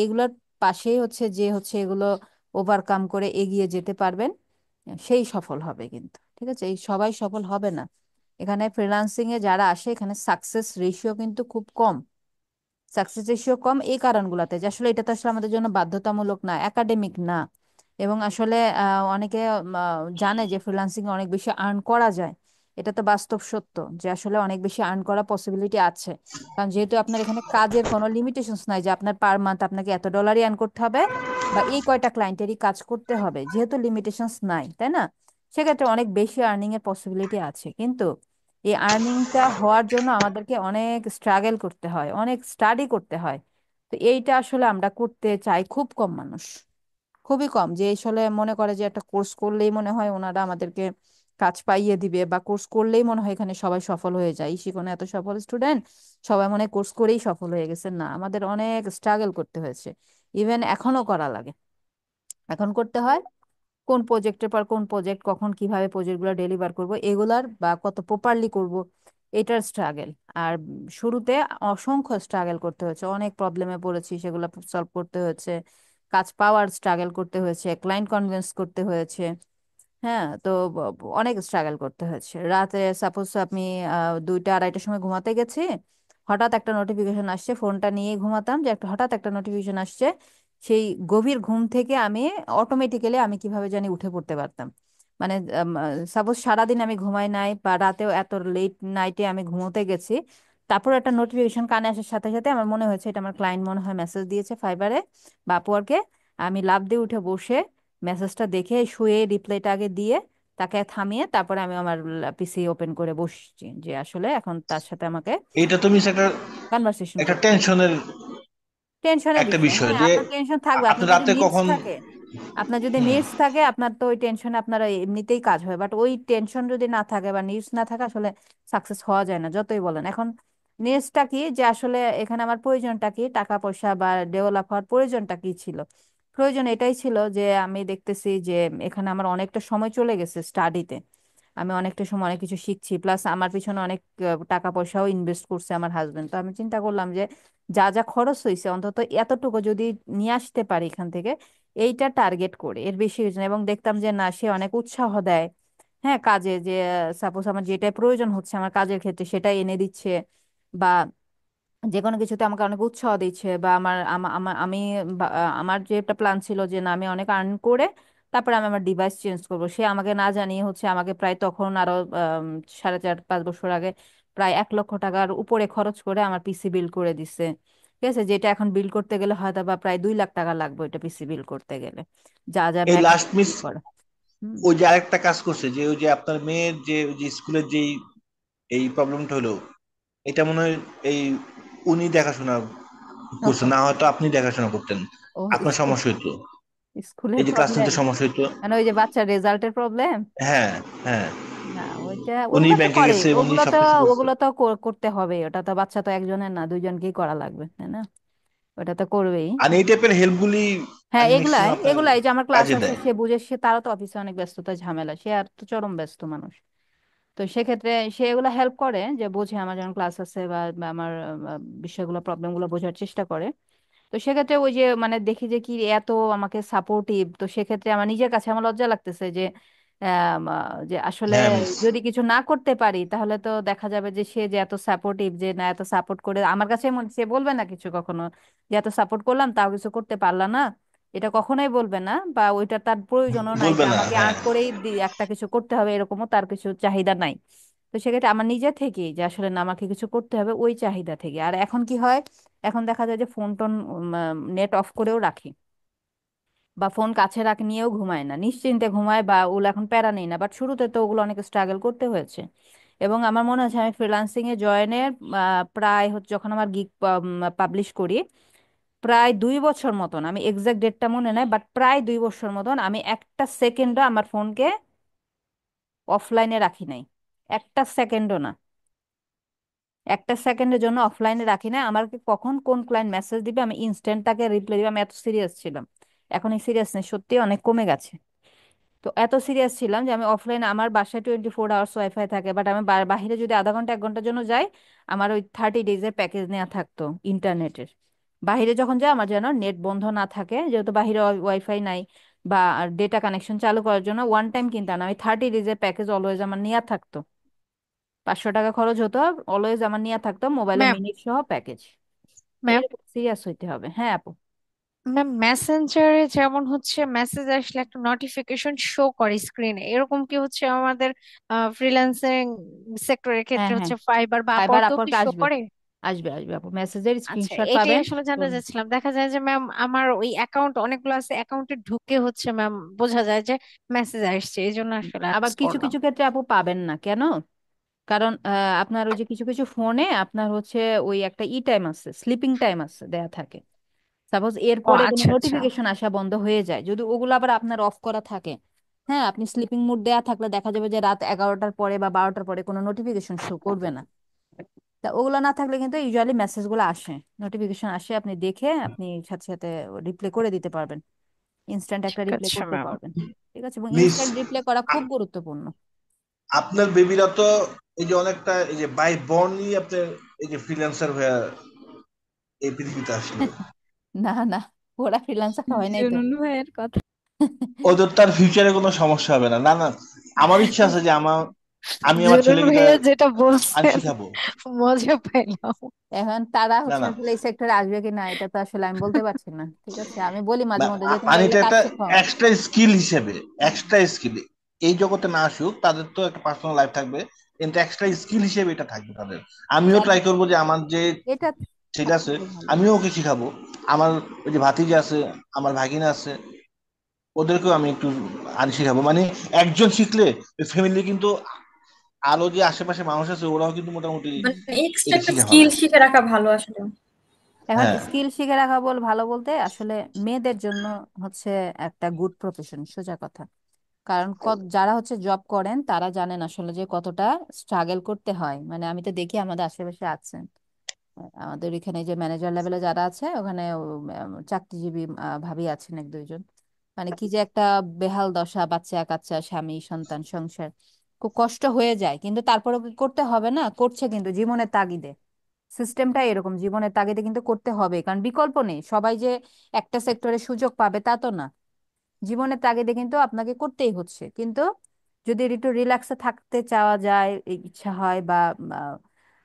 এগুলোর পাশেই হচ্ছে যে হচ্ছে এগুলো ওভারকাম করে এগিয়ে যেতে পারবেন, সেই সফল হবে কিন্তু। ঠিক আছে, এই সবাই সফল হবে না। এখানে ফ্রিল্যান্সিং এ যারা আসে এখানে সাকসেস রেশিও কিন্তু খুব কম। সাকসেস রেশিও কম এই কারণগুলোতে যে আসলে এটা তো আসলে আমাদের জন্য বাধ্যতামূলক না, একাডেমিক না। এবং আসলে অনেকে জানে যে ফ্রিল্যান্সিং এ অনেক বেশি আর্ন করা যায়। এটা তো বাস্তব সত্য যে আসলে অনেক বেশি আর্ন করার পসিবিলিটি আছে। কারণ যেহেতু আপনার এখানে কাজের কোনো লিমিটেশনস নাই যে আপনার পার মান্থ আপনাকে এত ডলারই আর্ন করতে হবে বা এই কয়টা ক্লায়েন্টেরই কাজ করতে হবে, যেহেতু লিমিটেশনস নাই, তাই না? সেক্ষেত্রে অনেক বেশি আর্নিং এর পসিবিলিটি আছে, কিন্তু এই আর্নিংটা হওয়ার জন্য আমাদেরকে অনেক স্ট্রাগল করতে হয়, অনেক স্টাডি করতে হয়। তো এইটা আসলে আমরা করতে চাই খুব কম মানুষ, খুবই কম, যে আসলে মনে করে যে একটা কোর্স করলেই মনে হয় ওনারা আমাদেরকে কাজ পাইয়ে দিবে, বা কোর্স করলেই মনে হয় এখানে সবাই সফল হয়ে যায়, শিখনে এত সফল স্টুডেন্ট সবাই মনে হয় কোর্স করেই সফল হয়ে গেছে, না আমাদের অনেক স্ট্রাগল করতে হয়েছে, ইভেন এখনো করা লাগে, এখন করতে হয়। কোন প্রজেক্টের পর কোন প্রজেক্ট কখন কিভাবে প্রজেক্টগুলো ডেলিভার করব এগুলার, বা কত প্রপারলি করব, এটার স্ট্রাগল। আর শুরুতে অসংখ্য স্ট্রাগল করতে হয়েছে, অনেক প্রবলেমে পড়েছি, সেগুলো সলভ করতে হয়েছে, কাজ পাওয়ার স্ট্রাগল করতে হয়েছে, ক্লায়েন্ট কনভিন্স করতে হয়েছে। হ্যাঁ, তো অনেক স্ট্রাগল করতে হয়েছে। রাতে সাপোজ আপনি 2টা-2:30টার সময় ঘুমাতে গেছি, হঠাৎ একটা নোটিফিকেশন আসছে, ফোনটা নিয়ে ঘুমাতাম যে একটা হঠাৎ একটা নোটিফিকেশন আসছে, সেই গভীর ঘুম থেকে আমি অটোমেটিক্যালি আমি কিভাবে জানি উঠে পড়তে পারতাম। মানে সাপোজ সারাদিন আমি ঘুমাই নাই বা রাতেও এত লেট নাইটে আমি ঘুমোতে গেছি, তারপর একটা নোটিফিকেশন কানে আসার সাথে সাথে আমার মনে হয়েছে এটা আমার ক্লায়েন্ট মনে হয় মেসেজ দিয়েছে ফাইবারে বা আপওয়ার্কে। আমি লাফ দিয়ে উঠে বসে মেসেজটা দেখে শুয়ে রিপ্লাইটা আগে দিয়ে তাকে থামিয়ে তারপরে আমি আমার পিসি ওপেন করে বসছি যে আসলে এখন তার সাথে আমাকে এটা তুমি একটা কনভারসেশন একটা করতে হবে। টেনশনের টেনশনের একটা বিষয়, বিষয় হ্যাঁ, যে আপনার টেনশন থাকবে। আপনি আপনার যদি রাতে নিডস কখন। থাকে, আপনার যদি হুম। নিডস থাকে আপনার তো ওই টেনশনে আপনার এমনিতেই কাজ হয়, বাট ওই টেনশন যদি না থাকে বা নিডস না থাকে আসলে সাকসেস হওয়া যায় না যতই বলেন। এখন নিডসটা কি, যে আসলে এখানে আমার প্রয়োজনটা কি, টাকা পয়সা বা ডেভেলপ হওয়ার প্রয়োজনটা কি ছিল? প্রয়োজন এটাই ছিল যে আমি দেখতেছি যে এখানে আমার অনেকটা সময় চলে গেছে স্টাডিতে, আমি অনেকটা সময় অনেক কিছু শিখছি, প্লাস আমার পিছনে অনেক টাকা পয়সাও ইনভেস্ট করছে আমার হাজবেন্ড। তো আমি চিন্তা করলাম যে যা যা খরচ হয়েছে অন্তত এতটুকু যদি নিয়ে আসতে পারি এখান থেকে, এইটা টার্গেট করে এর বেশি কিছু না। এবং দেখতাম যে না, সে অনেক উৎসাহ দেয়, হ্যাঁ, কাজে, যে সাপোজ আমার যেটা প্রয়োজন হচ্ছে আমার কাজের ক্ষেত্রে সেটা এনে দিচ্ছে, বা যে কোনো কিছুতে আমাকে অনেক উৎসাহ দিচ্ছে, বা আমার আমি আমার যে একটা প্ল্যান ছিল যে না আমি অনেক আর্ন করে তারপরে আমি আমার ডিভাইস চেঞ্জ করব, সে আমাকে না জানিয়ে হচ্ছে আমাকে প্রায় তখন আরো 4.5-5 বছর আগে প্রায় 1 লক্ষ টাকার উপরে খরচ করে আমার পিসি বিল্ড করে দিছে। ঠিক আছে, যেটা এখন বিল্ড করতে গেলে হয়তো বা প্রায় 2 লাখ টাকা লাগবে এটা পিসি বিল্ড করতে গেলে, যা যা এই ব্যাক লাস্ট মিস করা। হুম। ওই যে আরেকটা কাজ করছে, যে ওই যে আপনার মেয়ের যে ওই যে স্কুলের যেই এই প্রবলেমটা হলো, এটা মনে হয় এই উনি দেখাশোনা করছে, না হয়তো আপনি দেখাশোনা করতেন, ও, আপনার স্কুল, সমস্যা হইতো। স্কুলের এই যে ক্লাস প্রবলেম, নিতে সমস্যা হইতো। মানে ওই যে বাচ্চার রেজাল্টের প্রবলেম। হ্যাঁ, হ্যাঁ। না, ওইটা উনি ওগুলো তো ব্যাংকে করে, গেছে, উনি ওগুলো তো সবকিছু করছে। ওগুলো তো করতে হবে, ওটা তো বাচ্চা তো একজনের না, দুইজনকেই করা লাগবে, তাই না? ওটা তো করবেই। আর এই টাইপের হেল্প গুলি হ্যাঁ, আমি এগুলাই ম্যাক্সিমাম আপনার এগুলাই যে আমার ক্লাস কাজে আছে দেয়। সে বুঝে, সে তারও তো অফিসে অনেক ব্যস্ততা ঝামেলা, সে আর তো চরম ব্যস্ত মানুষ। তো সেক্ষেত্রে সে এগুলো হেল্প করে, যে বোঝে আমার যখন ক্লাস আছে বা আমার বিষয়গুলো প্রবলেমগুলো বোঝার চেষ্টা করে। তো সেক্ষেত্রে ওই যে মানে দেখি যে কি এত আমাকে সাপোর্টিভ, তো সেক্ষেত্রে আমার নিজের কাছে আমার লজ্জা লাগতেছে যে যে আসলে হ্যাঁ মিস। যদি কিছু না করতে পারি তাহলে তো দেখা যাবে যে সে যে এত সাপোর্টিভ, যে না এত সাপোর্ট করে আমার কাছে সে বলবে না কিছু কখনো যে এত সাপোর্ট করলাম তাও কিছু করতে পারলা না, এটা কখনোই বলবে না। বা ওইটা তার প্রয়োজনও নাই বলবে যে না, আমাকে হ্যাঁ। আর্ট করেই একটা কিছু করতে হবে, এরকমও তার কিছু চাহিদা নাই। তো সেক্ষেত্রে আমার নিজে থেকেই যে আসলে না আমাকে কিছু করতে হবে ওই চাহিদা থেকে। আর এখন কি হয়, এখন দেখা যায় যে ফোন টোন নেট অফ করেও রাখি, বা ফোন কাছে রাখ নিয়েও ঘুমায় না, নিশ্চিন্তে ঘুমায়, বা ওগুলো এখন প্যারা নেই না। বাট শুরুতে তো ওগুলো অনেক স্ট্রাগল করতে হয়েছে। এবং আমার মনে আছে আমি ফ্রিল্যান্সিং এ জয়েনের প্রায় হচ্ছে যখন আমার গিগ পাবলিশ করি, প্রায় 2 বছর মতন, আমি এক্সাক্ট ডেটটা মনে নাই, বাট প্রায় 2 বছর মতন আমি একটা সেকেন্ডও আমার ফোনকে অফলাইনে রাখি নাই, একটা সেকেন্ডও না, একটা সেকেন্ডের জন্য অফলাইনে রাখি না। আমাকে কখন কোন ক্লায়েন্ট মেসেজ দিবে আমি ইনস্ট্যান্ট তাকে রিপ্লাই দিবে, আমি এত সিরিয়াস ছিলাম। এখন এই সিরিয়াসনেস সত্যি অনেক কমে গেছে। তো এত সিরিয়াস ছিলাম যে আমি অফলাইনে, আমার বাসায় 24 আওয়ার্স ওয়াইফাই থাকে, বাট আমি বাইরে যদি আধা ঘন্টা 1 ঘন্টার জন্য যাই আমার ওই 30 ডেজের প্যাকেজ নেওয়া থাকতো ইন্টারনেটের। বাইরে যখন যাই আমার যেন নেট বন্ধ না থাকে, যেহেতু বাইরে ওয়াইফাই নাই, বা ডেটা কানেকশন চালু করার জন্য ওয়ান টাইম কিনতাম না, আমি 30 ডেজের প্যাকেজ অলওয়েজ আমার নেওয়া থাকতো। 500 টাকা খরচ হতো, অলওয়েজ আমার নিয়ে থাকতো মোবাইলে ম্যাম, মিনিট সহ প্যাকেজ। তো ম্যাম, এরকম সিরিয়াস হইতে হবে, হ্যাঁ আপু। ম্যাম, মেসেঞ্জারে যেমন হচ্ছে মেসেজ আসলে একটা নোটিফিকেশন শো করে স্ক্রিনে, এরকম কি হচ্ছে আমাদের ফ্রিল্যান্সিং সেক্টরের হ্যাঁ ক্ষেত্রে হ্যাঁ, হচ্ছে ফাইবার বা ফাইবার আপওয়ার্কেও কি আপওয়ার্কে শো আসবে, করে? আসবে আপু, মেসেজের আচ্ছা, স্ক্রিনশট এটাই পাবেন। আসলে জানতে কোন, চাচ্ছিলাম। দেখা যায় যে ম্যাম আমার ওই অ্যাকাউন্ট অনেকগুলো আছে, অ্যাকাউন্টে ঢুকে হচ্ছে ম্যাম বোঝা যায় যে মেসেজ আসছে, এই জন্য আসলে আবার আস্ক কিছু করলাম। কিছু ক্ষেত্রে আপু পাবেন না কেন, কারণ আপনার ওই যে কিছু কিছু ফোনে আপনার হচ্ছে ওই একটা টাইম আছে, স্লিপিং টাইম আছে দেয়া থাকে। সাপোজ ও এরপরে কোনো আচ্ছা আচ্ছা। নোটিফিকেশন আসা বন্ধ হয়ে যায়, যদি ওগুলো আবার আপনার অফ করা থাকে, হ্যাঁ, আপনি স্লিপিং মোড দেয়া থাকলে দেখা যাবে যে রাত 11টার পরে বা 12টার পরে কোনো নোটিফিকেশন শো করবে না। তা ওগুলো না থাকলে কিন্তু ইউজুয়ালি মেসেজগুলো আসে, নোটিফিকেশন আসে, আপনি দেখে আপনি সাথে সাথে রিপ্লাই করে দিতে পারবেন, ইনস্ট্যান্ট একটা ঠিক রিপ্লাই আছে করতে ম্যাম। পারবেন। ঠিক আছে, এবং মিস, ইনস্ট্যান্ট রিপ্লাই করা খুব গুরুত্বপূর্ণ। আপনার বেবিরা তো এই যে অনেকটা এই যে বাই বর্নই আপনার এই যে ফ্রিল্যান্সার হয়ে এই পৃথিবীতে আসলো। না না, ওরা ফ্রিল্যান্সার হয় নাই তো। জুনুন ভাইয়ের কথা। ওদের তার ফিউচারে কোনো সমস্যা হবে না, না না। আমার ইচ্ছা আছে যে আমি আমার জুনুন ছেলেকে ভাইয়া যেটা আমি বলছেন শিখাবো। মজা পাইলাম। এখন তারা না হচ্ছে না, আসলে এই সেক্টরে আসবে কি না এটা তো আসলে আমি বলতে পারছি না। ঠিক আছে, আমি বলি মাঝে মধ্যে যে তোমরা মানে এগুলো এটা কাজ একটা শেখো। এক্সট্রা স্কিল হিসেবে, এক্সট্রা স্কিল। এই জগতে না আসুক, তাদের তো একটা পার্সোনাল লাইফ থাকবে, এটা এক্সট্রা স্কিল হিসেবে এটা থাকবে তাদের। আমিও দেখ, ট্রাই করবো যে আমার যে এটা ছেলে আছে থাকলে ভালো। আমিও ওকে শিখাবো। আমার ওই যে ভাতিজা আছে, আমার ভাগিনা আছে, ওদেরকেও আমি একটু আনি শিখাবো। মানে একজন শিখলে ফ্যামিলি কিন্তু আরো যে আশেপাশে মানুষ আছে ওরাও কিন্তু মোটামুটি মানে এক্সট্রা এটা একটা শিখে স্কিল ফেলে। শিখে রাখা ভালো আসলে। এখন হ্যাঁ, স্কিল শিখে রাখা ভালো বলতে আসলে মেয়েদের জন্য হচ্ছে একটা গুড প্রফেশন, সোজা কথা। কারণ যারা হচ্ছে জব করেন তারা জানেন আসলে যে কতটা স্ট্রাগল করতে হয়। মানে আমি তো দেখি আমাদের আশেপাশে আছেন, আমাদের এখানে যে ম্যানেজার লেভেলে যারা আছে ওখানে চাকরিজীবী ভাবি আছেন এক দুইজন। মানে কি যে একটা বেহাল দশা, বাচ্চা কাচ্চা, স্বামী সন্তান সংসার, খুব কষ্ট হয়ে যায়, কিন্তু তারপরেও কি করতে হবে না, করছে কিন্তু জীবনের তাগিদে। সিস্টেমটা এরকম, জীবনের তাগিদে কিন্তু করতে হবে, কারণ বিকল্প নেই। সবাই যে একটা সেক্টরে সুযোগ পাবে তা তো না। জীবনের তাগিদে কিন্তু আপনাকে করতেই হচ্ছে। কিন্তু যদি একটু রিল্যাক্সে থাকতে চাওয়া যায়, ইচ্ছা হয়, বা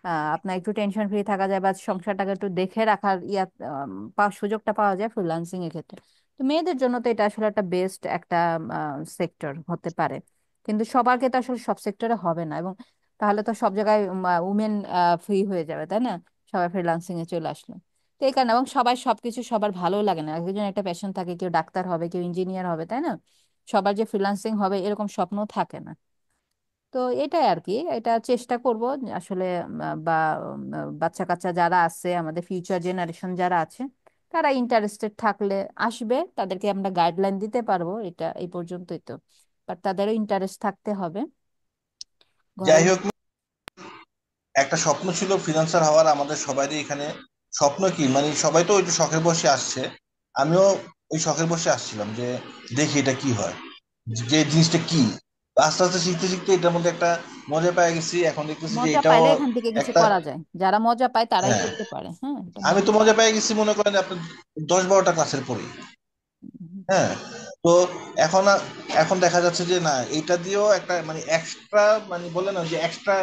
আহ, আপনার একটু টেনশন ফ্রি থাকা যায়, বা সংসারটাকে একটু দেখে রাখার সুযোগটা পাওয়া যায় ফ্রিল্যান্সিং এর ক্ষেত্রে, তো মেয়েদের জন্য তো এটা আসলে একটা বেস্ট একটা সেক্টর হতে পারে। কিন্তু সবারকে তো আসলে সব সেক্টরে হবে না, এবং তাহলে তো সব জায়গায় উমেন ফ্রি হয়ে যাবে, তাই না? সবাই ফ্রিল্যান্সিং এ চলে আসলো। তো এই কারণে, এবং সবাই সবকিছু সবার ভালো লাগে না, একজন একটা প্যাশন থাকে, কেউ ডাক্তার হবে, কেউ ইঞ্জিনিয়ার হবে, তাই না? সবার যে ফ্রিল্যান্সিং হবে এরকম স্বপ্ন থাকে না। তো এটাই আর কি, এটা চেষ্টা করব আসলে বাচ্চা কাচ্চা যারা আছে, আমাদের ফিউচার জেনারেশন যারা আছে, তারা ইন্টারেস্টেড থাকলে আসবে, তাদেরকে আমরা গাইডলাইন দিতে পারবো, এটা এই পর্যন্তই তো। বাট তাদেরও ইন্টারেস্ট থাকতে হবে ঘরে। যাই হোক, একটা স্বপ্ন ছিল ফ্রিল্যান্সার হওয়ার আমাদের সবারই এখানে। স্বপ্ন কি মানে সবাই তো ওই যে শখের বসে আসছে, আমিও ওই শখের বসে আসছিলাম যে দেখি এটা কি হয়, যে জিনিসটা কি। আস্তে আস্তে শিখতে শিখতে এটার মধ্যে একটা মজা পেয়ে গেছি, এখন দেখতেছি যে মজা এটাও পাইলে এখান থেকে কিছু একটা। করা যায়, যারা মজা পায় তারাই হ্যাঁ, করতে পারে, হ্যাঁ, এটা আমি মজা। তো মজা পেয়ে গেছি মনে করেন আপনার 10-12টা ক্লাসের পরে। হুম। হ্যাঁ, তো এখন এখন দেখা যাচ্ছে যে না, এটা দিয়েও একটা মানে এক্সট্রা, মানে বলে না যে এক্সট্রা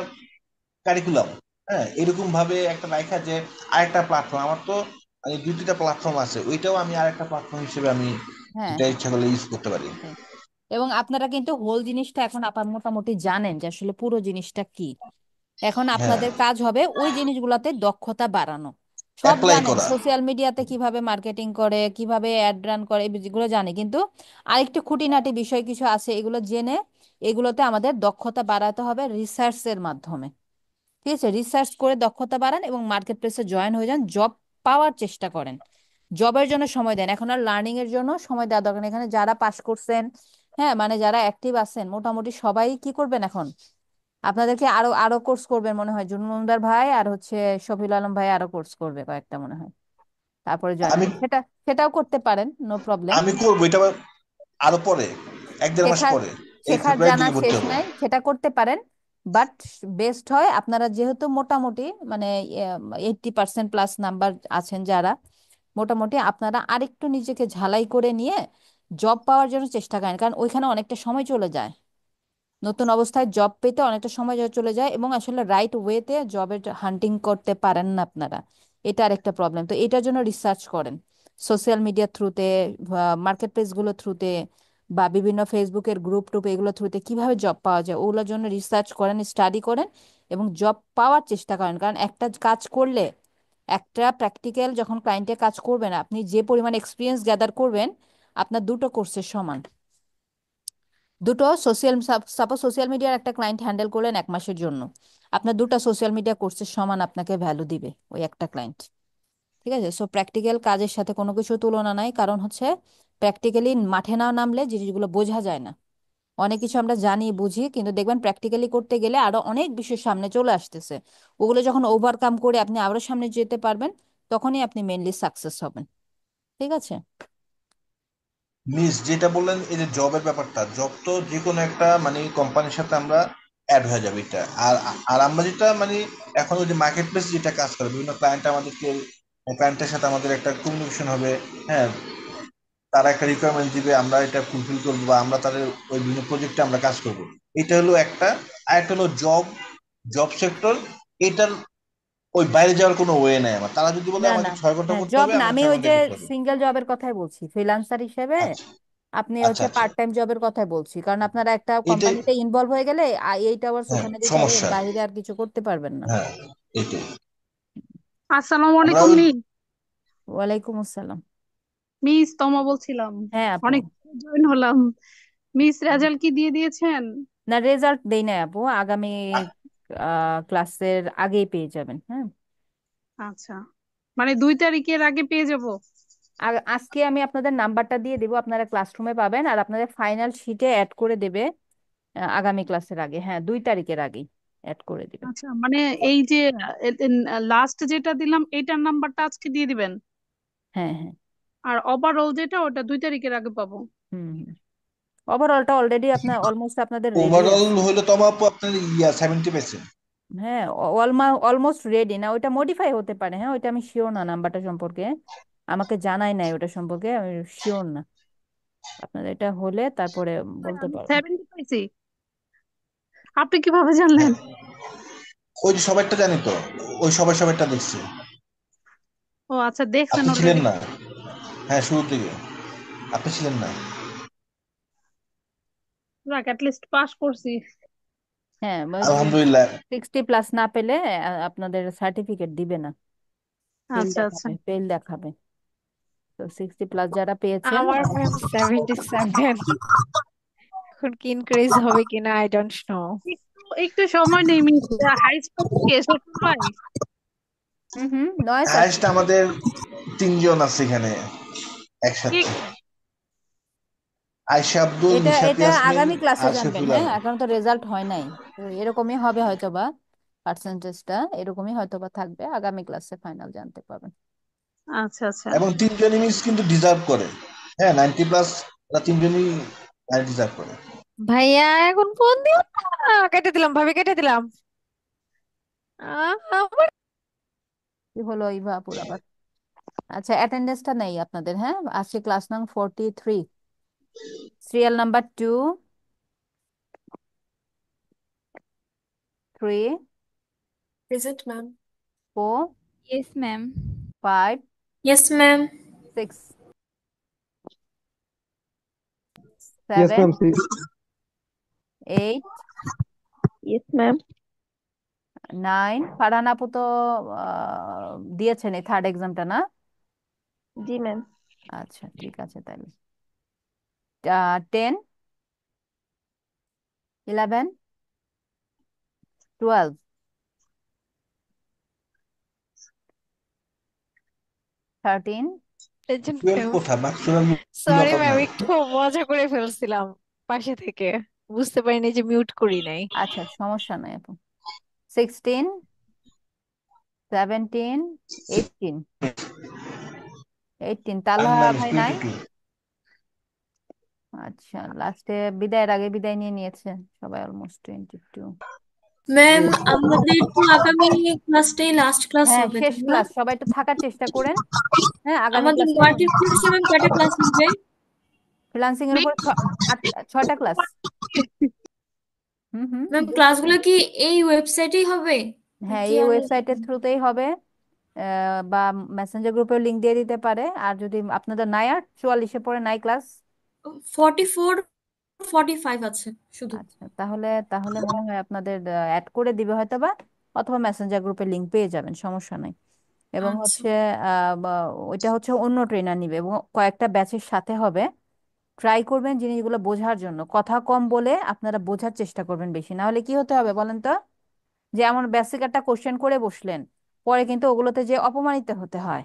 কারিকুলাম, হ্যাঁ, এরকম ভাবে একটা রাখা যে আরেকটা প্ল্যাটফর্ম আমার তো মানে 2-3টা প্ল্যাটফর্ম আছে, ওইটাও আমি আরেকটা প্ল্যাটফর্ম হিসেবে আমি হ্যাঁ, এটা হ্যাঁ, ইচ্ছা করলে ইউজ করতে পারি। এটাই। এবং আপনারা কিন্তু হোল জিনিসটা এখন মোটামুটি জানেন যে আসলে পুরো জিনিসটা কি। এখন হ্যাঁ, আপনাদের কাজ হবে ওই জিনিসগুলোতে দক্ষতা বাড়ানো। সব অ্যাপ্লাই জানেন, করা। সোশ্যাল মিডিয়াতে কিভাবে মার্কেটিং করে, কিভাবে অ্যাড রান করে, এগুলো জানে, কিন্তু আরেকটু খুঁটিনাটি বিষয় কিছু আছে, এগুলো জেনে এগুলোতে আমাদের দক্ষতা বাড়াতে হবে রিসার্চের মাধ্যমে। ঠিক আছে, রিসার্চ করে দক্ষতা বাড়ান এবং মার্কেট প্লেসে জয়েন হয়ে যান, জব পাওয়ার চেষ্টা করেন। জবের জন্য সময় দেন, এখন আর লার্নিং এর জন্য সময় দেওয়া দরকার নেই। এখানে যারা পাশ করছেন, হ্যাঁ, মানে যারা অ্যাক্টিভ আছেন, মোটামুটি সবাই কি করবেন এখন, আপনাদেরকে আরো আরো কোর্স করবেন মনে হয়, জুনমুনদার ভাই আর হচ্ছে শফিউল আলম ভাই আরো কোর্স করবে কয়েকটা মনে হয়, তারপরে জয়েন আমি হবে, সেটাও করতে পারেন, নো প্রবলেম। আমি করবো এটা আরো পরে, 1-1.5 মাস শেখার পরে এই শেখার ফেব্রুয়ারির জানার দিকে ভর্তি শেষ হবো। নাই, সেটা করতে পারেন। বাট বেস্ট হয় আপনারা যেহেতু মোটামুটি মানে 80% প্লাস নাম্বার আছেন যারা, মোটামুটি আপনারা আরেকটু নিজেকে ঝালাই করে নিয়ে জব পাওয়ার জন্য চেষ্টা করেন, কারণ ওইখানে অনেকটা সময় চলে যায়। নতুন অবস্থায় জব পেতে অনেকটা সময় চলে যায়, এবং আসলে রাইট ওয়েতে জবের হান্টিং করতে পারেন না আপনারা। এটা আরেকটা প্রবলেম, তো এটার জন্য রিসার্চ করেন সোশ্যাল মিডিয়ার থ্রুতে, মার্কেট প্লেস গুলো থ্রুতে, বা বিভিন্ন ফেসবুকের গ্রুপ টুপ এগুলো থ্রুতে কিভাবে জব পাওয়া যায় ওগুলোর জন্য রিসার্চ করেন, স্টাডি করেন, এবং জব পাওয়ার চেষ্টা করেন। কারণ একটা কাজ করলে, একটা প্র্যাকটিক্যাল যখন ক্লায়েন্টে কাজ করবেন, আপনি যে পরিমাণ এক্সপিরিয়েন্স গ্যাদার করবেন আপনার দুটো কোর্সের সমান। দুটো সোশ্যাল, সাপোজ সোশ্যাল মিডিয়ার একটা ক্লায়েন্ট হ্যান্ডেল করলেন 1 মাসের জন্য, আপনার দুটো সোশ্যাল মিডিয়া কোর্সের সমান আপনাকে ভ্যালু দিবে ওই একটা ক্লায়েন্ট। ঠিক আছে, সো প্র্যাকটিক্যাল কাজের সাথে কোনো কিছু তুলনা নাই, কারণ হচ্ছে প্র্যাকটিক্যালি মাঠে না নামলে জিনিসগুলো বোঝা যায় না। অনেক কিছু আমরা জানি বুঝি, কিন্তু দেখবেন প্র্যাকটিক্যালি করতে গেলে আরো অনেক বিষয় সামনে চলে আসতেছে, ওগুলো যখন ওভারকাম করে আপনি আরো সামনে যেতে পারবেন, তখনই আপনি মেনলি সাকসেস হবেন। ঠিক আছে। মিস যেটা বললেন এই যে জবের ব্যাপারটা, জব তো যে কোনো একটা মানে কোম্পানির সাথে আমরা অ্যাড হয়ে যাবে এটা। আর আর আমরা যেটা মানে এখন ওই যে মার্কেট প্লেস যেটা কাজ করে বিভিন্ন ক্লায়েন্ট আমাদেরকে, ক্লায়েন্টের সাথে আমাদের একটা কমিউনিকেশন হবে। হ্যাঁ, তারা একটা রিকোয়ারমেন্ট দিবে, আমরা এটা ফুলফিল করবো বা আমরা তাদের ওই বিভিন্ন প্রজেক্টে আমরা কাজ করব। এটা হলো একটা। আর একটা হলো জব, জব সেক্টর। এটার ওই বাইরে যাওয়ার কোনো ওয়ে নাই আমার। তারা যদি বলে না, না, আমাকে 6 ঘন্টা হ্যাঁ, করতে জব হবে, না, আমার আমি ছয় ওই যে ঘন্টায় করতে হবে। সিঙ্গেল জবের কথাই বলছি, ফ্রিল্যান্সার হিসেবে আচ্ছা, আপনি আচ্ছা হচ্ছে আচ্ছা, পার্ট টাইম জবের কথাই বলছি, কারণ আপনারা একটা এটাই। কোম্পানিতে ইনভলভ হয়ে গেলে 8 আওয়ার্স হ্যাঁ, ওখানে দিতে হবে, এর সমস্যা। বাইরে আর কিছু করতে পারবেন না। হ্যাঁ, এটাই। আসসালামু আমরা আলাইকুম ওই মিস। ওয়ালাইকুম আসসালাম। মিস তমা বলছিলাম। হ্যাঁ আপু। অনেক জয়েন হলাম। মিস রেজাল্ট কি দিয়ে দিয়েছেন? না, রেজাল্ট দেই নাই আপু, আগামী ক্লাসের আগেই পেয়ে যাবেন। হ্যাঁ, আচ্ছা, মানে 2 তারিখের আগে পেয়ে যাব? আজকে আমি আপনাদের নাম্বারটা দিয়ে দেবো, আপনারা ক্লাসরুমে পাবেন, আর আপনাদের ফাইনাল শিটে অ্যাড করে দেবে আগামী ক্লাসের আগে। হ্যাঁ, 2 তারিখের আগেই অ্যাড করে দেবে। আচ্ছা, মানে এই যে লাস্ট যেটা দিলাম এটার নাম্বারটা আজকে দিয়ে দিবেন, হ্যাঁ হ্যাঁ। আর ওভারঅল যেটা ওটা 2 তারিখের আগে পাবো? হুম হুম। ওভারঅলটা অলরেডি আপনার অলমোস্ট আপনাদের রেডি ওভারঅল আছে। হইলো তোমার আপু আপনার 70%। হ্যাঁ, অলমোস্ট রেডি না, ওইটা মডিফাই হতে পারে। হ্যাঁ, ওইটা আমি শিওর না নাম্বারটা সম্পর্কে, আমাকে জানাই নাই ওটা সম্পর্কে, আমি শিওর না। আপনার এটা হলে তারপরে বলতে আমি পারবো। 70 পাইছি। আপনি কিভাবে জানলেন? হ্যাঁ, ওই যে সবাইটা জানি তো, ওই সবাইটা দেখছি। ও আচ্ছা, দেখছেন আপনি ছিলেন অলরেডি। না। হ্যাঁ, শুরুর দিকে আপনি ছিলেন না। যাক, লিস্ট পাস করছি। হ্যাঁ, আলহামদুলিল্লাহ। 60+ না পেলে আপনাদের সার্টিফিকেট দিবে না, ফেল আচ্ছা আচ্ছা। দেখাবে, ফেল দেখাবে। তো 60+ যারা পেয়েছেন আমার ম্যাম 77। এখন কি ইনক্রিজ হবে কিনা আই ডোন্ট নো। একটু একটু সময় নেই মিস, হাই স্কুল থেকে ছোট ভাই। হুম হুম, নয়েস হায়েস্ট আসছে। আমাদের 3 জন আছে এখানে কে একসাথে। কে? আয়েশা আব্দুল, এটা নিশাত এটা ইয়াসমিন, আগামী ক্লাসে আর জানবেন। শফিউল হ্যাঁ, আলম। এখন তো রেজাল্ট হয় নাই, তো এরকমই হবে হয়তো বা, পার্সেন্টেজটা এরকমই হয়তো বা থাকবে, আগামী ক্লাসে ফাইনাল জানতে পারবেন। আচ্ছা আচ্ছা। এবং 3 জনই মিস কিন্তু ডিজার্ভ করে। হ্যাঁ, 90+, ওরা 3জনই ডিজার্ভ করে। ভাইয়া এখন ফোন দিও না। কেটে দিলাম ভাবি, কেটে দিলাম। আমার কি হলো ইভা আপুর আবার? আচ্ছা, অ্যাটেন্ডেন্সটা নেই আপনাদের। হ্যাঁ, আজকে ক্লাস নং 43, serial number 2, 3, present ma'am. 4, yes ma'am. 5, yes ma'am. 6, Yes, 7, ma'am. See. 8, yes ma'am. 9। Farhan আপু তো দিয়েছেন এই থার্ড এক্সামটা না? জি ম্যাম। আচ্ছা, ঠিক আছে তাহলে। 10, 11, 12, 13, প্রেজেন্ট টুয়েলভ ম্যাম। কোথা মাকসুরার সরি লকআপ ম্যাম, নাই। একটু মজা করে ফেলছিলাম পাশে থেকে, বুঝতে পারিনি যে মিউট করি নাই। আচ্ছা সমস্যা নাই আপু। 16, 17, 18, 18 তালহা আর নাই, ভাই নাই? 22। আচ্ছা, লাস্টে বিদায়ের আগে বিদায় নিয়ে নিয়েছে সবাই, অলমোস্ট 22। ম্যাম, আমাদের তো আগামী ক্লাসটাই লাস্ট ক্লাস হ্যাঁ, হবে, শেষ তাই না? ক্লাস, সবাই একটু থাকার চেষ্টা করেন। হ্যাঁ, আগামী আমাদের ক্লাসটা ওয়ার্কের কোর্সে ম্যাম কয়টা ক্লাস হবে? ফ্রিল্যান্সিং এর উপর 6টা ক্লাস। হুম হুম, ম্যাম, ক্লাসগুলো কি এই ওয়েবসাইটেই হবে হ্যাঁ, নাকি এই আর? ওয়েবসাইটের থ্রুতেই হবে। বা মেসেঞ্জার গ্রুপের লিংক দিয়ে দিতে পারে, আর যদি আপনাদের নাই, আর 44-এ পরে নাই ক্লাস। 44, 45 আছে শুধু। আচ্ছা, তাহলে তাহলে মনে হয় আপনাদের অ্যাড করে দিবে হয়তো বা, অথবা মেসেঞ্জার গ্রুপের লিংক পেয়ে যাবেন, সমস্যা নাই। এবং আচ্ছা। হচ্ছে ওইটা হচ্ছে অন্য ট্রেনার নিবে এবং কয়েকটা ব্যাচের সাথে হবে। ট্রাই করবেন জিনিসগুলো বোঝার জন্য, কথা কম বলে আপনারা বোঝার চেষ্টা করবেন বেশি, না হলে কি হতে হবে বলেন তো, যে এমন বেসিক একটা কোশ্চেন করে বসলেন, পরে কিন্তু ওগুলোতে যে অপমানিত হতে হয়,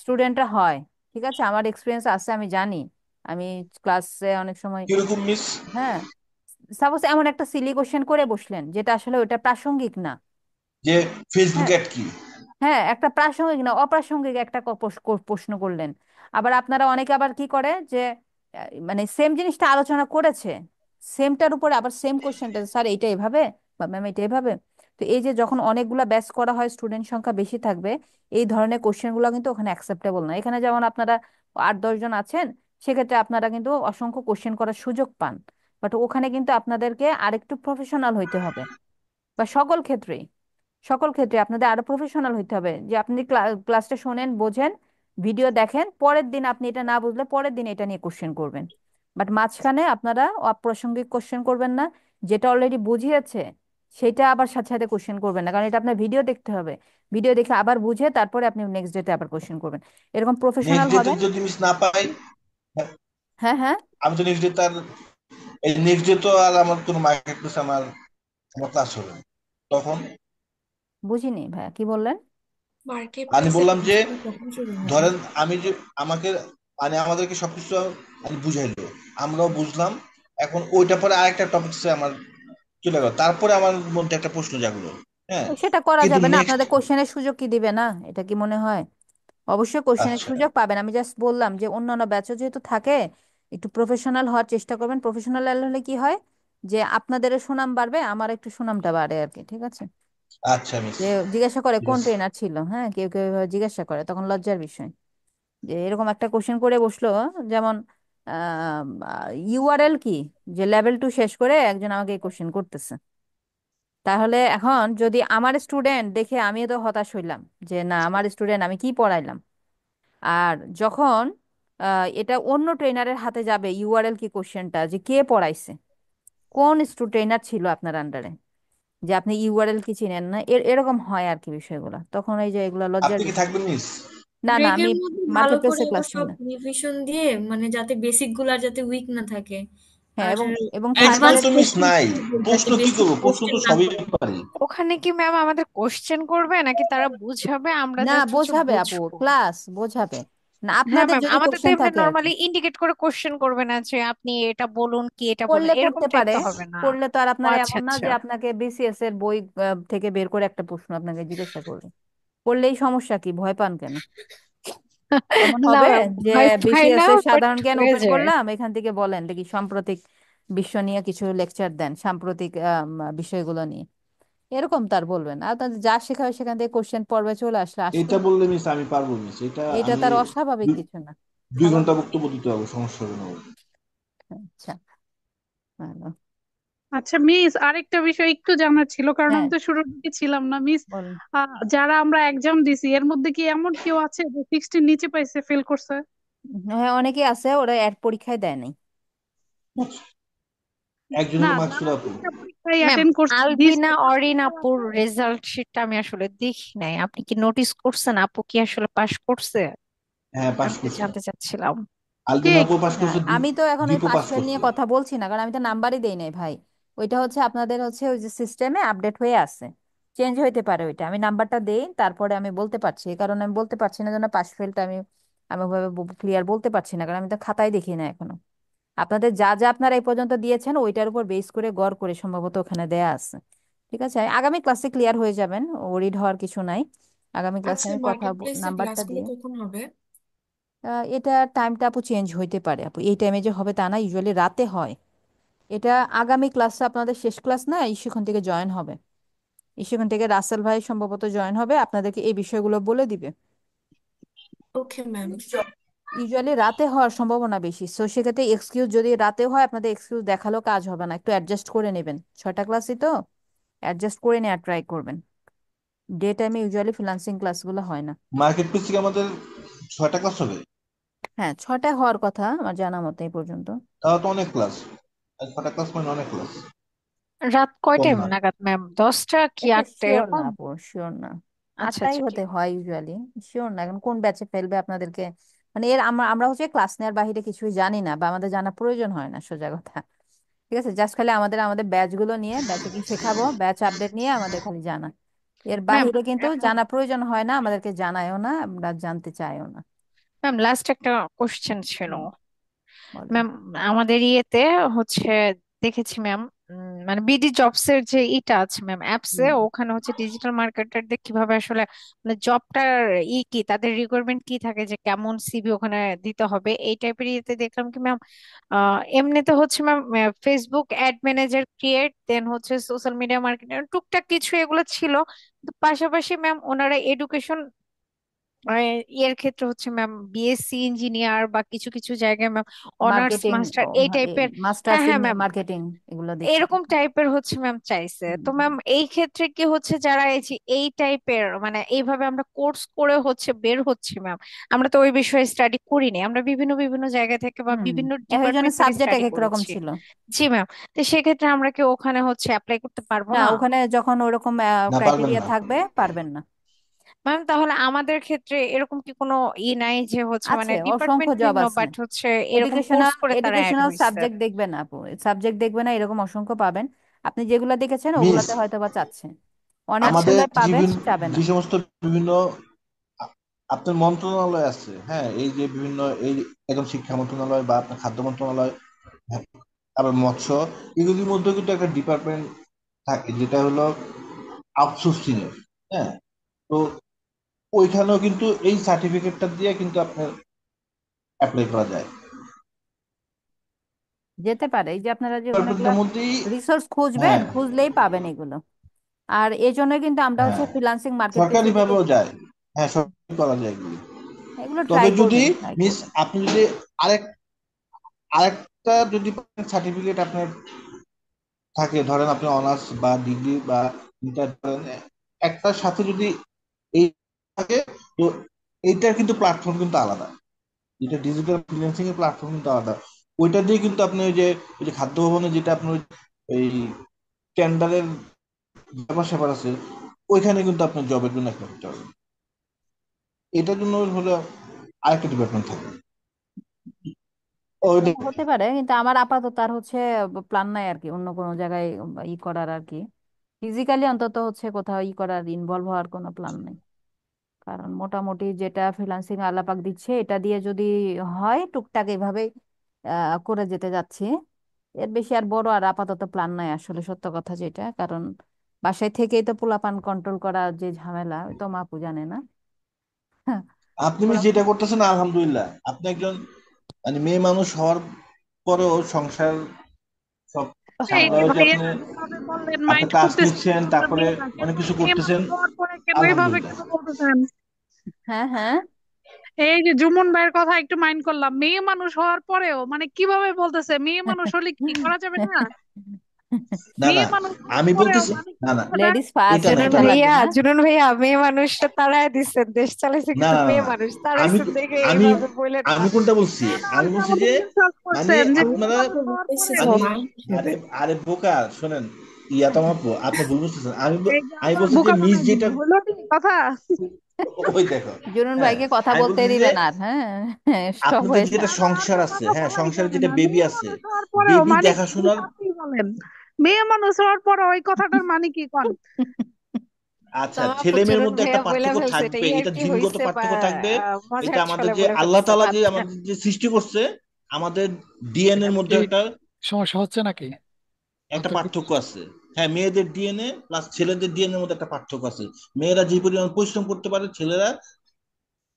স্টুডেন্টরা হয়। ঠিক আছে, আমার এক্সপিরিয়েন্স আছে, আমি জানি। আমি ক্লাসে অনেক সময়, কিরকম মিস? হ্যাঁ, সাপোজ এমন একটা সিলি কোশ্চেন করে বসলেন যেটা আসলে ওটা প্রাসঙ্গিক না। যে ফেসবুক হ্যাঁ, অ্যাড কি? হ্যাঁ, একটা প্রাসঙ্গিক না, অপ্রাসঙ্গিক একটা প্রশ্ন করলেন। আবার আপনারা অনেকে আবার কি করে যে মানে সেম জিনিসটা আলোচনা করেছে, সেমটার উপরে আবার সেম কোশ্চেনটা, স্যার এইটা এভাবে, বা ম্যাম এটা এভাবে। তো এই যে যখন অনেকগুলা ব্যাচ করা হয়, স্টুডেন্ট সংখ্যা বেশি থাকবে, এই ধরনের কোশ্চেনগুলো কিন্তু ওখানে অ্যাকসেপ্টেবল না। এখানে যেমন আপনারা 8-10 জন আছেন, সেক্ষেত্রে আপনারা কিন্তু অসংখ্য কোশ্চেন করার সুযোগ পান, বাট ওখানে কিন্তু আপনাদেরকে আরেকটু প্রফেশনাল হইতে হবে। বা সকল ক্ষেত্রেই, সকল ক্ষেত্রে আপনাদের আরো প্রফেশনাল হইতে হবে, যে আপনি ক্লাসটা শোনেন, বোঝেন, ভিডিও দেখেন, পরের দিন আপনি এটা না বুঝলে পরের দিন এটা নিয়ে কোশ্চেন করবেন। বাট মাঝখানে আপনারা অপ্রাসঙ্গিক কোশ্চেন করবেন না। যেটা অলরেডি বুঝিয়েছে সেটা আবার সাথে সাথে কোশ্চেন করবেন না, কারণ এটা আপনার ভিডিও দেখতে হবে। ভিডিও দেখে আবার বুঝে তারপরে আপনি নেক্সট ডেতে আবার কোশ্চেন করবেন, এরকম নেক্সট প্রফেশনাল ডে হবেন। যদি মিস না পাই, হ্যাঁ, হ্যাঁ হ্যাঁ। আমি তো নেক্সট ডে তার এই নেক্সট ডে তো আর আমার কোনো মার্কেট প্লেস আমার আমার ক্লাস হবে না। তখন বুঝিনি ভাইয়া কি বললেন। মার্কেট আমি প্লেসে বললাম যে ক্লাসগুলো কখন শুরু হবে? ধরেন আমি যে আমাকে মানে আমাদেরকে সবকিছু আমি বুঝাইলো, আমরাও বুঝলাম। এখন ওইটা পরে আরেকটা টপিকসে আমার চলে গেল, তারপরে আমার মধ্যে একটা প্রশ্ন জাগলো। হ্যাঁ, সেটা করা কিন্তু যাবে না, নেক্সট, আপনাদের কোশ্চেনের সুযোগ কি দিবে না, এটা কি মনে হয়? অবশ্যই কোশ্চেনের আচ্ছা সুযোগ পাবেন। আমি জাস্ট বললাম যে অন্যান্য ব্যাচও যেহেতু থাকে, একটু প্রফেশনাল হওয়ার চেষ্টা করবেন। প্রফেশনাল হলে কি হয় যে আপনাদের সুনাম বাড়বে, আমার একটু সুনামটা বাড়ে আর কি, ঠিক আছে? আচ্ছা মিস, যে জিজ্ঞাসা করে ঠিক কোন আছে। ট্রেনার ছিল, হ্যাঁ কেউ কেউ এভাবে জিজ্ঞাসা করে, তখন লজ্জার বিষয়। যে এরকম একটা কোশ্চেন করে বসলো, যেমন ইউআরএল কি, যে লেভেল 2 শেষ করে একজন আমাকে এই কোশ্চেন করতেছে। তাহলে এখন যদি আমার স্টুডেন্ট দেখে, আমিও তো হতাশ হইলাম যে না আমার স্টুডেন্ট আমি কি পড়াইলাম। আর যখন এটা অন্য ট্রেনারের হাতে যাবে, ইউআরএল কি কোশ্চেনটা যে কে পড়াইছে, কোন ট্রেনার ছিল আপনার আন্ডারে, যে আপনি ইউআরএল কি চিনেন না, এরকম হয় আর কি বিষয়গুলো, তখন এই যে এগুলো লজ্জার আপনি কি বিষয়। থাকবেন মিস? না না, আমি ব্রেকের মধ্যে ভালো মার্কেট করে প্লেসে আবার ক্লাস নিই সব না। রিভিশন দিয়ে, মানে যাতে বেসিক গুলা যাতে উইক না থাকে। হ্যাঁ, আর এবং প্রশ্ন অ্যাডভান্স তো ফাইনালের মিস কোশ্চেন নাই, যাতে প্রশ্ন কি বেসিক করবো, প্রশ্ন তো কোশ্চেন না সবই করে। পারি। ওখানে কি ম্যাম আমাদের কোশ্চেন করবে নাকি তারা বুঝাবে, আমরা না, জাস্ট হচ্ছে বোঝাবে আপু, বুঝবো? ক্লাস বোঝাবে। না, হ্যাঁ আপনাদের ম্যাম, যদি আমাদের তো কোশ্চেন এমনি থাকে আর কি, নর্মালি ইন্ডিকেট করে কোশ্চেন করবে না যে আপনি এটা বলুন কি এটা বলুন, করলে এরকম করতে টাইপ পারে। তো হবে না। করলে তো আর ও আপনার আচ্ছা এমন না আচ্ছা। যে আপনাকে বিসিএস এর বই থেকে বের করে একটা প্রশ্ন আপনাকে জিজ্ঞাসা করবে। করলেই সমস্যা কি, ভয় পান কেন? এমন না হবে ম্যাম, যে ভয় পাই না, বিসিএস এর বাট সাধারণ জ্ঞান হয়ে ওপেন যায়। করলাম, এখান থেকে বলেন দেখি সাম্প্রতিক বিশ্ব নিয়ে কিছু লেকচার দেন, সাম্প্রতিক বিষয়গুলো নিয়ে, এরকম তার বলবেন। আর তার যা শেখাবে সেখান থেকে কোশ্চেন পর্বে চলে আসলে আসবে। এটা বললে মিস আমি পারবো মিস, এটা এটা আমি তার অস্বাভাবিক দুই কিছু না, দুই ঘন্টা স্বাভাবিক। বক্তব্য দিতে হবে, সমস্যা হবে না। আচ্ছা, ভালো। আচ্ছা মিস, আরেকটা বিষয় একটু জানার ছিল, কারণ হ্যাঁ আমি তো শুরুর দিকে ছিলাম না মিস। বলুন। যারা আমরা এক্সাম দিছি এর মধ্যে কি এমন কেউ আছে যে 60 নিচে পাইছে, ফেল করছে? হ্যাঁ অনেকে আছে, ওরা এক পরীক্ষায় দেয় নাই। না, একজনই তো মার্কস ছিল যারা আপু। তিনটা পরীক্ষায় ম্যাম, অ্যাটেন্ড করছে, আলবিনা দিছে, তাদের অরিন কেউ আপুর আছে? রেজাল্ট শিটটা আমি আসলে দেখি নাই, আপনি কি নোটিস করছেন আপু কি আসলে পাশ করছে? হ্যাঁ, পাস আমি তো করছে। জানতে চাচ্ছিলাম। আলবিন কে আপু পাস না, করছে, আমি তো এখন ওই দীপও পাশ পাস ফেল নিয়ে করছে। কথা বলছি না, কারণ আমি তো নাম্বারই দেই নাই ভাই। ওইটা হচ্ছে আপনাদের হচ্ছে ওই যে সিস্টেমে আপডেট হয়ে আছে, চেঞ্জ হইতে পারে ওইটা, আমি নাম্বারটা দেই তারপরে আমি বলতে পারছি। এই কারণে আমি বলতে পারছি না, যেন পাশ ফেলটা আমি আমি ওইভাবে ক্লিয়ার বলতে পারছি না, কারণ আমি তো খাতায় দেখি না এখনো। আপনাদের যা যা আপনারা এই পর্যন্ত দিয়েছেন ওইটার উপর বেস করে গড় করে সম্ভবত ওখানে দেয়া আছে। ঠিক আছে, আগামী ক্লাসে ক্লিয়ার হয়ে যাবেন, ওরিড হওয়ার কিছু নাই। আগামী ক্লাসে আচ্ছা, আমি কথা মার্কেট প্লেসের নাম্বারটা ক্লাসগুলো দিয়ে, কখন হবে? এটা টাইমটা আপু চেঞ্জ হইতে পারে আপু, এই টাইমে যে হবে তা না, ইউজুয়ালি রাতে হয়। এটা আগামী ক্লাসে আপনাদের শেষ ক্লাস না, ইস্যুখান থেকে জয়েন হবে। ইস্যুখান থেকে রাসেল ভাই সম্ভবত জয়েন হবে, আপনাদেরকে এই বিষয়গুলো বলে দিবে। Okay ma'am. ইউজুয়ালি রাতে হওয়ার সম্ভাবনা বেশি, সো সেক্ষেত্রে এক্সকিউজ যদি রাতে হয়, আপনাদের এক্সকিউজ দেখালেও কাজ হবে না, একটু অ্যাডজাস্ট করে নেবেন, 6টা ক্লাসই তো, অ্যাডজাস্ট করে নেওয়ার ট্রাই করবেন। ডে টাইমে ইউজুয়ালি ফ্রিল্যান্সিং ক্লাসগুলো হয় না। মার্কেট প্লেস থেকে আমাদের 6টা ক্লাস হবে। হ্যাঁ 6টায় হওয়ার কথা আমার জানা মতো এই পর্যন্ত। তাও তো অনেক ক্লাস, 6টা ক্লাস মানে অনেক ক্লাস, রাত কম কয়টায় না। নাগাদ ম্যাম, 10টা কি এটা 8টা শিওর না এরকম? আপু, শিওর না। আচ্ছা 8টাই আচ্ছা, হতে ঠিক। হয় ইউজুয়ালি, শিওর না। এখন কোন ব্যাচে ফেলবে আপনাদেরকে, মানে এর আমরা আমরা হচ্ছে ক্লাস নেওয়ার বাইরে কিছুই জানি না, বা আমাদের জানা প্রয়োজন হয় না, সোজা কথা। ঠিক আছে, জাস্ট খালি আমাদের আমাদের ব্যাচ গুলো নিয়ে, ব্যাচে কি শেখাবো, ব্যাচ আপডেট নিয়ে আমাদের খালি জানা। এর ম্যাম, বাইরে কিন্তু জানা প্রয়োজন হয় না, আমাদেরকে জানায়ও না, আমরা জানতে চাইও না। ম্যাম লাস্ট একটা কোশ্চেন ছিল। হুম, বলেন। ম্যাম, আমাদের ইয়েতে হচ্ছে দেখেছি ম্যাম, মানে বিডি জবস এর যে ইটা আছে ম্যাম অ্যাপসে, হুম। ওখানে হচ্ছে ডিজিটাল মার্কেটারদের কিভাবে আসলে মানে জবটার কি তাদের রিকোয়ারমেন্ট কি থাকে, যে কেমন সিভি ওখানে দিতে হবে এই টাইপের ইয়েতে দেখলাম কি ম্যাম। এমনিতে হচ্ছে ma'am Facebook ad manager create, then হচ্ছে সোশ্যাল মিডিয়া মার্কেটিং টুকটাক কিছু এগুলো ছিল, কিন্তু পাশাপাশি ম্যাম ওনারা এডুকেশন মানে এর ক্ষেত্রে হচ্ছে ম্যাম বিএসসি ইঞ্জিনিয়ার বা কিছু কিছু জায়গায় ম্যাম অনার্স মার্কেটিং, মাস্টার এই টাইপের। মাস্টার্স হ্যাঁ ইন হ্যাঁ ম্যাম, মার্কেটিং এগুলো দিচ্ছে। এরকম টাইপের হচ্ছে ম্যাম চাইছে। তো হুম। ম্যাম এই ক্ষেত্রে কি হচ্ছে যারা এই টাইপের মানে এইভাবে আমরা কোর্স করে হচ্ছে বের হচ্ছে ম্যাম, আমরা তো ওই বিষয়ে স্টাডি করিনি, আমরা বিভিন্ন বিভিন্ন জায়গা থেকে বা হুম, বিভিন্ন এক একজনের ডিপার্টমেন্ট থেকে সাবজেক্ট এক স্টাডি এক রকম করেছি। ছিল। জি ম্যাম। তো সেক্ষেত্রে আমরা কি ওখানে হচ্ছে অ্যাপ্লাই করতে পারবো না, না? ওখানে যখন ওইরকম না, পারবেন ক্রাইটেরিয়া না। থাকবে পারবেন না। ম্যাম তাহলে আমাদের ক্ষেত্রে এরকম কি কোনো নাই যে হচ্ছে মানে আছে, অসংখ্য ডিপার্টমেন্ট জব ভিন্ন আছে। বাট হচ্ছে এরকম কোর্স করে তারা অ্যাড এডুকেশনাল হয়েছে? সাবজেক্ট দেখবে না আপু, সাবজেক্ট দেখবে না, এরকম অসংখ্য পাবেন। আপনি যেগুলো দেখেছেন মিস, ওগুলাতে হয়তো বা চাচ্ছে, অনেক আচ্ছা আমাদের ছেলে পাবেন, বিভিন্ন যাবে না। যে সমস্ত বিভিন্ন আ- আপনার মন্ত্রণালয় আছে, হ্যাঁ, এই যে বিভিন্ন এই একদম শিক্ষা মন্ত্রণালয় বা আপনার খাদ্য মন্ত্রণালয়, হ্যাঁ, আবার মৎস্য, এগুলির মধ্যে কিন্তু একটা ডিপার্টমেন্ট থাকে যেটা হলো আউটসোর্সিং এর। হ্যাঁ, তো ওইখানেও কিন্তু এই সার্টিফিকেটটা দিয়ে কিন্তু আপনার অ্যাপ্লাই করা যায়। যেতে পারে, এই যে আপনারা যখন এগুলো ডিপার্টমেন্টের মধ্যেই। রিসোর্স খুঁজবেন, হ্যাঁ, খুঁজলেই পাবেন এগুলো। আর এই জন্য কিন্তু আমরা হচ্ছে হ্যাঁ, ফ্রিল্যান্সিং মার্কেট সরকারি প্লেসে যদি ভাবেও যায়। হ্যাঁ, সরকারি করা যায় এগুলি। এগুলো তবে ট্রাই যদি করবেন, ট্রাই মিস করবেন। আপনি যদি আরেক আরেকটা যদি সার্টিফিকেট আপনার থাকে, ধরেন আপনি অনার্স বা ডিগ্রি বা ইন্টার ধরেন, একটার সাথে যদি এই থাকে, তো এইটার কিন্তু প্ল্যাটফর্ম কিন্তু আলাদা। যেটা ডিজিটাল ফ্রিল্যান্সিং এর প্ল্যাটফর্ম কিন্তু আলাদা। ওইটা দিয়ে কিন্তু আপনি ওই যে খাদ্য ভবনে যেটা আপনার এই টেন্ডারের ব্যাপার স্যাপার আছে, ওইখানে কিন্তু আপনার জবের জন্য একটা করতে হবে। এটার জন্য হলো আরেকটা ডিপার্টমেন্ট থাকে ওইটা। হতে পারে, কিন্তু আমার আপাতত আর হচ্ছে প্ল্যান নাই আর কি অন্য কোনো জায়গায় করার আর কি। ফিজিক্যালি অন্তত হচ্ছে কোথাও করার, ইনভলভ হওয়ার কোনো প্ল্যান নেই। কারণ মোটামুটি যেটা ফ্রিল্যান্সিং আল্লাপাক দিচ্ছে এটা দিয়ে যদি হয় টুকটাক এভাবে করে যেতে যাচ্ছি। এর বেশি আর বড় আর আপাতত প্ল্যান নাই আসলে, সত্য কথা যেটা। কারণ বাসায় থেকেই তো পোলাপান কন্ট্রোল করা যে ঝামেলা, ওই তো মাপু জানে না। আপনি মিস পোলাপান। যেটা করতেছেন আলহামদুলিল্লাহ, আপনি একজন মানে মেয়ে মানুষ হওয়ার পরেও সংসার সব এই যে সামলায়, যে ভাইয়া আপনি যেভাবে বললেন আপনার মাইন্ড ক্লাস করতেছি নিচ্ছেন, আমরা তারপরে মেয়েরা, অনেক কিন্তু কিছু মেয়ে করতেছেন, মানুষ হওয়ার পরে কেন এভাবে আলহামদুলিল্লাহ। কেন বলতেছেন? হ্যাঁ, হ্যাঁ। এই যে জুমন ভাইয়ের কথা একটু মাইন্ড করলাম, মেয়ে মানুষ হওয়ার পরেও মানে কিভাবে বলতেছে মেয়ে মানুষ হলে কি করা যাবে না? না, না, মেয়ে মানুষ হওয়ার আমি পরেও বলতেছি, মানে কি না, না, কথাটা? লেডিস ফার্স্ট, এটা না, জুনুন এটা এটা না, লাগবে ভাইয়া, না। জুনুন ভাইয়া মেয়ে মানুষটা তাড়ায় দিচ্ছেন, দেশ চালাইছে না, কিন্তু না, না, মেয়ে না। মানুষ আমি তাড়াইছেন দেখে আমি এইভাবে বললেন না। আমি কোনটা বলছি? না না, আমি ওইটা বলছি আমাদের যে ইনসাল্ট মানে করছেন যে মেয়ে আপনারা মানুষ হওয়ার পরেও। মানে আরে আরে বোকা শোনেন, ইয়াতাম আপু, আপনি ভুল বুঝতেছেন। এই যে আমি আবার বলছি যে বোকা মিস বানাই দিল, যেটা, হলো কি কথা? ওই দেখো। জুনুন হ্যাঁ, ভাইকে কথা আমি বলতে বলছি যে দিবেন আর, হ্যাঁ। হ্যাঁ, সব আপনাদের হয়েছে। যেটা না না, সংসার আপনি আছে, কথা হ্যাঁ, চালাই সংসারে যাবে যেটা না, বেবি মেয়ে আছে, মানুষ হওয়ার পরেও বেবি মানে কি দেখাশোনার। আপনি বলেন? মেয়ে মানুষ হওয়ার পরে ওই কথাটার মানে কি কোন? আচ্ছা, তাও আপু ছেলে মেয়ের জুনুন মধ্যে একটা ভাইয়া বইলা পার্থক্য ফেলছে এটা থাকবে, এটা ইয়ার্কি জিনগত হইছে বা পার্থক্য থাকবে। এটা মজার আমাদের ছলে যে বলে আল্লাহ ফেলছে, তাআলা যে আচ্ছা। আমাদের যে সৃষ্টি করছে, আমাদের ডিএনএ এর এখানে মধ্যে কি একটা সমস্যা হচ্ছে নাকি? একটা পার্থক্য পার্থক্য আছে। হ্যাঁ, মেয়েদের ডিএনএ প্লাস ছেলেদের ডিএনএ এর মধ্যে একটা পার্থক্য আছে। মেয়েরা যে পরিমাণ পরিশ্রম করতে পারে, ছেলেরা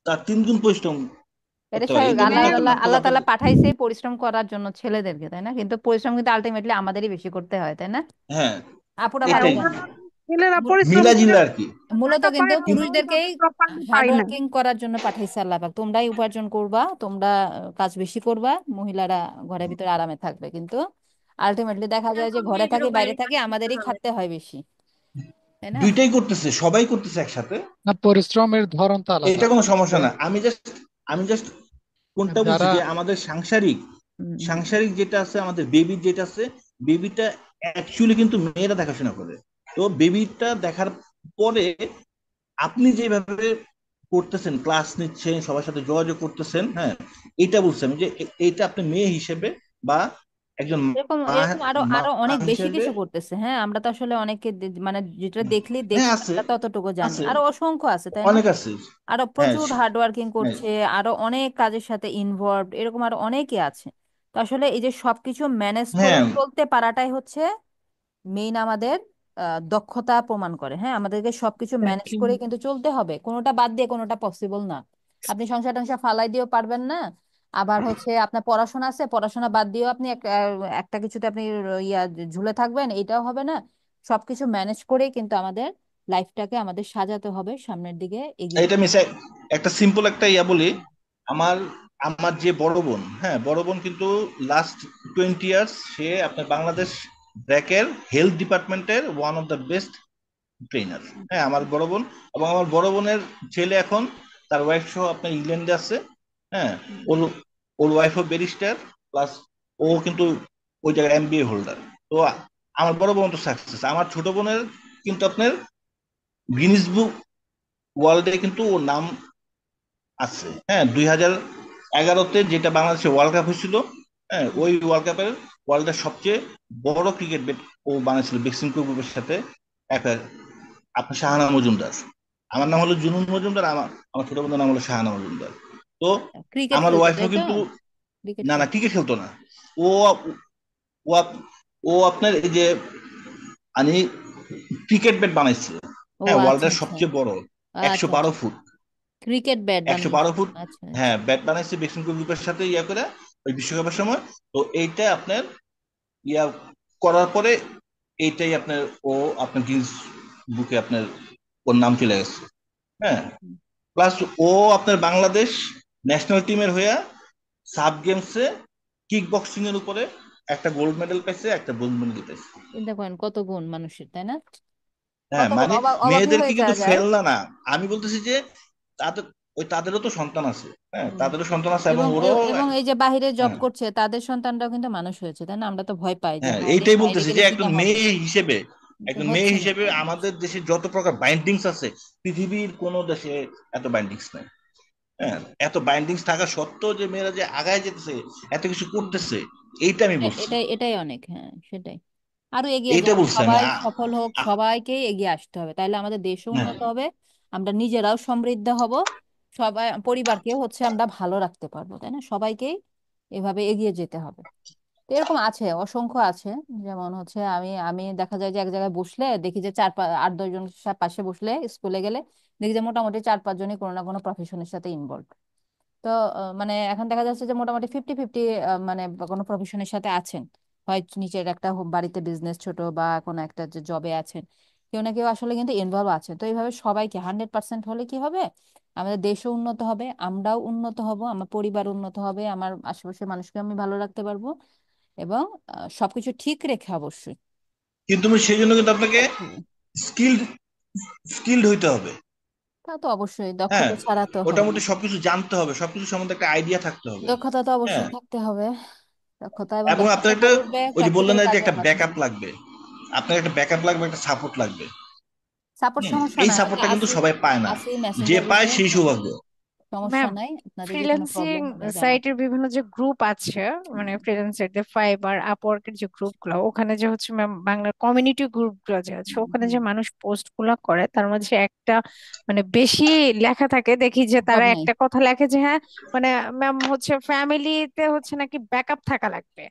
তার 3 গুণ পরিশ্রম এটা করতে পারে। এই স্বাভাবিক, জন্যই আল্লাহ তো মেয়ে একটা তাআলা পার্থক্য আল্লাহ আপনার। তাআলা পাঠাইছে পরিশ্রম করার জন্য ছেলেদেরকে, তাই না? কিন্তু পরিশ্রম কিন্তু আলটিমেটলি আমাদেরই বেশি করতে হয়, তাই না? হ্যাঁ, আপুরা হ্যাঁ, ভালো এটাই জানে। ওভারঅল ছেলেরা মূল- পরিশ্রম মিলা করে জিলা আর কি। মূলত টাকা কিন্তু পায়, আমরা পুরুষদেরকেই ওইভাবে প্রপারলি হার্ড পাই না। ওয়ার্কিং করার জন্য পাঠাইছে আল্লাহ পাক। তোমরাই উপার্জন করবা, তোমরা কাজ বেশি করবা, মহিলারা ঘরের ভিতরে আরামে থাকবে। কিন্তু আলটিমেটলি দেখা যায় যে এখন ঘরে থাকি মেয়েদেরও বাইরে বাইরে থাকি কাজ করতে আমাদেরই হবে। খাটতে হয় বেশি, তাই না? দুইটাই করতেছে, সবাই করতেছে একসাথে। না, পরিশ্রমের ধরন তো আলাদা। এটা কোনো সমস্যা বুঝছেন? না। আমি জাস্ট কোনটা বলছি যারা যে আমাদের সাংসারিক হুম, হুম। সাংসারিক যেটা আছে, আমাদের বেবি যেটা আছে, বেবিটা অ্যাকচুয়ালি কিন্তু মেয়েরা দেখাশোনা করে। তো বেবিটা দেখার পরে আপনি যেভাবে করতেছেন, ক্লাস নিচ্ছেন, সবার সাথে যোগাযোগ করতেছেন, হ্যাঁ, এটা বলছি আমি যে এটা আপনি মেয়ে হিসেবে বা একজন এরকম মা এরকম আরো মা আরো অনেক বেশি হিসেবে। কিছু করতেছে। হ্যাঁ, আমরা তো আসলে অনেককে মানে যেটা দেখলি হ্যাঁ, দেখছি, আছে, আমরা ততটুকু জানি, আছে, আরো অসংখ্য আছে, তাই না? অনেক আছে। আরো হ্যাঁ, প্রচুর হার্ড ওয়ার্কিং হ্যাঁ, করছে, আরো অনেক কাজের সাথে ইনভলভ, এরকম আরো অনেকে আছে। তো আসলে এই যে সবকিছু ম্যানেজ করে হ্যাঁ, চলতে পারাটাই হচ্ছে মেইন আমাদের দক্ষতা প্রমাণ করে। হ্যাঁ, আমাদেরকে সবকিছু ম্যানেজ করে কিন্তু চলতে হবে, কোনোটা বাদ দিয়ে কোনোটা পসিবল না। আপনি সংসার টংসার ফালাই দিয়েও পারবেন না। আবার হচ্ছে আপনার পড়াশোনা আছে, পড়াশোনা বাদ দিয়েও আপনি একটা কিছুতে আপনি ইয়া ঝুলে থাকবেন, এটাও হবে না। সবকিছু ম্যানেজ করেই কিন্তু আমাদের লাইফটাকে আমাদের সাজাতে হবে, সামনের দিকে এগিয়ে এটা যেতে মিশে একটা সিম্পল একটা ইয়া বলি। আমার আমার যে বড় বোন, হ্যাঁ বড় বোন কিন্তু লাস্ট 20 ইয়ার্স সে আপনার বাংলাদেশ ব্র্যাকের হেলথ ডিপার্টমেন্টের one of the best trainer. হ্যাঁ আমার বড় বোন, এবং আমার বড় বোনের ছেলে এখন তার ওয়াইফ সহ আপনার ইংল্যান্ডে আছে। হ্যাঁ ওর ওর ওয়াইফও ব্যারিস্টার, প্লাস ও কিন্তু ওই জায়গায় এমবিএ হোল্ডার। তো আমার বড় বোন তো সাকসেস, আমার ছোট বোনের কিন্তু আপনার গিনিস বুক ওয়ার্ল্ডে কিন্তু ওর নাম আছে। হ্যাঁ 2011-তে যেটা বাংলাদেশে ওয়ার্ল্ড কাপ হয়েছিল, হ্যাঁ ওই ওয়ার্ল্ড কাপের ওয়ার্ল্ডের সবচেয়ে বড় ক্রিকেট ব্যাট ও বানিয়েছিল বেক্সিমকো গ্রুপের সাথে। একটা আপনার শাহানা মজুমদার, আমার নাম হলো জুনুন মজুমদার, আমার আমার ছোট বোনের নাম হলো শাহানা মজুমদার। তো ক্রিকেট আমার খেলতো, তাই ওয়াইফও তো? কিন্তু, ক্রিকেট না না খেলতো। ক্রিকেট খেলতো না। ও ও ও আপনার এই যে আমি ক্রিকেট ব্যাট বানাইছে, ও হ্যাঁ আচ্ছা ওয়ার্ল্ডের আচ্ছা। সবচেয়ে বড়, একশো আচ্ছা বারো আচ্ছা, ফুট ক্রিকেট ব্যাট 112 ফুট। আচ্ছা আচ্ছা। হ্যাঁ ব্যাট বানাইছে বেক্সিমকো গ্রুপের সাথে ইয়া করে ওই বিশ্বকাপের সময়। তো এইটা আপনার ইয়া করার পরে এইটাই আপনার ও আপনার গিনেস বুকে আপনার ওর নাম চলে গেছে। হ্যাঁ প্লাস ও আপনার বাংলাদেশ ন্যাশনাল টিমের হয়ে সাব গেমসে কিক বক্সিং এর উপরে একটা গোল্ড মেডেল পাইছে, একটা ব্রোঞ্জ মেডেল পাইছে। চিন্তা করেন কত গুণ মানুষের, তাই না? হ্যাঁ কত গুণ, মানে অবাকই মেয়েদেরকে হয়ে কিন্তু যাওয়া যায়। ফেলনা না, আমি বলতেছি যে তাদের তাদেরও তো সন্তান আছে, হ্যাঁ হুম। তাদেরও সন্তান আছে এবং এবং ওরাও এবং এই যে বাহিরে জব হ্যাঁ করছে তাদের সন্তানরাও কিন্তু মানুষ হয়েছে, তাই না? আমরা তো ভয় পাই যে হ্যাঁ হ্যাঁ রে, এইটাই বাইরে বলতেছি গেলে যে কি একজন না হবে, মেয়ে হিসেবে, কিন্তু একজন মেয়ে হচ্ছে না হিসেবে তাই। আমাদের দেশে যত প্রকার বাইন্ডিংস আছে পৃথিবীর কোনো দেশে এত বাইন্ডিংস নাই। হ্যাঁ এত বাইন্ডিংস থাকা সত্ত্বেও যে মেয়েরা যে আগায় যেতেছে, এত কিছু হুম। করতেছে, এইটা আমি বলছি। এটাই এটাই অনেক, হ্যাঁ সেটাই। আরো এগিয়ে এইটা যাক, বলছি আমি সবাই সফল হোক, আ- সবাইকেই এগিয়ে আসতে হবে, তাইলে আমাদের দেশও হ্যাঁ উন্নত হবে, আমরা নিজেরাও সমৃদ্ধ হব, সবাই পরিবারকে হচ্ছে আমরা ভালো রাখতে পারবো, তাই না? সবাইকেই এভাবে এগিয়ে যেতে হবে। তো এরকম আছে, অসংখ্য আছে। যেমন হচ্ছে আমি আমি দেখা যায় যে এক জায়গায় বসলে দেখি যে 8-10 জন পাশে বসলে স্কুলে গেলে দেখি যে মোটামুটি 4-5 জনই কোনো না কোনো প্রফেশনের সাথে ইনভলভ। তো মানে এখন দেখা যাচ্ছে যে মোটামুটি 50-50, মানে কোনো প্রফেশনের সাথে আছেন, হয় নিচের একটা বাড়িতে বিজনেস ছোট বা কোনো একটা যে জবে আছেন, কেউ না কেউ আসলে কিন্তু ইনভলভ আছে। তো এইভাবে সবাইকে 100% হলে কি হবে, আমাদের দেশও উন্নত হবে, আমরাও উন্নত হব, আমার পরিবার উন্নত হবে, আমার আশেপাশের মানুষকে আমি ভালো রাখতে পারবো, এবং সবকিছু ঠিক রেখে অবশ্যই। কিন্তু সেই জন্য কিন্তু আপনাকে স্কিল্ড স্কিল্ড হইতে হবে। তা তো অবশ্যই, হ্যাঁ দক্ষতা ছাড়া তো হবে না। মোটামুটি সবকিছু জানতে হবে, সবকিছু সম্বন্ধে একটা আইডিয়া থাকতে হবে। দক্ষতা তো হ্যাঁ অবশ্যই থাকতে হবে, দক্ষতা, এবং এবং দক্ষতা আপনার একটা গড়ে উঠবে ওই যে বললেন প্র্যাকটিক্যাল না যে কাজের একটা ব্যাকআপ মাধ্যমে। লাগবে, আপনার একটা ব্যাকআপ লাগবে, একটা সাপোর্ট লাগবে। সাপোর্ট সমস্যা এই নাই, ওই যে সাপোর্টটা কিন্তু আসি, সবাই পায় না, আসি যে মেসেঞ্জার পায় গ্রুপে, সেই সৌভাগ্য। সমস্যা ম্যাম, নাই, আপনাদের যে কোনো ফ্রিল্যান্সিং প্রবলেম হলে জানাবেন। সাইটের বিভিন্ন যে গ্রুপ আছে, মানে ফ্রিল্যান্সারদের ফাইবার আপওয়ার্কের যে গ্রুপ গুলো, ওখানে যে হচ্ছে ম্যাম বাংলার কমিউনিটি গ্রুপ গুলো যে আছে, ওখানে যে মানুষ পোস্ট গুলা করে তার মধ্যে একটা মানে বেশি লেখা থাকে, দেখি যে জব তারা নাই। একটা কথা লেখে যে হ্যাঁ মানে ম্যাম হচ্ছে ফ্যামিলিতে হচ্ছে নাকি ব্যাকআপ থাকা লাগবে।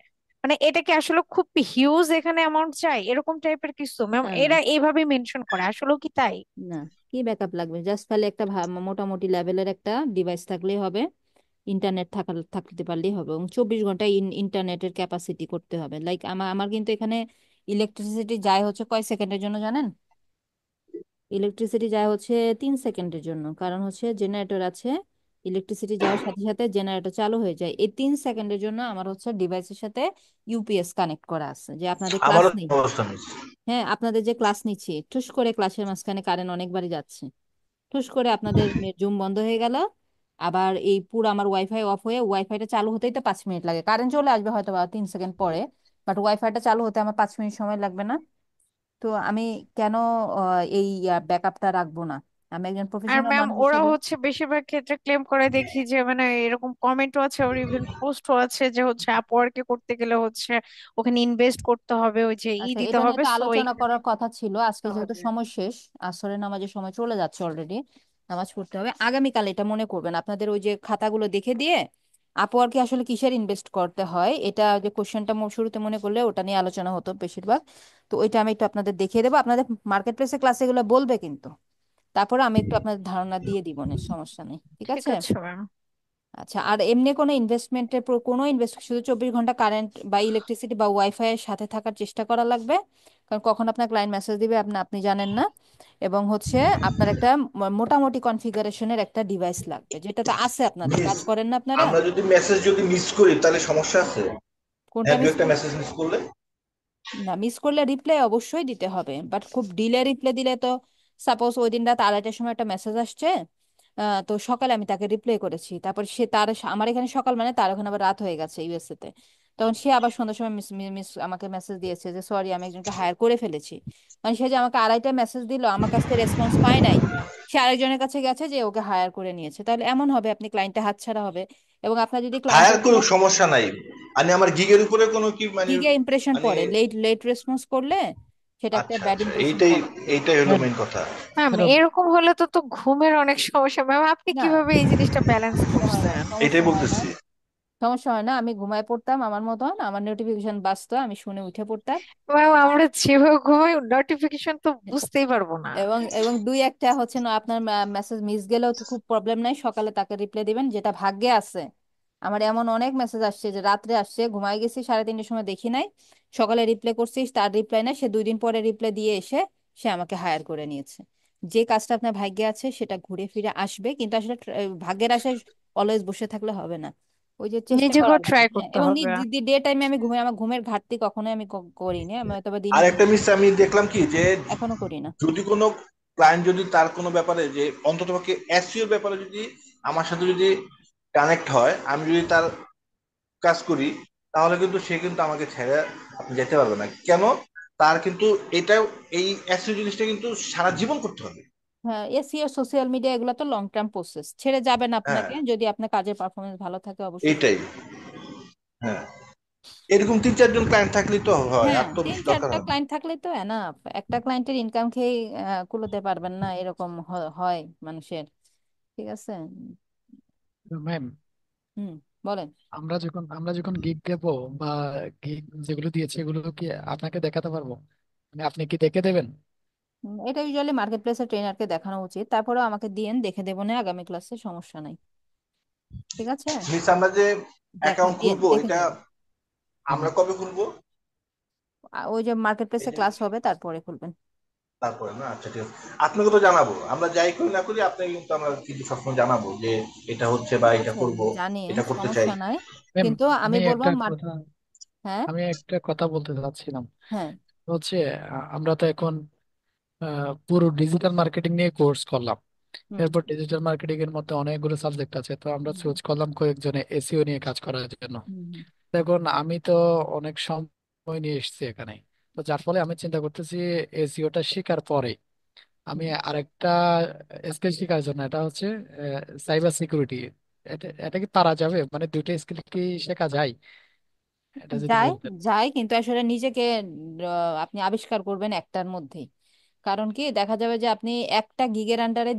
মানে এটা কি আসলে খুব হিউজ এখানে অ্যামাউন্ট চাই, এরকম টাইপের কিছু ম্যাম না না এরা এইভাবে মেনশন করে, আসলেও কি তাই? না, কি ব্যাকআপ লাগবে? জাস্ট খালি একটা মোটামুটি লেভেলের একটা ডিভাইস থাকলেই হবে, ইন্টারনেট থাকতে পারলেই হবে, এবং 24 ঘন্টা ইন্টারনেটের ক্যাপাসিটি করতে হবে। লাইক আমার আমার কিন্তু এখানে ইলেকট্রিসিটি যায় হচ্ছে কয় সেকেন্ডের জন্য জানেন? ইলেকট্রিসিটি যায় হচ্ছে 3 সেকেন্ডের জন্য, কারণ হচ্ছে জেনারেটর আছে, ইলেকট্রিসিটি যাওয়ার সাথে সাথে জেনারেটর চালু হয়ে যায়। এই 3 সেকেন্ডের জন্য আমার হচ্ছে ডিভাইসের সাথে ইউপিএস কানেক্ট করা আছে, যে আপনাদের ক্লাস আমারও নেই, অবস্থা নিচ্ছে। হ্যাঁ আপনাদের যে ক্লাস নিচ্ছি, ঠুস করে ক্লাসের মাঝখানে কারেন্ট অনেকবারই যাচ্ছে, ঠুস করে আপনাদের জুম বন্ধ হয়ে গেল, আবার এই পুরো আমার ওয়াইফাই অফ হয়ে, ওয়াইফাইটা চালু হতেই তো 5 মিনিট লাগে, কারেন্ট চলে আসবে হয়তো বা 3 সেকেন্ড পরে, বাট ওয়াইফাইটা চালু হতে আমার 5 মিনিট সময় লাগবে না? তো আমি কেন এই ব্যাকআপটা রাখবো না? আমি একজন আর প্রফেশনাল ম্যাম মানুষ ওরা হিসেবে। হচ্ছে বেশিরভাগ ক্ষেত্রে ক্লেম করে দেখি যে মানে এরকম কমেন্টও আছে, ওর ইভেন পোস্টও আছে যে হচ্ছে আপওয়ার্কে করতে গেলে হচ্ছে ওখানে ইনভেস্ট করতে হবে, ওই যে আচ্ছা, দিতে এটা নিয়ে হবে, তো সো আলোচনা এইখানে করার কথা ছিল, আজকে করতে যেহেতু হবে। সময় শেষ, আসরের নামাজের সময় চলে যাচ্ছে অলরেডি, নামাজ পড়তে হবে, আগামীকাল এটা মনে করবেন আপনাদের ওই যে খাতাগুলো দেখে দিয়ে আপওয়ার্কে আসলে কিসের ইনভেস্ট করতে হয়, এটা যে কোশ্চেনটা শুরুতে মনে করলে ওটা নিয়ে আলোচনা হতো বেশিরভাগ। তো ওইটা আমি একটু আপনাদের দেখিয়ে দেবো, আপনাদের মার্কেট প্লেসে ক্লাসে এগুলো বলবে কিন্তু, তারপরে আমি একটু আপনাদের ধারণা দিয়ে দিব, না সমস্যা নেই, ঠিক ঠিক আছে? আছে ম্যাম। আচ্ছা, আর এমনি কোনো ইনভেস্টমেন্টের কোনো ইনভেস্ট, শুধু 24 ঘন্টা কারেন্ট বা ইলেকট্রিসিটি বা ওয়াইফাই এর সাথে থাকার চেষ্টা করা লাগবে, কারণ কখন আপনার ক্লায়েন্ট মেসেজ দিবে আপনি আপনি জানেন না। এবং হচ্ছে আপনার একটা মোটামুটি কনফিগারেশনের একটা ডিভাইস লাগবে, যেটা তো আছে আপনাদের, মিস কাজ করেন না আপনারা? আমরা যদি মেসেজ যদি মিস করি তাহলে সমস্যা আছে? কোনটা হ্যাঁ, দু মিস একটা করলে? মেসেজ মিস করলে না, মিস করলে রিপ্লাই অবশ্যই দিতে হবে, বাট খুব ডিলে রিপ্লাই দিলে তো, সাপোজ ওই দিন রাত 2:30টার সময় একটা মেসেজ আসছে, তো সকালে আমি তাকে রিপ্লাই করেছি, তারপর সে তার আমার এখানে সকাল মানে তার ওখানে আবার রাত হয়ে গেছে ইউএসএ তে। তখন সে আবার সন্ধ্যার সময় মিস মিস আমাকে মেসেজ দিয়েছে যে সরি আমি একজনকে হায়ার করে ফেলেছি। মানে সে যে আমাকে 2:30টায় মেসেজ দিল, আমার কাছ থেকে রেসপন্স পায় নাই, সে আরেকজনের কাছে গেছে যে ওকে হায়ার করে নিয়েছে, তাহলে এমন হবে আপনি ক্লায়েন্টে হাতছাড়া হবে। এবং আপনার যদি হায়ার ক্লায়েন্টের করুক সমস্যা নাই, আমি আমার গিগের উপরে কোনো কি মানে গিগে ইমপ্রেশন মানে পড়ে, লেট লেট রেসপন্স করলে সেটা একটা আচ্ছা ব্যাড আচ্ছা, ইমপ্রেশন এইটাই পড়ে। এইটাই হলো ম্যাম মেন কথা। ম্যাম হ্যালো এরকম হলে তো তো ঘুমের অনেক সমস্যা। ম্যাম আপনি না, কিভাবে এই জিনিসটা ব্যালেন্স সমস্যা হয় না, করছেন? এটাই সমস্যা হয় না, বলতেছি। সমস্যা হয় না। আমি ঘুমায় পড়তাম আমার মতন, আমার নোটিফিকেশন বাজতো, আমি শুনে উঠে পড়তাম। ম্যাম আমরা যেভাবে ঘুমাই নোটিফিকেশন তো বুঝতেই পারবো না। এবং এবং দুই একটা হচ্ছে না, আপনার মেসেজ মিস গেলেও তো খুব প্রবলেম নাই, সকালে তাকে রিপ্লাই দিবেন যেটা ভাগ্যে আছে। আমার এমন অনেক মেসেজ আসছে যে রাত্রে আসছে, ঘুমাই গেছি 3:30টার সময় দেখি নাই, সকালে রিপ্লাই করছি, তার রিপ্লাই নাই, সে 2 দিন পরে রিপ্লাই দিয়ে এসে সে আমাকে হায়ার করে নিয়েছে। যে কাজটা আপনার ভাগ্যে আছে সেটা ঘুরে ফিরে আসবে, কিন্তু আসলে ভাগ্যের আশায় অলওয়েজ বসে থাকলে হবে না, ওই যে চেষ্টা করা নিজেকেও লাগে। ট্রাই হ্যাঁ, করতে এবং হবে। ডে টাইমে আমি ঘুমাই, আমার ঘুমের ঘাটতি কখনোই আমি করিনি, আমি তবে দিনে আর একটা ঘুমাই, মিস আমি দেখলাম কি যে এখনো করি না। যদি কোনো ক্লায়েন্ট যদি তার কোনো ব্যাপারে যে অন্ততপক্ষে এসইও ব্যাপারে যদি আমার সাথে যদি কানেক্ট হয়, আমি যদি তার কাজ করি, তাহলে কিন্তু সে কিন্তু আমাকে ছেড়ে আপনি যেতে পারবে না কেন। তার কিন্তু এটা এই এসইও জিনিসটা কিন্তু সারা জীবন করতে হবে। হ্যাঁ, এসইও সোশ্যাল মিডিয়া এগুলো তো লং টার্ম প্রসেস, ছেড়ে যাবেন হ্যাঁ, আপনাকে যদি আপনার কাজের পারফরমেন্স ভালো থাকে অবশ্যই। এইটাই। হ্যাঁ, এরকম 3-4 জন ক্লায়েন্ট থাকলেই তো হয়, হ্যাঁ, আর তো তিন বেশি দরকার চারটা হয় না। ক্লায়েন্ট থাকলে তো এনাফ, একটা ক্লায়েন্টের ইনকাম খেয়ে কুলোতে পারবেন না, এরকম হয় মানুষের। ঠিক আছে। ম্যাম, হুম, বলেন। আমরা যখন গিগ দেবো বা গিগ যেগুলো দিয়েছে এগুলো কি আপনাকে দেখাতে পারবো? মানে আপনি কি দেখে দেবেন? এটা ইউজুয়ালি মার্কেট প্লেসের ট্রেনারকে দেখানো উচিত, তারপরেও আমাকে দিয়েন, দেখে দেবো না আগামী ক্লাসে, সমস্যা নাই। ঠিক আছে, মিস আমরা যে দেখেন অ্যাকাউন্ট দিয়েন, খুলবো দেখে এটা দেবো। আমরা কবে খুলবো? ওই যে মার্কেট এই প্লেসে যে ক্লাস হবে তারপরে খুলবেন। তারপরে না, আচ্ছা ঠিক আছে, আপনাকে তো জানাবো, আমরা যাই করি না করি আপনাকে কিন্তু আমরা কিন্তু সবসময় জানাবো যে এটা হচ্ছে বা এটা অবশ্যই করব, জানিয়েন, এটা করতে চাই। সমস্যা নাই। ম্যাম, কিন্তু আমি আমি বলবো একটা কথা হ্যাঁ, আমি একটা কথা বলতে চাচ্ছিলাম। হ্যাঁ, হচ্ছে আমরা তো এখন পুরো ডিজিটাল মার্কেটিং নিয়ে কোর্স করলাম। হুম, এরপর ডিজিটাল মার্কেটিং এর মধ্যে অনেকগুলো সাবজেক্ট আছে, তো আমরা হুম, চুজ করলাম কয়েকজনে এসইও নিয়ে কাজ করার জন্য। হুম, দেখুন আমি তো অনেক সময় নিয়ে এসেছি এখানে, তো যার ফলে আমি চিন্তা করতেছি এসইওটা শেখার পরে আমি হুম। আরেকটা স্কিল শেখার জন্য, এটা হচ্ছে সাইবার সিকিউরিটি। এটা এটা কি পারা যাবে? মানে দুইটা স্কিল কি শেখা যায়? এটা যদি যায়, বলতেন। যায়, কিন্তু আসলে নিজেকে আপনি আবিষ্কার করবেন একটার মধ্যেই। কারণ কি দেখা যাবে যে আপনি একটা গিগের আন্ডারে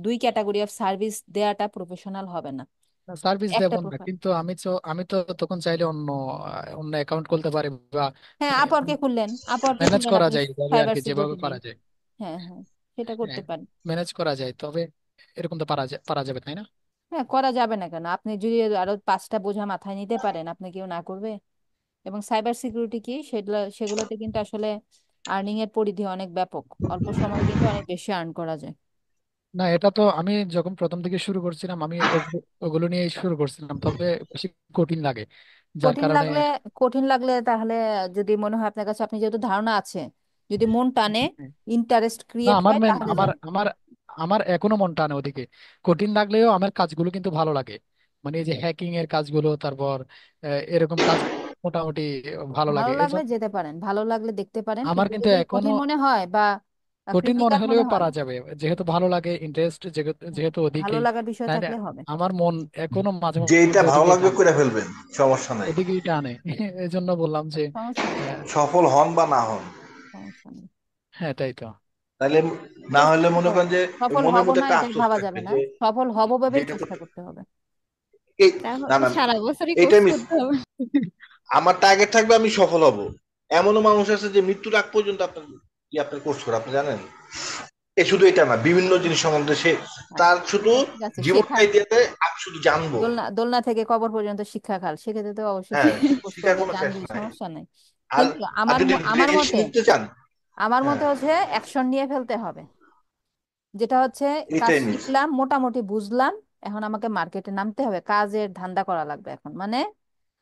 দুই ক্যাটাগরি অফ সার্ভিস দেয়াটা প্রফেশনাল হবে না। সার্ভিস একটা দেব না, প্রোফাইল, কিন্তু আমি তো তখন চাইলে অন্য অ্যাকাউন্ট খুলতে পারি বা হ্যাঁ, আপরকে ম্যানেজ খুললেন করা আপনি, যায় এইভাবে আর সাইবার কি, যেভাবে সিকিউরিটি দিন। করা যায়। হ্যাঁ, হ্যাঁ, সেটা করতে হ্যাঁ, পারেন। ম্যানেজ করা যায়, তবে এরকম তো পারা যাবে, তাই না? হ্যাঁ, করা যাবে না কেন, আপনি যদি আরো 5টা বোঝা মাথায় নিতে পারেন, আপনি কেউ না করবে? এবং সাইবার সিকিউরিটি কি, সেগুলোতে কিন্তু আসলে আর্নিং এর পরিধি অনেক ব্যাপক, অল্প সময়ে কিন্তু অনেক বেশি আর্ন করা যায়। না, এটা তো আমি যখন প্রথম থেকে শুরু করছিলাম আমি ওগুলো নিয়ে শুরু করছিলাম, তবে বেশি কঠিন লাগে যার কঠিন কারণে। লাগলে কঠিন লাগলে তাহলে যদি মনে হয় আপনার কাছে, আপনি যেহেতু ধারণা আছে, যদি মন টানে, ইন্টারেস্ট না, ক্রিয়েট আমার হয়, মেন তাহলে আমার যান। আমার আমার এখনো মন টানে ওদিকে। কঠিন লাগলেও আমার কাজগুলো কিন্তু ভালো লাগে, মানে এই যে হ্যাকিং এর কাজগুলো, তারপর এরকম কাজ মোটামুটি ভালো লাগে। ভালো এই লাগলে যেতে পারেন, ভালো লাগলে দেখতে পারেন, আমার কিন্তু কিন্তু যদি এখনো কঠিন মনে হয় বা কঠিন মনে ক্রিটিক্যাল হলেও মনে হয়, পারা যাবে, যেহেতু ভালো লাগে, ইন্টারেস্ট যেহেতু ভালো ওদিকেই, লাগার বিষয় তাই না? থাকলে হবে। আমার মন এখনো মাঝে যেটা মধ্যে ভালো ওদিকেই লাগবে টানে, করে ফেলবেন, সমস্যা নাই। ওদিকেই টানে। এই জন্য বললাম যে সমস্যা নেই, আহ, সফল হন বা না হন, সমস্যা নেই। হ্যাঁ, তাই তো। তাহলে না চেষ্টা হলে মনে করতে করেন হবে, যে ওই সফল মনের হব মধ্যে না একটা এটা আফসোস ভাবা যাবে থাকবে না, যে সফল হব ভেবেই যেটা চেষ্টা করতে করতে হবে। এই না তাহলে না সারা বছরই এটা কোর্স মিস, করতে হবে। আমার টার্গেট থাকবে আমি সফল হব। এমনও মানুষ আছে যে মৃত্যুর আগ পর্যন্ত আপনার কোর্স করে, আপনি জানেন? এ শুধু এটা না, বিভিন্ন জিনিস সম্বন্ধে সে তার আচ্ছা, শুধু সেটা ঠিক আছে, শেখার, জীবনটাই দিয়ে দেয়, আমি শুধু জানবো। দোলনা দোলনা থেকে কবর পর্যন্ত শিক্ষা কাল, সেক্ষেত্রে তো অবশ্যই হ্যাঁ, কোর্স শিখার করবে, কোনো শেষ জানবে, নাই। সমস্যা নাই। আর কিন্তু আর আমার যদি আমার ডিরেক্ট মতে নিতে চান, আমার হ্যাঁ, মতে হচ্ছে অ্যাকশন নিয়ে ফেলতে হবে। যেটা হচ্ছে কাজ এটাই মিস। শিখলাম, মোটামুটি বুঝলাম, এখন আমাকে মার্কেটে নামতে হবে, কাজের ধান্দা করা লাগবে এখন, মানে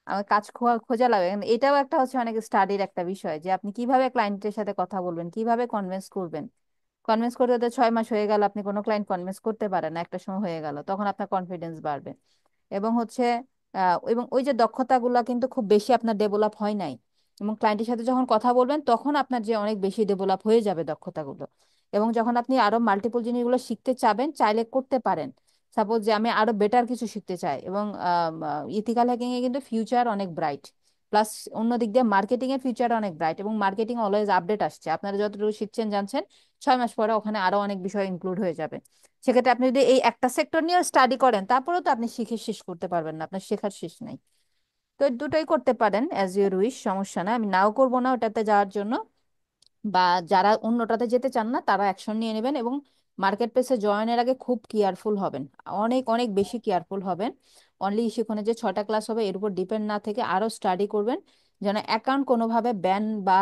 আমার কাজ খোঁজা লাগবে। এখন এটাও একটা হচ্ছে অনেক স্টাডির একটা বিষয়, যে আপনি কিভাবে ক্লায়েন্টের সাথে কথা বলবেন, কিভাবে কনভিন্স করবেন। কনভিন্স করতে তো 6 মাস হয়ে গেল, আপনি কোনো ক্লায়েন্ট কনভিন্স করতে পারেন না, একটা সময় হয়ে গেল, তখন আপনার কনফিডেন্স বাড়বে। এবং হচ্ছে এবং ওই যে দক্ষতাগুলো কিন্তু খুব বেশি আপনার ডেভেলপ হয় নাই, এবং ক্লায়েন্টের সাথে যখন কথা বলবেন তখন আপনার যে অনেক বেশি ডেভেলপ হয়ে যাবে দক্ষতাগুলো। এবং যখন আপনি আরো মাল্টিপল জিনিসগুলো শিখতে চাবেন, চাইলে করতে পারেন। সাপোজ যে আমি আরো বেটার কিছু শিখতে চাই, এবং ইথিক্যাল হ্যাকিং এ কিন্তু ফিউচার অনেক ব্রাইট। প্লাস অন্য দিক দিয়ে মার্কেটিং এর ফিউচার অনেক ব্রাইট, এবং মার্কেটিং অলওয়েজ আপডেট আসছে, আপনারা যতটুকু শিখছেন জানছেন 6 মাস পরে ওখানে আরো অনেক বিষয় ইনক্লুড হয়ে যাবে। সেক্ষেত্রে আপনি যদি এই একটা সেক্টর নিয়ে স্টাডি করেন, তারপরেও তো আপনি শিখে শেষ করতে পারবেন না, আপনার শেখার শেষ নাই। তো এই দুটোই করতে পারেন, অ্যাজ ইউর উইশ, সমস্যা না, আমি নাও করবো না ওটাতে যাওয়ার জন্য। বা যারা অন্যটাতে যেতে চান না তারা অ্যাকশন নিয়ে নেবেন, এবং মার্কেট প্লেসে জয়েনের আগে খুব কেয়ারফুল হবেন, অনেক অনেক বেশি কেয়ারফুল হবেন। অনলি সেখানে যে 6টা ক্লাস হবে এর উপর ডিপেন্ড না থেকে আরো স্টাডি করবেন, যেন অ্যাকাউন্ট কোনোভাবে ব্যান বা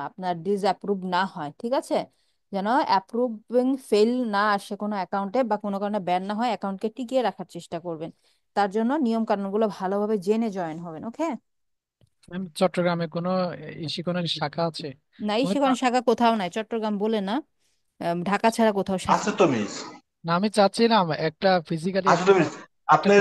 আপনার ডিসঅ্যাপ্রুভ না হয়, ঠিক আছে? যেন অ্যাপ্রুভিং ফেল না আসে কোনো অ্যাকাউন্টে, বা কোনো কারণে ব্যান না হয়, অ্যাকাউন্টকে টিকিয়ে রাখার চেষ্টা করবেন। তার জন্য নিয়ম কানুনগুলো ভালোভাবে জেনে জয়েন হবেন, ওকে? ম্যাম, চট্টগ্রামে কোনো ইসিকনের শাখা আছে? না, আমি সেখানে চা- শাখা কোথাও নাই, চট্টগ্রাম বলে না, ঢাকা ছাড়া কোথাও শাখা আছে নেই। তো মিস, না, আমি চাচ্ছিলাম একটা ফিজিক্যালি আছে তো মিস। একটা আপনার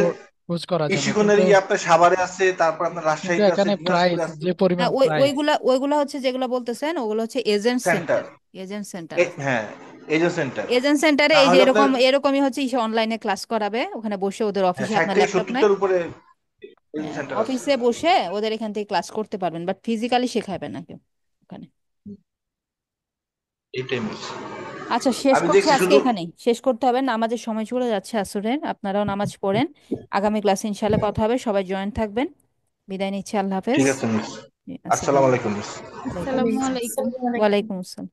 কোর্স করার জন্য, ইশিকনের কিন্তু আপনার সাভারে আছে, তারপর আপনার কিন্তু রাজশাহীতে আছে, এখানে প্রাইস দিনাজপুরে আছে। যে পরিমাণ হ্যাঁ, ওই প্রাইস। ওইগুলা ওইগুলা হচ্ছে যেগুলো বলতেছেন, ওগুলো হচ্ছে agent centre, centre. Agent centre আছে। হ্যাঁ, এজো সেন্টার। এজেন্ট সেন্টারে এই যে তাহলে আপনার, এরকমই হচ্ছে অনলাইনে ক্লাস করাবে, ওখানে বসে ওদের হ্যাঁ, অফিসে, 60 আপনার থেকে ল্যাপটপ নাই, 70টার উপরে এজো হ্যাঁ, সেন্টার আছে। অফিসে বসে ওদের এখান থেকে ক্লাস করতে পারবেন, বাট ফিজিক্যালি শেখাবে না কেউ ওখানে। এটাই মিস। আচ্ছা, শেষ আমি করছি দেখছি আজকে, শুধু। এখানেই শেষ করতে হবে, নামাজের সময় চলে যাচ্ছে আসরের, আপনারাও নামাজ পড়েন। আগামী ক্লাসে ইনশাল্লাহ কথা হবে, সবাই জয়েন থাকবেন। বিদায় নিচ্ছি, আল্লাহ হাফেজ। ঠিক আছে মিস। জি, আসসালামু আসসালামু আলাইকুম। আলাইকুম মিস। ওয়ালাইকুম আসসালামু আলাইকুম। ওয়ালাইকুম আসসালাম।